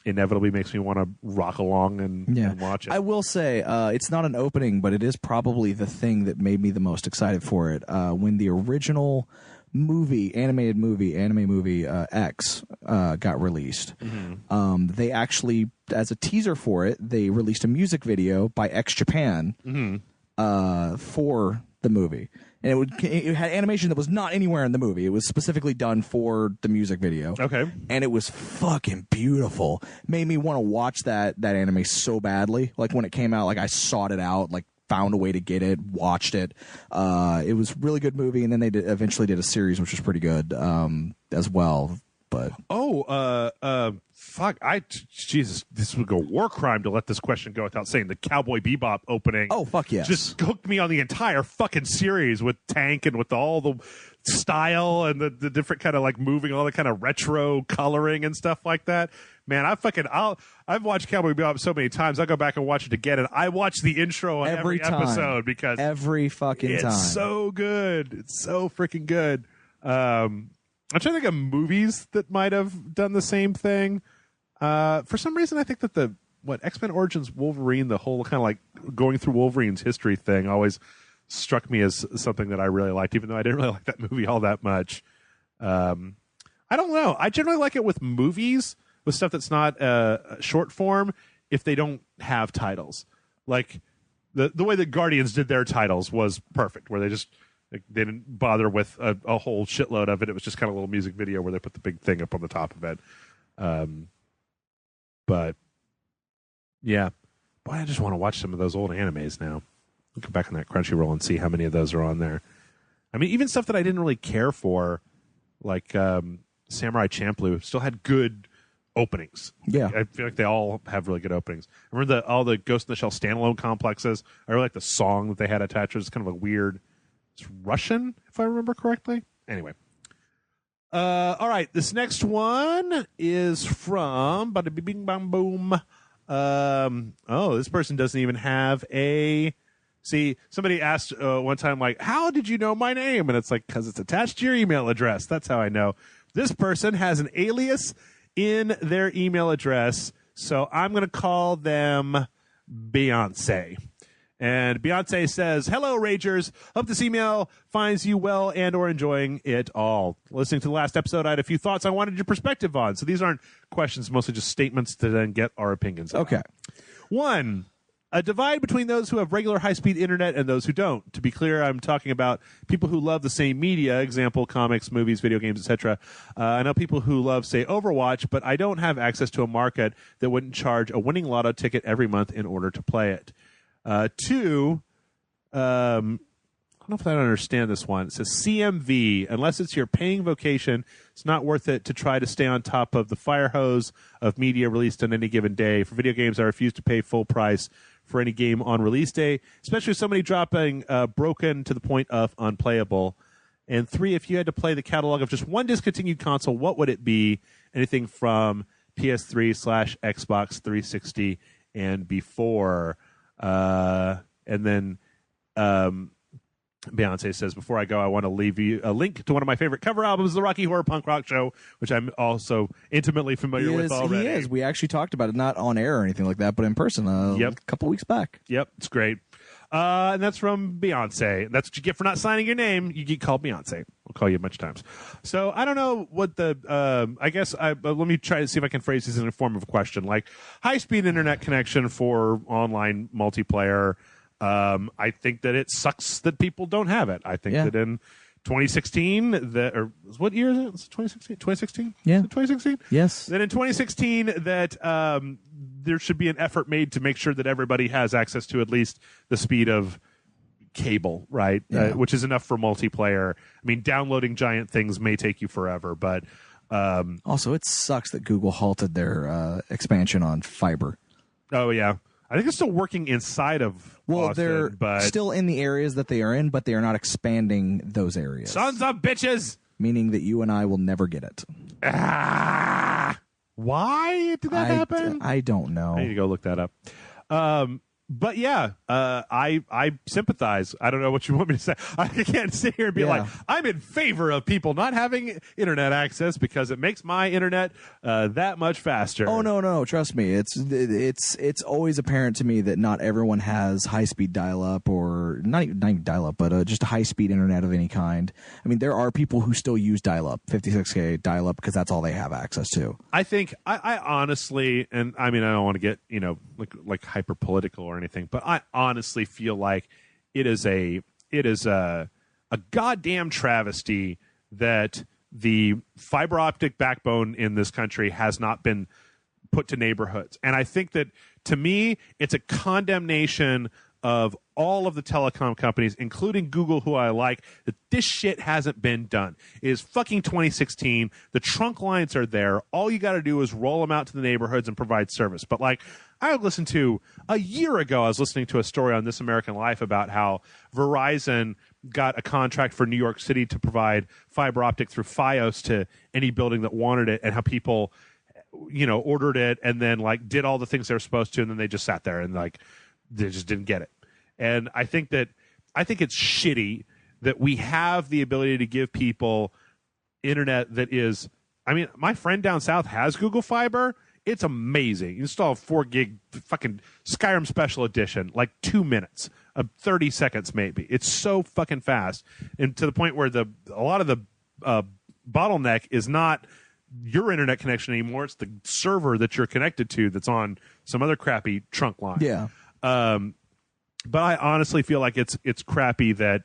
inevitably makes me want to rock along and watch it. I will say it's not an opening, but it is probably the thing that made me the most excited for it. When the original anime movie X got released, they actually, as a teaser for it, they released a music video by X Japan for the movie. And it had animation that was not anywhere in the movie. It was specifically done for the music video. Okay. And it was fucking beautiful. Made me want to watch that anime so badly. Like when it came out, like I sought it out like found a way to get it, watched it. It was a really good movie, and then they eventually did a series, which was pretty good as well. But fuck! Jesus, this would go war crime to let this question go without saying the Cowboy Bebop opening. Oh fuck yes! Just hooked me on the entire fucking series with Tank and with all the style and the different kind of like moving, all the kind of retro coloring and stuff like that. Man, I've watched Cowboy Bebop so many times. I'll go back and watch it again, and I watch the intro on every episode because every fucking time. It's so good. It's so freaking good. I'm trying to think of movies that might have done the same thing. For some reason, I think that X-Men Origins Wolverine, the whole kind of like going through Wolverine's history thing, always struck me as something that I really liked, even though I didn't really like that movie all that much. I don't know. I generally like it with movies, with stuff that's not short form, if they don't have titles. Like the way that Guardians did their titles was perfect, where they didn't bother with a whole shitload of it. It was just kind of a little music video where they put the big thing up on the top of it. But yeah, boy, I just want to watch some of those old animes now. I'll go back on that Crunchyroll and see how many of those are on there. I mean, even stuff that I didn't really care for, like Samurai Champloo, still had good openings. Yeah, I feel like they all have really good openings. I remember all the Ghost in the Shell standalone complexes. I really like the song that they had attached. It's kind of a weird. It's Russian, if I remember correctly. Anyway. All right. This next one is from Bada Bing Bang Boom. This person doesn't even have a. See, somebody asked one time, like, how did you know my name? And it's like, because it's attached to your email address. That's how I know. This person has an alias in their email address, so I'm going to call them Beyonce. And Beyonce says, hello, Ragers. Hope this email finds you well and or enjoying it all. Listening to the last episode, I had a few thoughts I wanted your perspective on. So these aren't questions, mostly just statements to then get our opinions on. Okay. 1, a divide between those who have regular high-speed internet and those who don't. To be clear, I'm talking about people who love the same media, example, comics, movies, video games, etc. I know people who love, say, Overwatch, but I don't have access to a market that wouldn't charge a winning lotto ticket every month in order to play it. 2, I don't know if I understand this one. It says CMV. Unless it's your paying vocation, it's not worth it to try to stay on top of the fire hose of media released on any given day. For video games, I refuse to pay full price for any game on release day, especially with so many dropping broken to the point of unplayable. And 3, if you had to play the catalog of just one discontinued console, what would it be? Anything from PS3/Xbox 360 and before. And then Beyonce says, before I go, I want to leave you a link to one of my favorite cover albums, The Rocky Horror Punk Rock Show, which I'm also intimately familiar with already. He is. We actually talked about it, not on air or anything like that, but in person a couple weeks back. Yep, it's great. And that's from Beyonce. That's what you get for not signing your name. You get called Beyonce. We'll call you a bunch of times. So I don't know what I guess let me try to see if I can phrase this in a form of a question. Like high-speed internet connection for online multiplayer. I think that it sucks that people don't have it. I think that in 2016, what year is it? Is it 2016? 2016? Yeah. 2016? Yes. Then in 2016, that there should be an effort made to make sure that everybody has access to at least the speed of cable, right? Yeah. Which is enough for multiplayer. I mean, downloading giant things may take you forever, but also it sucks that Google halted their expansion on fiber. Oh yeah, I think it's still working inside of Austin, they're still in the areas that they are in, but they are not expanding those areas. Sons of bitches! Meaning that you and I will never get it. Why did that happen? I don't know. I need to go look that up. But yeah, I sympathize. I don't know what you want me to say. I can't sit here and be like, I'm in favor of people not having internet access because it makes my internet that much faster. Oh no, trust me. It's always apparent to me that not everyone has high speed dial up, or not even dial up, but just a high speed internet of any kind. I mean, there are people who still use dial up, 56K dial up, because that's all they have access to. I think I honestly, and I mean, I don't want to get like hyper political or anything, but I honestly feel like it is a goddamn travesty that the fiber optic backbone in this country has not been put to neighborhoods. And I think that, to me, it's a condemnation of all of the telecom companies, including Google, who I like, that this shit hasn't been done. It is fucking 2016. The trunk lines are there. All you got to do is roll them out to the neighborhoods and provide service. But like I listened to a year ago, I was listening to a story on This American Life about how Verizon got a contract for New York City to provide fiber optic through Fios to any building that wanted it, and how people, ordered it and then like did all the things they were supposed to, and then they just sat there and like they just didn't get it. And I think it's shitty that we have the ability to give people internet that is, I mean, my friend down south has Google Fiber. It's amazing. You install a 4 gig fucking Skyrim Special Edition, like 2 minutes, 30 seconds maybe. It's so fucking fast, and to the point where a lot of the bottleneck is not your internet connection anymore. It's the server that you're connected to that's on some other crappy trunk line. Yeah. But I honestly feel like it's crappy that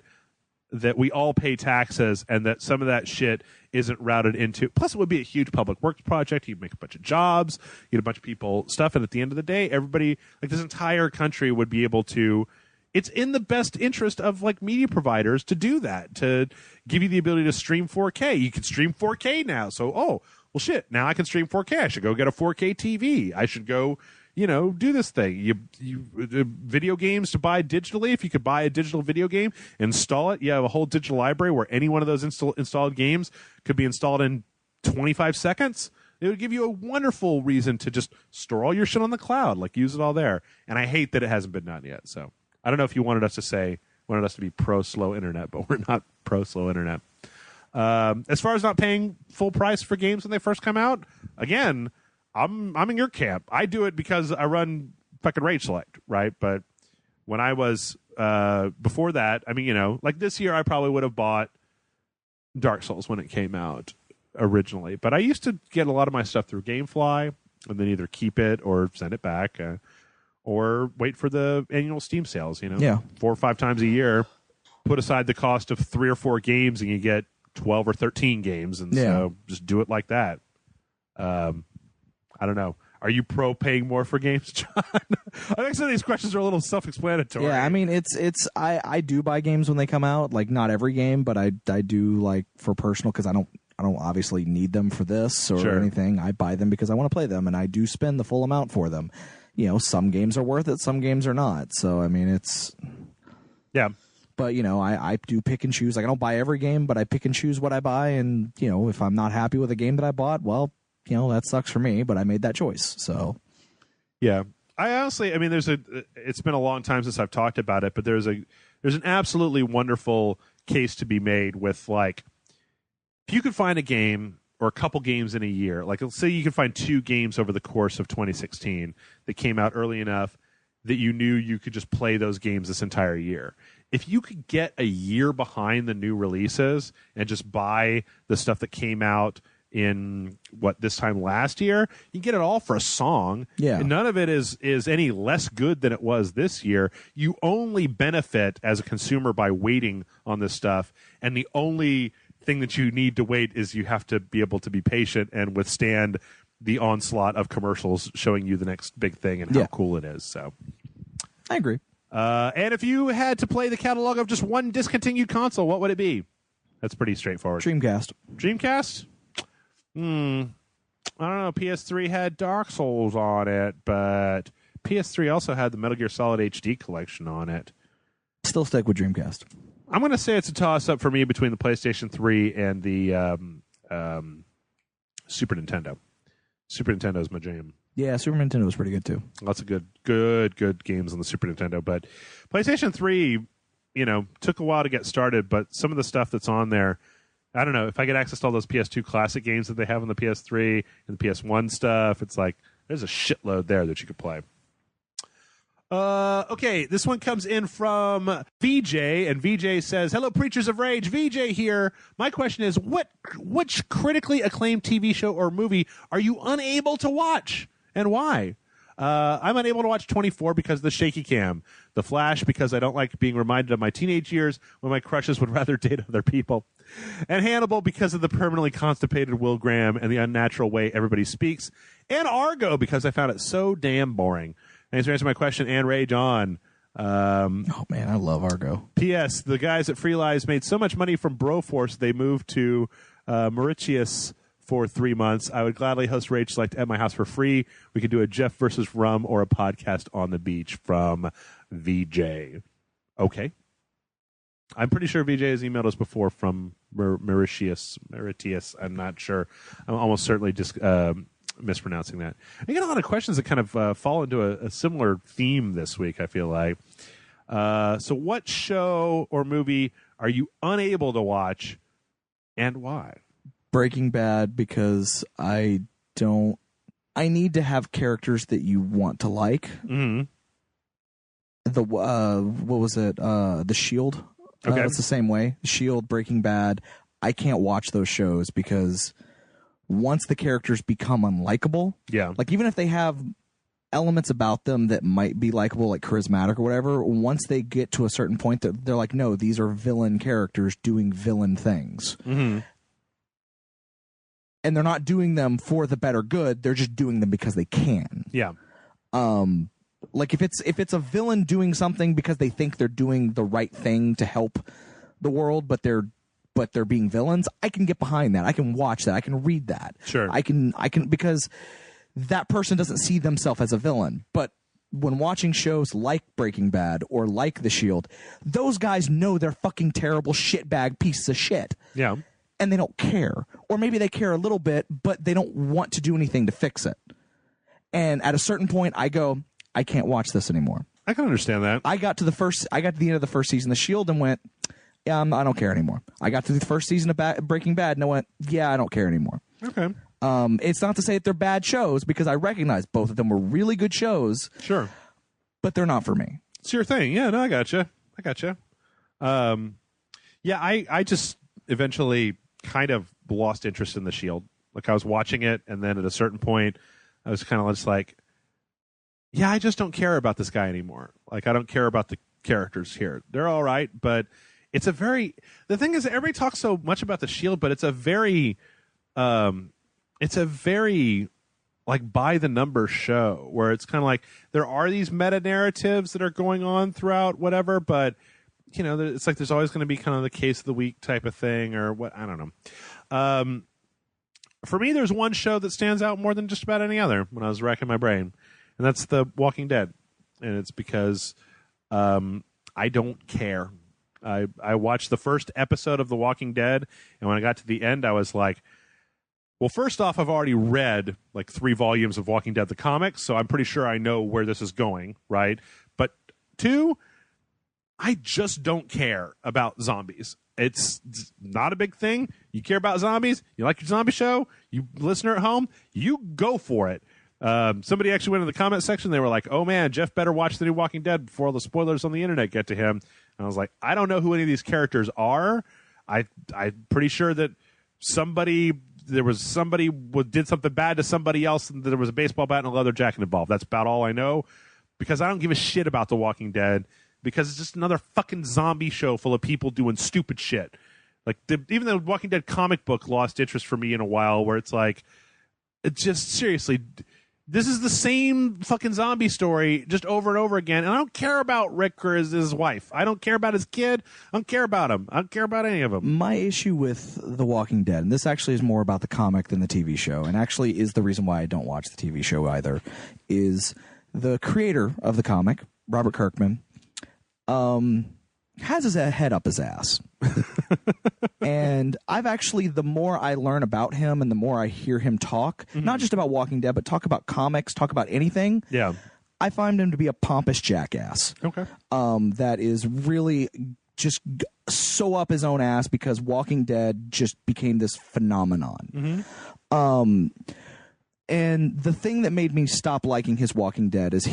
we all pay taxes and that some of that shit isn't routed into. Plus, it would be a huge public works project. You'd make a bunch of jobs, you get a bunch of people stuff, and at the end of the day, everybody, like this entire country, would be able to. It's in the best interest of like media providers to do that, to give you the ability to stream 4K. You can stream 4K now. So, well, shit, now I can stream 4K. I should go get a 4K TV. I should go, do this thing. You video games to buy digitally. If you could buy a digital video game, install it. You have a whole digital library where any one of those installed games could be installed in 25 seconds. It would give you a wonderful reason to just store all your shit on the cloud, like use it all there. And I hate that it hasn't been done yet. So I don't know if you wanted us to be pro slow internet, but we're not pro slow internet. As far as not paying full price for games when they first come out, again, I'm in your camp. I do it because I run fucking Rage Select, right? But when I was before that, I mean, like this year, I probably would have bought Dark Souls when it came out originally. But I used to get a lot of my stuff through GameFly and then either keep it or send it back. Or wait for the annual Steam sales, 4 or 5 times a year. Put aside the cost of 3 or 4 games, and you get 12 or 13 games, and so just do it like that. I don't know. Are you pro paying more for games, John? I think some of these questions are a little self-explanatory. Yeah, I mean, I do buy games when they come out, like not every game, but I do like for personal, because I don't obviously need them for this or anything. I buy them because I want to play them, and I do spend the full amount for them. Some games are worth it, some games are not. So, I mean, it's... Yeah. But, I do pick and choose. Like, I don't buy every game, but I pick and choose what I buy. And, if I'm not happy with a game that I bought, well, that sucks for me, but I made that choice. So... Yeah. I honestly, I mean, it's been a long time since I've talked about it, but there's an absolutely wonderful case to be made with, like, if you could find a game or a couple games in a year, like let's say you can find 2 games over the course of 2016 that came out early enough that you knew you could just play those games this entire year. If you could get a year behind the new releases and just buy the stuff that came out in this time last year, you get it all for a song. Yeah. And none of it is any less good than it was this year. You only benefit as a consumer by waiting on this stuff, and the only thing that you need to wait is you have to be able to be patient and withstand the onslaught of commercials showing you the next big thing and how cool it is. So I agree. And if you had to play the catalog of just one discontinued console, what would it be? That's pretty straightforward. Dreamcast. I don't know. PS3 had Dark Souls on it, but PS3 also had the Metal Gear Solid HD collection on it. Still stick with Dreamcast. I'm going to say it's a toss-up for me between the PlayStation 3 and the Super Nintendo. Super Nintendo is my jam. Yeah, Super Nintendo was pretty good, too. Lots of good games on the Super Nintendo. But PlayStation 3, took a while to get started, but some of the stuff that's on there, I don't know. If I get access to all those PS2 classic games that they have on the PS3 and the PS1 stuff, it's like there's a shitload there that you could play. Okay, this one comes in from VJ, and VJ says, "Hello, Preachers of Rage. VJ here. My question is, which critically acclaimed TV show or movie are you unable to watch, and why?" I'm unable to watch 24 because of the shaky cam. The Flash because I don't like being reminded of my teenage years when my crushes would rather date other people. And Hannibal because of the permanently constipated Will Graham and the unnatural way everybody speaks. And Argo because I found it so damn boring. Thanks for answering my question and Rage on. Oh man, I love Argo. P.S. The guys at Free Lies made so much money from Broforce they moved to Mauritius for 3 months. I would gladly host Rage Select at my house for free. We could do a Jeff versus Rum or a podcast on the beach from VJ. Okay. I'm pretty sure VJ has emailed us before from Mauritius. I'm not sure. I'm almost certainly just mispronouncing that. I get a lot of questions that kind of fall into a similar theme this week, I feel like. So what show or movie are you unable to watch and why? Breaking Bad, because I need to have characters that you want to like. Mm-hmm. What was it? The Shield. Okay. It's the same way. Shield, Breaking Bad. I can't watch those shows because once the characters become unlikable, like even if they have elements about them that might be likable, like charismatic or whatever, once they get to a certain point, they're like, no, these are villain characters doing villain things. Mm-hmm. And they're not doing them for the better good. They're just doing them because they can. Yeah. Like if it's a villain doing something because they think they're doing the right thing to help the world, but they're being villains, I can get behind that. I can watch that. I can read that. Sure. I can because that person doesn't see themselves as a villain. But when watching shows like Breaking Bad or like The Shield, those guys know they're fucking terrible shitbag pieces of shit. Yeah. And they don't care. Or maybe they care a little bit, but they don't want to do anything to fix it. And at a certain point, I go, I can't watch this anymore. I can understand that. I got to the end of the first season of The Shield and went, yeah, I don't care anymore. I got to the first season of Breaking Bad and I went, yeah, I don't care anymore. Okay. It's not to say that they're bad shows, because I recognize both of them were really good shows. Sure. But they're not for me. It's your thing. Yeah, no, I gotcha. Yeah, I just eventually kind of lost interest in The Shield. Like, I was watching it, and then at a certain point, I was kind of just like, yeah, I just don't care about this guy anymore. Like, I don't care about the characters here. They're all right, but it's the thing is, everybody talks so much about The Shield, but it's a very like by the numbers show, where it's kind of like there are these meta narratives that are going on throughout whatever, but you know, it's like there's always going to be kind of the case of the week type of thing, or what, I don't know. For me, there's one show that stands out more than just about any other when I was racking my brain, and that's The Walking Dead. And it's because I don't care. I watched the first episode of The Walking Dead, and when I got to the end, I was like, well, first off, I've already read like 3 volumes of Walking Dead, the comics, so I'm pretty sure I know where this is going, right? But 2, I just don't care about zombies. It's not a big thing. You care about zombies, you like your zombie show, you listener at home, you go for it. Somebody actually went in the comment section. They were like, oh man, Jeff better watch the new Walking Dead before all the spoilers on the internet get to him. And I was like, I don't know who any of these characters are. I'm pretty sure that there was somebody did something bad to somebody else, and there was a baseball bat and a leather jacket involved. That's about all I know, because I don't give a shit about The Walking Dead, because it's just another fucking zombie show full of people doing stupid shit. Like, even the Walking Dead comic book lost interest for me in a while, where it's like, it's just seriously, this is the same fucking zombie story just over and over again. And I don't care about Rick or his wife. I don't care about his kid. I don't care about him. I don't care about any of them. My issue with The Walking Dead, and this actually is more about the comic than the TV show, and actually is the reason why I don't watch the TV show either, is the creator of the comic, Robert Kirkman, has his head up his ass. And I've actually, the more I learn about him and the more I hear him talk, not just about Walking Dead, but talk about comics, talk about anything, I find him to be a pompous jackass. Okay. That is really just so up his own ass because Walking Dead just became this phenomenon. And the thing that made me stop liking his Walking Dead is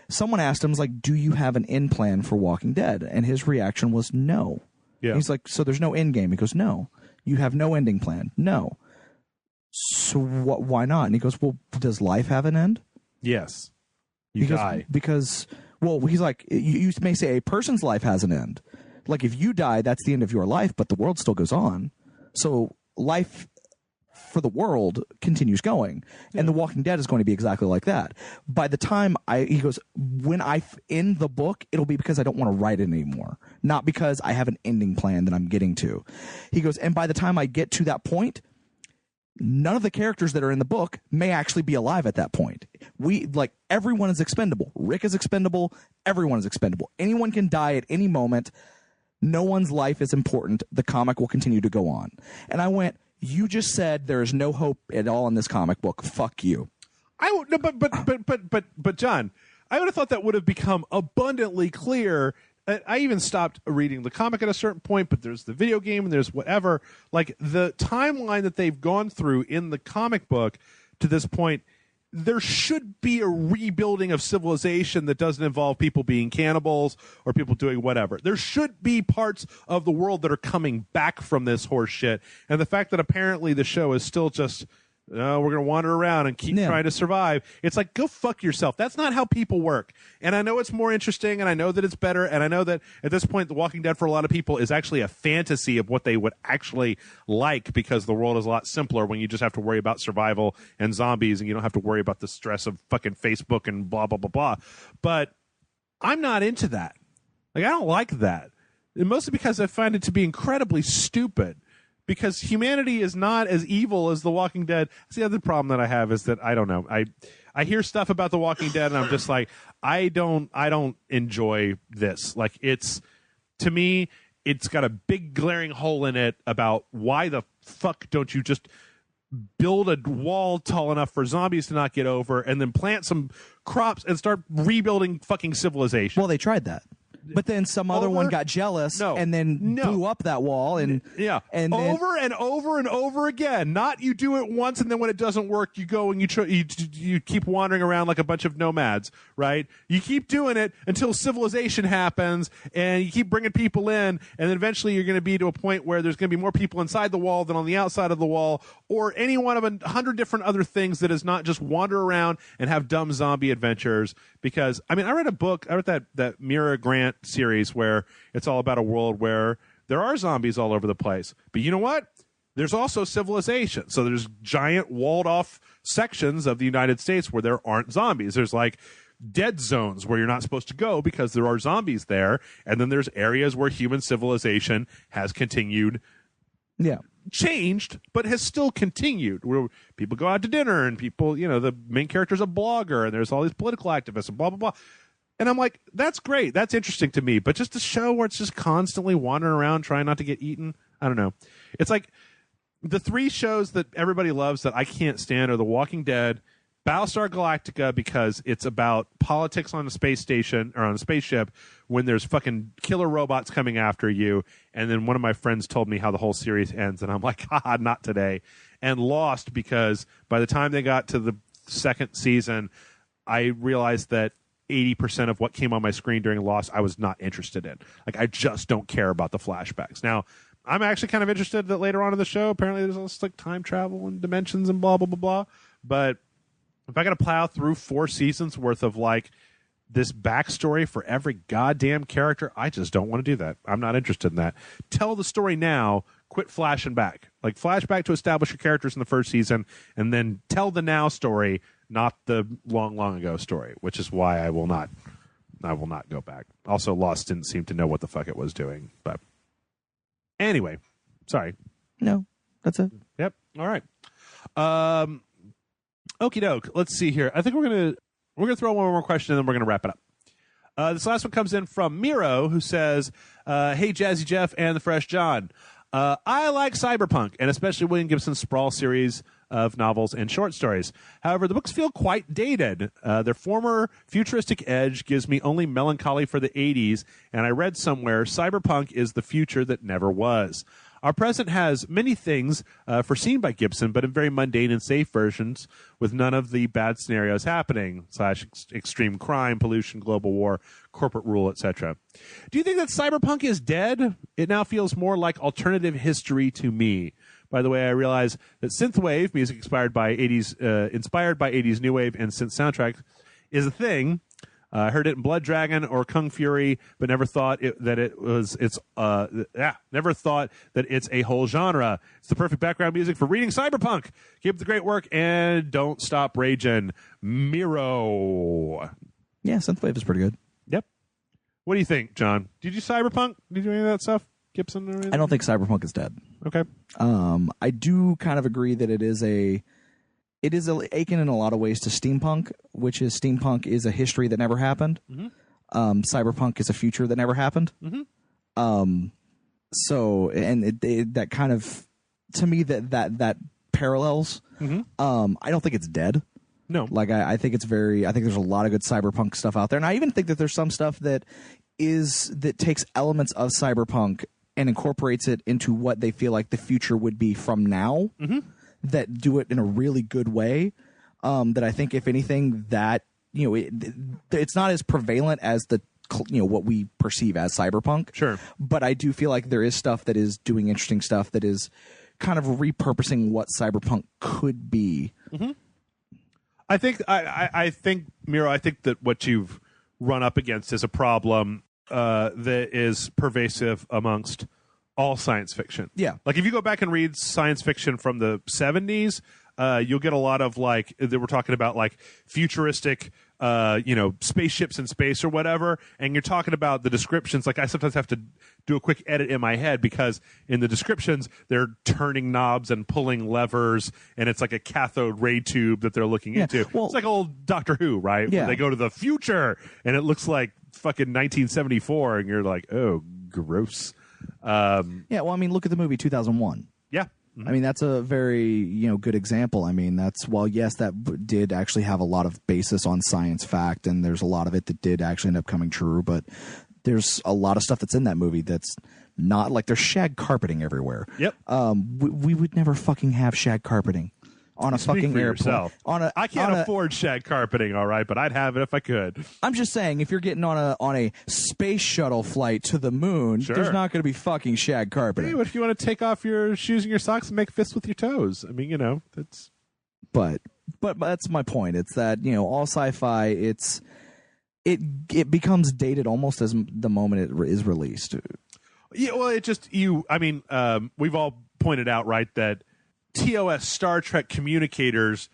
someone asked him, like, do you have an end plan for Walking Dead? And his reaction was no. Yeah. He's like, so there's no end game? He goes, no. You have no ending plan? No. So why not? And he goes, well, does life have an end? Yes. You die. Because, well, he's like, you may say a person's life has an end. Like, if you die, that's the end of your life, but the world still goes on. So life for the world continues going. And The Walking Dead is going to be exactly like that. By the time he goes, when I end the book, it'll be because I don't want to write it anymore, not because I have an ending plan that I'm getting to. He goes, and by the time I get to that point, none of the characters that are in the book may actually be alive at that point. Everyone is expendable. Rick is expendable. Everyone is expendable. Anyone can die at any moment. No one's life is important. The comic will continue to go on. And I went, you just said there is no hope at all in this comic book. Fuck you. But John, I would have thought that would have become abundantly clear. I even stopped reading the comic at a certain point, but there's the video game and there's whatever. Like, the timeline that they've gone through in the comic book to this point, there should be a rebuilding of civilization that doesn't involve people being cannibals or people doing whatever. There should be parts of the world that are coming back from this horse shit. And the fact that apparently the show is still just, we're going to wander around and keep trying to survive. It's like, go fuck yourself. That's not how people work. And I know it's more interesting, and I know that it's better, and I know that at this point, The Walking Dead for a lot of people is actually a fantasy of what they would actually like, because the world is a lot simpler when you just have to worry about survival and zombies, and you don't have to worry about the stress of fucking Facebook and blah, blah, blah, blah. But I'm not into that. Like, I don't like that. And mostly because I find it to be incredibly stupid. Because humanity is not as evil as The Walking Dead. That's the other problem that I have, is that I don't know. I hear stuff about The Walking Dead, and I'm just like, I don't enjoy this. Like, to me, it's got a big glaring hole in it about why the fuck don't you just build a wall tall enough for zombies to not get over, and then plant some crops and start rebuilding fucking civilization. Well, they tried that. But then some other one got jealous and then blew up that wall. And over and over again. Not you do it once, and then when it doesn't work, you go and you keep wandering around like a bunch of nomads, right? You keep doing it until civilization happens, and you keep bringing people in, and then eventually you're going to be to a point where there's going to be more people inside the wall than on the outside of the wall, or any one of 100 different other things that is not just wander around and have dumb zombie adventures. Because, I mean, I read that Mira Grant series where it's all about a world where there are zombies all over the place. But you know what? There's also civilization. So there's giant walled off sections of the United States where there aren't zombies. There's like dead zones where you're not supposed to go because there are zombies there. And then there's areas where human civilization has continued. Yeah. Changed, but has still continued, where people go out to dinner and people, the main character's a blogger and there's all these political activists and blah, blah, blah. And I'm like, that's great. That's interesting to me. But just a show where it's just constantly wandering around trying not to get eaten. I don't know. It's like the 3 shows that everybody loves that I can't stand are The Walking Dead, Battlestar Galactica, because it's about politics on a space station or on a spaceship when there's fucking killer robots coming after you. And then one of my friends told me how the whole series ends, and I'm like, haha, not today. And Lost, because by the time they got to the 2nd season, I realized that 80% of what came on my screen during Lost I was not interested in. Like, I just don't care about the flashbacks. Now, I'm actually kind of interested that later on in the show, apparently there's all this like time travel and dimensions and blah, blah, blah, blah. But if I got to plow through 4 seasons worth of like this backstory for every goddamn character, I just don't want to do that. I'm not interested in that. Tell the story now. Quit flashing back. Like, flash back to establish your characters in the 1st season, and then tell the now story, not the long, long ago story, which is why I will not go back. Also, Lost didn't seem to know what the fuck it was doing. But anyway, sorry. No, that's it. Yep. All right. Okie doke. Let's see here. I think we're gonna throw one more question and then we're gonna wrap it up. This last one comes in from Miro, who says, "Hey, Jazzy Jeff and the Fresh John. I like Cyberpunk, and especially William Gibson's Sprawl series of novels and short stories. However, the books feel quite dated. Their former futuristic edge gives me only melancholy for the 80s, and I read somewhere Cyberpunk is the future that never was. Our present has many things foreseen by Gibson, but in very mundane and safe versions, with none of the bad scenarios happening, / extreme crime, pollution, global war, corporate rule, etc. Do you think that Cyberpunk is dead? It now feels more like alternative history to me. By the way, I realize that synthwave music inspired by 80s new wave and synth soundtrack is a thing. I heard it in Blood Dragon or Kung Fury, but never thought never thought that it's a whole genre. It's the perfect background music for reading Cyberpunk. Keep up the great work and don't stop raging. Miro. Yeah, Synthwave is pretty good. Yep. What do you think, John? Did you Cyberpunk? Did you do any of that stuff? Gibson or anything? I don't think Cyberpunk is dead. Okay. I do kind of agree that it is akin in a lot of ways to steampunk, which is steampunk is a history that never happened. Mm-hmm. Cyberpunk is a future that never happened. Mm-hmm. So, and that kind of, to me, that parallels. Mm-hmm. I don't think it's dead. No. Like, I think it's I think there's a lot of good cyberpunk stuff out there. And I even think that there's some stuff that takes elements of cyberpunk and incorporates it into what they feel like the future would be from now. Mm-hmm. That do it in a really good way. That I think, if anything, that it's not as prevalent as what we perceive as cyberpunk. Sure. But I do feel like there is stuff that is doing interesting stuff that is kind of repurposing what cyberpunk could be. Mm-hmm. I think Miro. I think that what you've run up against is a problem that is pervasive amongst all science fiction. Yeah. Like if you go back and read science fiction from the 70s, you'll get a lot of like that we're talking about like futuristic spaceships in space or whatever, and you're talking about the descriptions. Like I sometimes have to do a quick edit in my head because in the descriptions they're turning knobs and pulling levers, and it's like a cathode ray tube that they're looking into. Well, it's like old Doctor Who, right? Yeah. Where they go to the future and it looks like fucking 1974, and you're like, oh, gross. Yeah, well, I mean, look at the movie 2001. Yeah. I mean, that's a very, good example. I mean, yes, that did actually have a lot of basis on science fact, and there's a lot of it that did actually end up coming true, but there's a lot of stuff that's in that movie that's not, like, there's shag carpeting everywhere. Yep. We would never fucking have shag carpeting on a Speak fucking for airplane. yourself. I can't afford shag carpeting, all right, but I'd have it if I could. I'm just saying, if you're getting on a space shuttle flight to the moon, Sure. there's not going to be fucking shag carpeting. Hey, what if you want to take off your shoes and your socks and make fists with your toes? I mean, that's. But that's my point. It's that all sci-fi, it becomes dated almost as the moment it is released. Yeah, well, we've all pointed out, right, that TOS Star Trek communicators,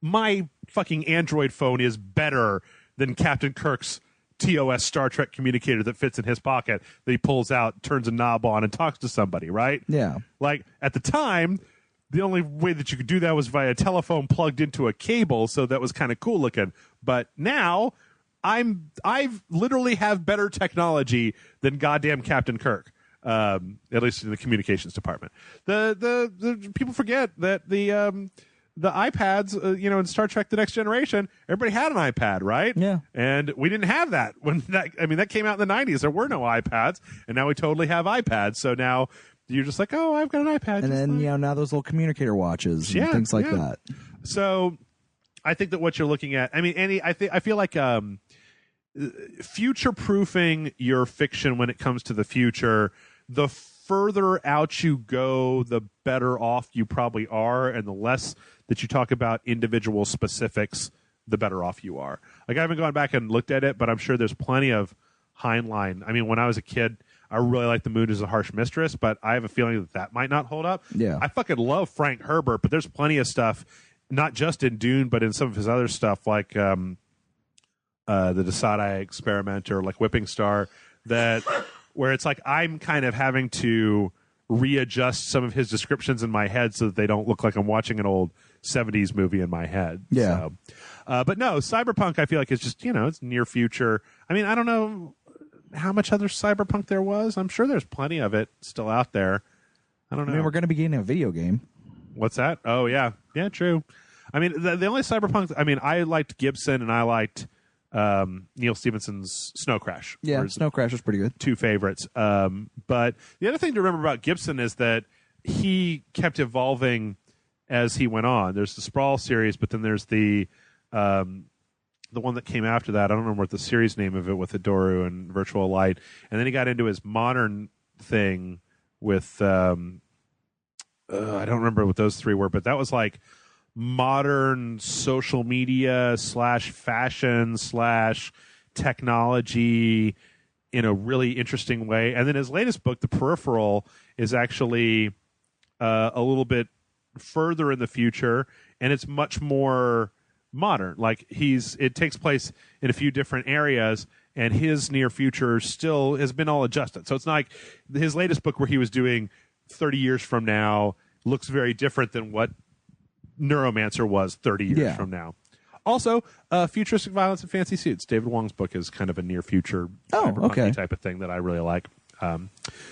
my fucking Android phone is better than Captain Kirk's TOS Star Trek communicator that fits in his pocket that he pulls out, turns a knob on, and talks to somebody, right? Yeah. Like, at the time, the only way that you could do that was via telephone plugged into a cable, so that was kind of cool looking. But now, I've literally have better technology than goddamn Captain Kirk. At least in the communications department. The people forget that the iPads, in Star Trek: The Next Generation, everybody had an iPad, right? Yeah. And we didn't have that when that came out in the 90s. There were no iPads, and now we totally have iPads. So now you're just like, oh, I've got an iPad. And then now those little communicator watches and things like that. So I think that what you're looking at, I mean, Andy, I feel like future-proofing your fiction when it comes to the future, the further out you go, the better off you probably are, and the less that you talk about individual specifics, the better off you are. Like, I haven't gone back and looked at it, but I'm sure there's plenty of Heinlein. I mean, when I was a kid, I really liked The Moon is a Harsh Mistress, but I have a feeling that might not hold up. Yeah. I fucking love Frank Herbert, but there's plenty of stuff, not just in Dune, but in some of his other stuff, like the Desadai Experiment or like Whipping Star, that where it's like I'm kind of having to readjust some of his descriptions in my head so that they don't look like I'm watching an old 70s movie in my head. Yeah. So, but no, Cyberpunk, I feel like it's just, it's near future. I mean, I don't know how much other Cyberpunk there was. I'm sure there's plenty of it still out there. I don't know. I mean, we're going to be getting a video game. What's that? Oh, yeah. Yeah, true. I mean, the only Cyberpunk, I liked Gibson and I liked Neil Stephenson's Snow Crash. Yeah, Snow Crash was pretty good. Two favorites. But the other thing to remember about Gibson is that he kept evolving as he went on. There's the Sprawl series, but then there's the one that came after that. I don't remember what the series name of it with Adoru and Virtual Light. And then he got into his modern thing with I don't remember what those three were, but that was like modern social media / fashion / technology in a really interesting way. And then his latest book, The Peripheral, is actually a little bit further in the future, and it's much more modern. Like it takes place in a few different areas, and his near future still has been all adjusted. So it's not like his latest book where he was doing 30 years from now looks very different than what Neuromancer was 30 years from now. Also, futuristic violence and fancy suits. David Wong's book is kind of a near future cyberpunk type of thing that I really like.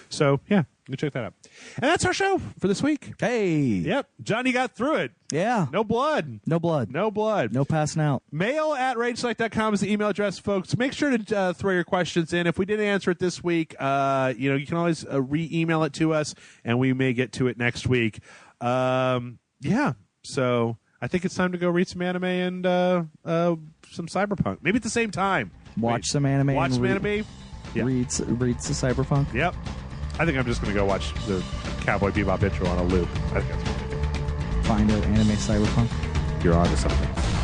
So yeah, go check that out. And that's our show for this week. Hey. Yep. Johnny got through it. Yeah. No blood. No blood. No blood. No passing out. Mail@rageselect.com is the email address, folks. Make sure to throw your questions in. If we didn't answer it this week, you can always re-email it to us, and we may get to it next week. Yeah. So I think it's time to go read some anime and some Cyberpunk. Maybe at the same time. Watch some anime. Watch some anime. Yeah. Read the Cyberpunk. Yep. I think I'm just going to go watch the Cowboy Bebop intro on a loop. I think that's what I'm going to do. Find out anime Cyberpunk. You're on to something.